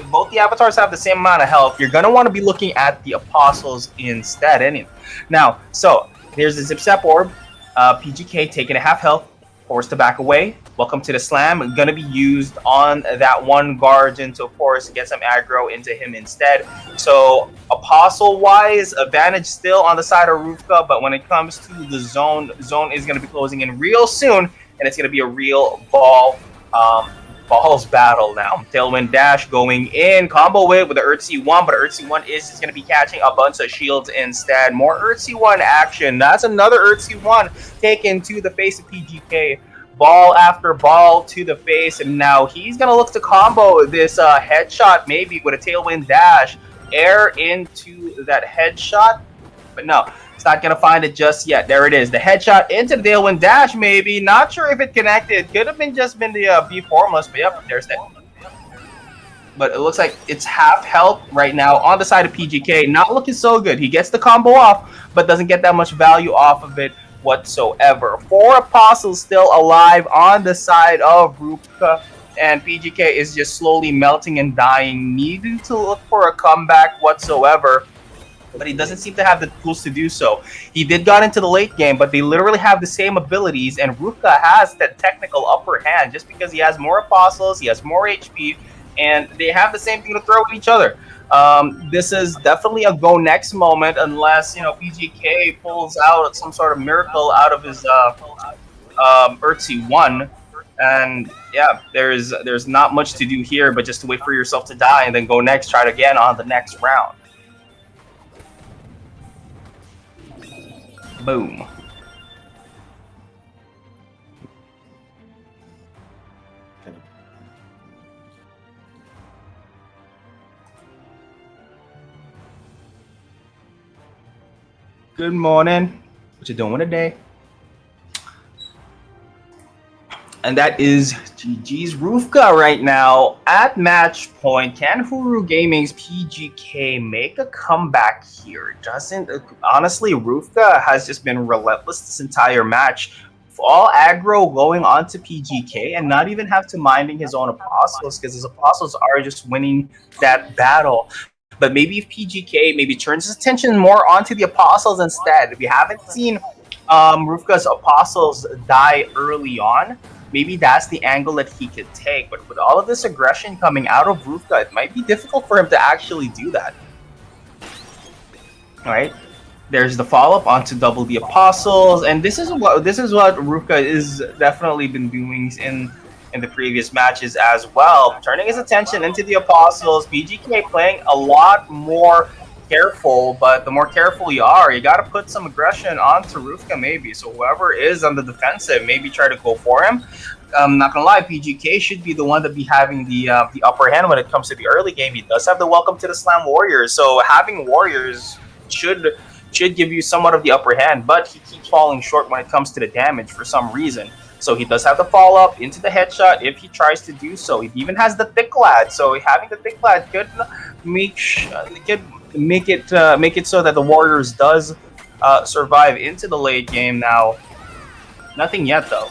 both the avatars have the same amount of health, you're going to want to be looking at the Apostles instead anyway. Now, so there's the Zip Zap Orb. PGK taking a half health, forced to back away. Welcome to the slam. Going to be used on that one Guardian to, of course, get some aggro into him instead. So Apostle-wise, advantage still on the side of Rufka, but when it comes to the zone is going to be closing in real soon, and it's going to be a real balls battle now. Tailwind Dash going in, combo it with the Earth-C1, but Earth-C1 is just going to be catching a bunch of shields instead. More Earth-C1 action. That's another Earth-C1 taken to the face of PGK. Ball after ball to the face, and now he's going to look to combo this headshot maybe with a Tailwind Dash. Air into that headshot, but no. It's not going to find it just yet. There it is. The headshot into the Tailwind Dash, maybe. Not sure if it connected. Could have been just been the B Formless, but yep, there's that. But it looks like it's half health right now on the side of PGK. Not looking so good. He gets the combo off, but doesn't get that much value off of it whatsoever. 4 Apostles still alive on the side of Rufka, and PGK is just slowly melting and dying, needing to look for a comeback whatsoever. But he doesn't seem to have the tools to do so. He did got into the late game, but they literally have the same abilities, and Rufka has that technical upper hand just because he has more Apostles, he has more HP, and they have the same thing to throw at each other. This is definitely a go next moment unless, PGK pulls out some sort of miracle out of his Earth-C1. And yeah, there's not much to do here but just to wait for yourself to die and then go next, try it again on the next round. Boom. Good morning. What you doing today? And that is GG's Rufka right now at match point. Can Huru Gaming's PGK make a comeback here? Honestly, Rufka has just been relentless this entire match. all aggro going onto PGK and not even have to minding his own apostles, because his apostles are just winning that battle. But maybe if PGK maybe turns his attention more onto the apostles instead. We haven't seen Rufka's apostles die early on. Maybe that's the angle that he could take. But with all of this aggression coming out of Rufka, it might be difficult for him to actually do that. All right. There's the follow-up onto double the apostles, and this is what Rufka is definitely been doing in the previous matches as well, turning his attention into the apostles. PGK playing a lot more careful, but the more careful you are, you got to put some aggression onto Rufka maybe. So whoever is on the defensive, maybe try to go for him. I'm not gonna lie, PGK should be the one to be having the upper hand when it comes to the early game. He does have the Welcome to the Slam Warriors, so having Warriors should give you somewhat of the upper hand, but he keeps falling short when it comes to the damage for some reason. So he does have the follow-up into the headshot if he tries to do so. He even has the thick lad, so having the thick lad could make it so that the Warriors does survive into the late game. Now, nothing yet though.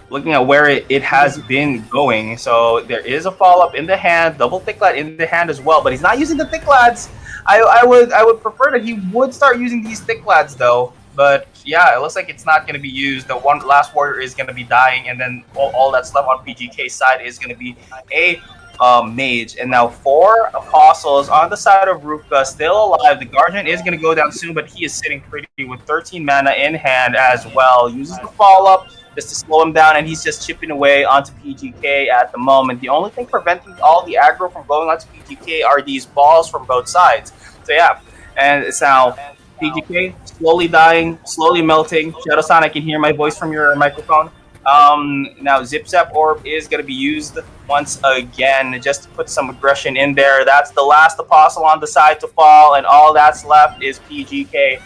Looking at where it has been going, so there is a follow-up in the hand, double thick lad in the hand as well, but he's not using the thick lads. I would prefer that he would start using these thick lads though, but yeah, it looks like it's not going to be used. The one last warrior is going to be dying, and then all that's left on PGK's side is going to be a mage. And now 4 apostles on the side of Rufka still alive. The guardian is going to go down soon, but he is sitting pretty with 13 mana in hand as well. Uses the follow-up just to slow him down, and he's just chipping away onto PGK at the moment. The only thing preventing all the aggro from going onto PGK are these balls from both sides. So yeah, and it's now PGK slowly dying, slowly melting. Shadow-san, I can hear my voice from your microphone. Now Zip Zap Orb is going to be used once again just to put some aggression in there. That's the last apostle on the side to fall, and all that's left is PGK.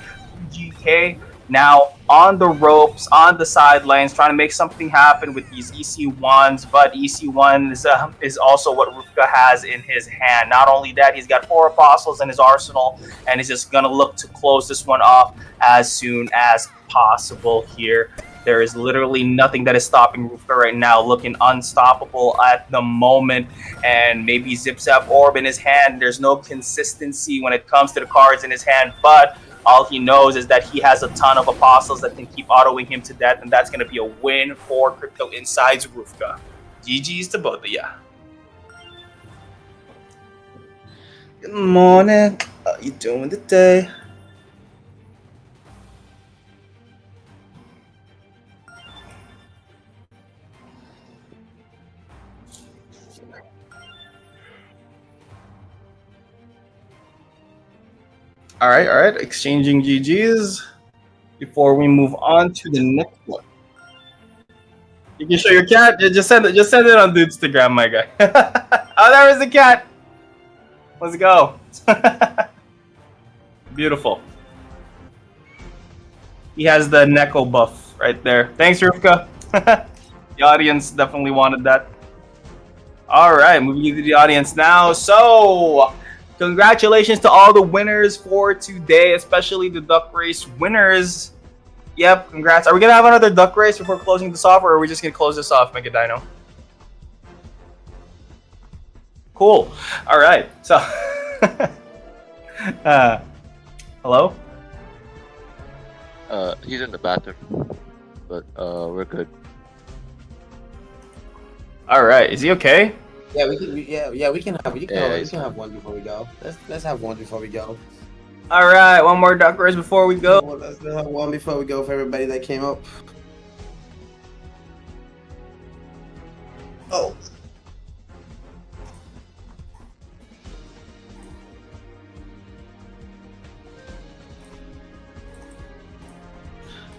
PGK now on the ropes, on the sidelines, trying to make something happen with these EC1s, but EC1 is also what Rufka has in his hand. Not only that, he's got 4 apostles in his arsenal, and he's just going to look to close this one off as soon as possible here. There is literally nothing that is stopping Rufka right now, looking unstoppable at the moment. And maybe Zip Zap Orb in his hand. There's no consistency when it comes to the cards in his hand, but all he knows is that he has a ton of apostles that can keep autoing him to death, and that's going to be a win for Crypto Inside's Rufka. GG's to both of ya. Good morning. How you doing today? All right. Exchanging GGs before we move on to the next one. You can show your cat. Just send it on the Instagram, my guy. Oh, there is the cat. Let's go. Beautiful. He has the Neko buff right there. Thanks, Rufka. The audience definitely wanted that. All right, moving into the audience now. So, congratulations to all the winners for today, especially the duck race winners. Yep, congrats. Are we gonna have another duck race before closing this off, or are we just gonna close this off, Mega Dino? Cool. All right. So, hello. He's in the bathroom, but we're good. All right. Is he okay? Yeah, we can have one before we go. Let's have one before we go. All right, one more duck race before we go. Let's have one before we go for everybody that came up. Oh.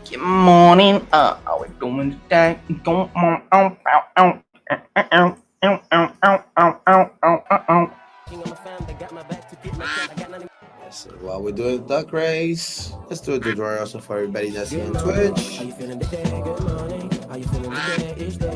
Good morning. How we doing today? So while we're doing the duck race, let's do a tutorial also for everybody that's here on Twitch. How you feeling today? Good morning. How you feeling today? Each day,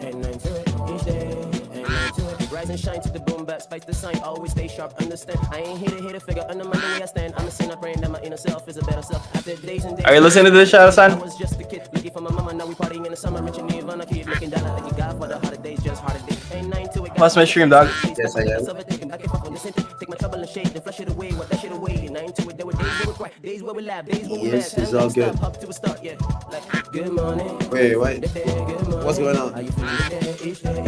8 9 to it. Each day, 8 9 to it. Rise and shine to the boom back, spice the sign, always stay sharp, understand. I ain't here to hit a figure, undermine the way I stand. I'm a sinner praying that my inner self is a better self. After days and days. Are you listening to this, Shadow I Son? was just a kid, looking for my mama, now we partying in the summer, rich and Nirvana, keep looking down like a god for the harder days, just harder days. Ain't nothing to it. What's my stream, dog? Yes, I am. Take my trouble and shade and flush it away, what that shit away. And I ain't to it, there were days where we cry, days where we laugh, days where we Yes, mad. it's all good. Up to a start, yeah. Like, good morning. Wait. What's going on? Are you feeling the day, each day,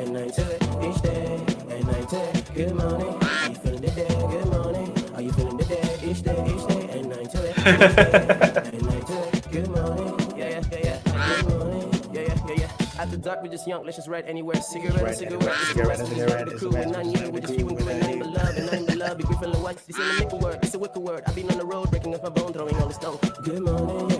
and night to it, each day, and night to it, good morning. Are you feeling the day, good morning. Are you feeling the day, each day, and night to it, and night to it, good morning. Yeah, good morning. Yeah. After dark, we're just young, let's just ride anywhere. Cigarette. It's the crew, and I'm you, we're just few and doing nothing but love, and nothing but love. Be grateful and what? This ain't a nickel word, it's a wicked word. I've been on the road, breaking up my bone, throwing all the stone. Good morning.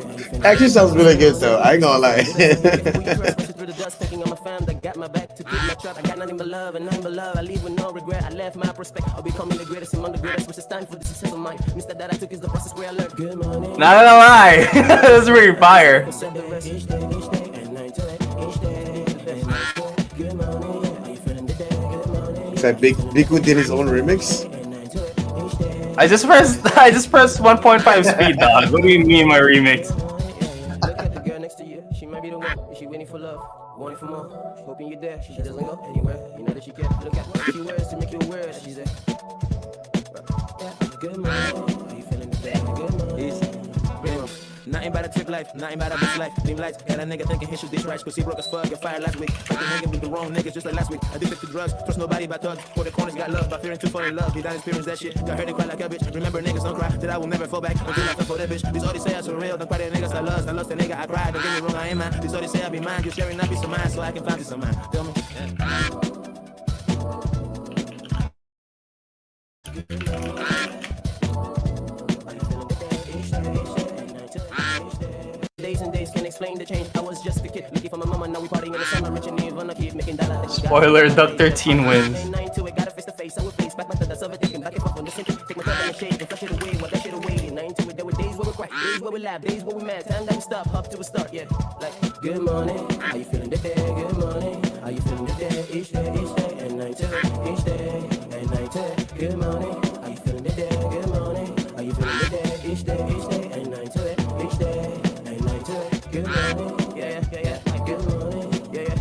Actually sounds really good though. I ain't gonna lie. Through the dust, taking on my fam that got my back to keep my trap. I got nothing but love and nothing but love. I leave with no regret. I left my prospect. I'll becoming the greatest among the greatest. Which is time for the success of mine. Mr. That I took is the process where I learned. Good morning. Not gonna lie, that's pretty fire. It's like Biku did his own remix. I just pressed 1.5 speed, dog. What do you mean my remix? Look at the girl next to you. She might be the one. Is she waiting for love? Wanting for more? She hoping you're there. She doesn't go anywhere. You know that she cares. Look at what she wears to make you aware that she's there. Good morning. Are you feeling the day? Good morning. Nothing about a trip life, nothing about a bitch life. Dim lights, got a nigga thinking he should dish right. Cause he broke as fuck, got fired last week. Fucking hanging with the wrong niggas just like last week. Addicted to drugs, trust nobody but thugs. For the corners, got love, by fearing to fall in love. Did I experience that shit? Got heard it cry like a bitch. Remember niggas don't cry, that I will never fall back until I fell for that bitch. These all they say are so real, don't cry the niggas I lost. I lost the nigga I cried, don't get me wrong, I ain't mine. These all they say I be mine, just sharing not peace of mind so I can find peace of mind. Tell me. Days and days can explain the change. I was just a kid looking for my mama. Now we partying in the summer, rich and Nirvana, keep making dollars. Spoiler: Duck 13 wins. Ain't nothing to it, got a face to face. I will face back my thoughts of it, taking back and forth on the center. Take my time and shade and flush it away, what that shit away. Ain't nothing to it, there were days where we cry, days where we laugh, days where we mad. Time that we stop, up to a start, yeah. Like, good morning, how you feeling today? Good morning, how you feeling today? Each day, and night to it, each day, and night to it. Good morning, how you feeling today? Good morning, how you feeling today? Each day, and night to it, each day, and night to it. Good morning, yeah. Good morning, yeah.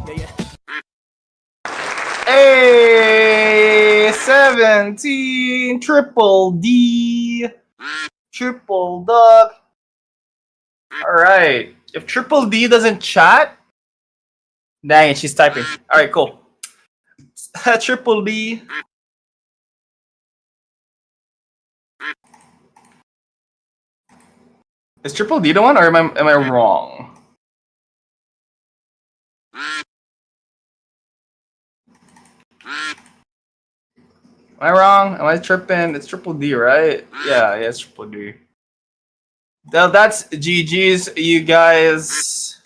Hey, 17, triple D, triple dog. All right. If triple D doesn't chat, dang it, she's typing. All right, cool. Triple D. Is triple D the one, or am I wrong? Am I wrong? Am I tripping? It's triple D, right? Yeah, it's triple D. Now that's GG's, you guys.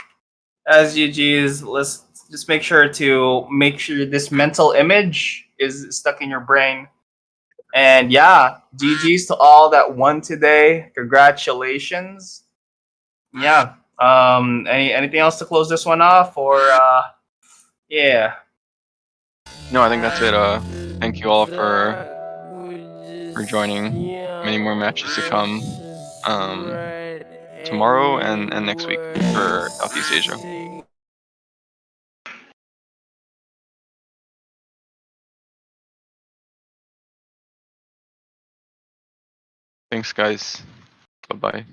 As GG's, let's just make sure this mental image is stuck in your brain. And yeah, GG's to all that won today. Congratulations. Yeah. Anything else to close this one off, or yeah. No, I think that's it. Thank you all for joining. Many more matches to come tomorrow and next week for Southeast Asia. Thanks, guys. Bye-bye.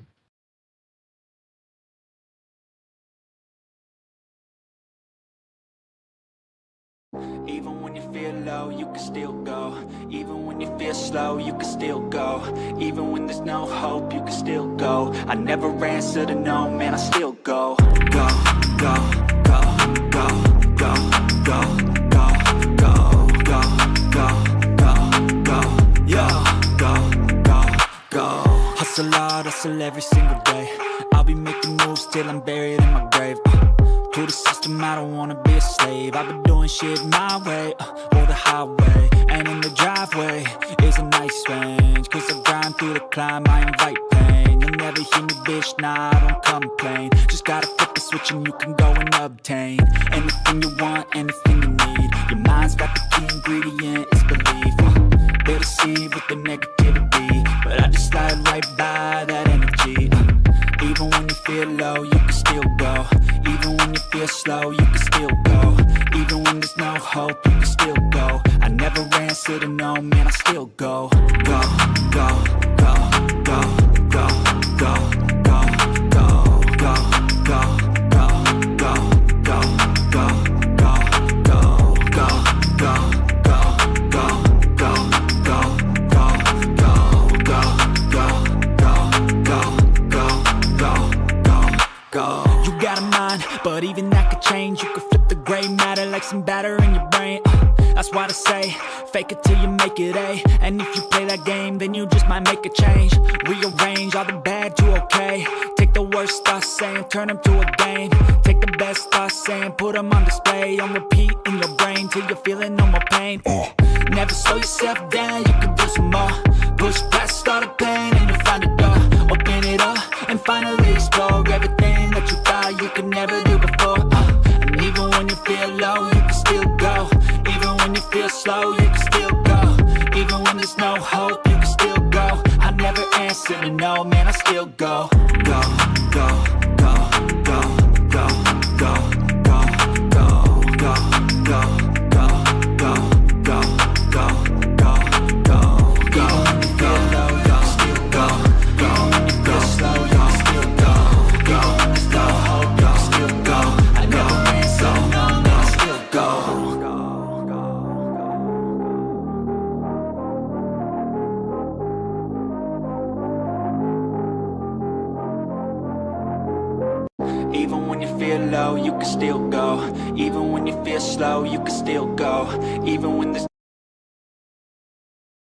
Even when you feel low, you can still go. Even when you feel slow, you can still go. Even when there's no hope, you can still go. I never answer to no, man, I still go. Go, go, go, go, go, go, go, go, go, go, go, go, yo, go, go, go. Hustle hard, hustle every single day. I'll be making moves till I'm buried in my grave. To the system, I don't wanna be a slave. I've been doing shit my way, or the highway. And in the driveway is a nice range. Cause I grind through the climb, I invite pain. You'll never hear me, bitch, nah, I don't complain. Just gotta flip the switch and you can go and obtain anything you want, anything you need. Your mind mind's got the key ingredient, it's belief. They deceive with the negativity, but I just slide right by that energy. Even when you feel low, you can still go. Even when you feel slow, you can still go. Even when there's no hope, you can still go. I never answer to no, man, I still go. Go, go, go, go, go, go, go, go, go, go, go, go, go, go, go, go, go, go, go, go. You got a mind, but even that could change. You could flip the gray matter like some batter in your brain. That's why they say, fake it till you make it A. And if you play that game, then you just might make a change. Rearrange all the bad to okay. Take the worst thoughts saying, turn them to a game. Take the best thoughts saying, put them on display. On repeat in your brain till you're feeling no more pain. Never slow yourself down, you can do some more. Push past all the pain and you'll find a door. Open it up and finally explore everything that you thought you could never do before. And even when you feel low, you can still go. Even when you feel slow, you can still go. Even when there's no hope, you can still go. I never answer to no, man, I still go. Go, go, go, go, go, go, go, go, go, go, go, go, go, go, go, go, go. Even when you feel low, you can still go. Even when you feel slow, you can still go. Even when there's no hope, you can still go. I never answer to no, man, I still go. Even when you feel low, you can still go. Even when you feel slow, you can still go. Even when there's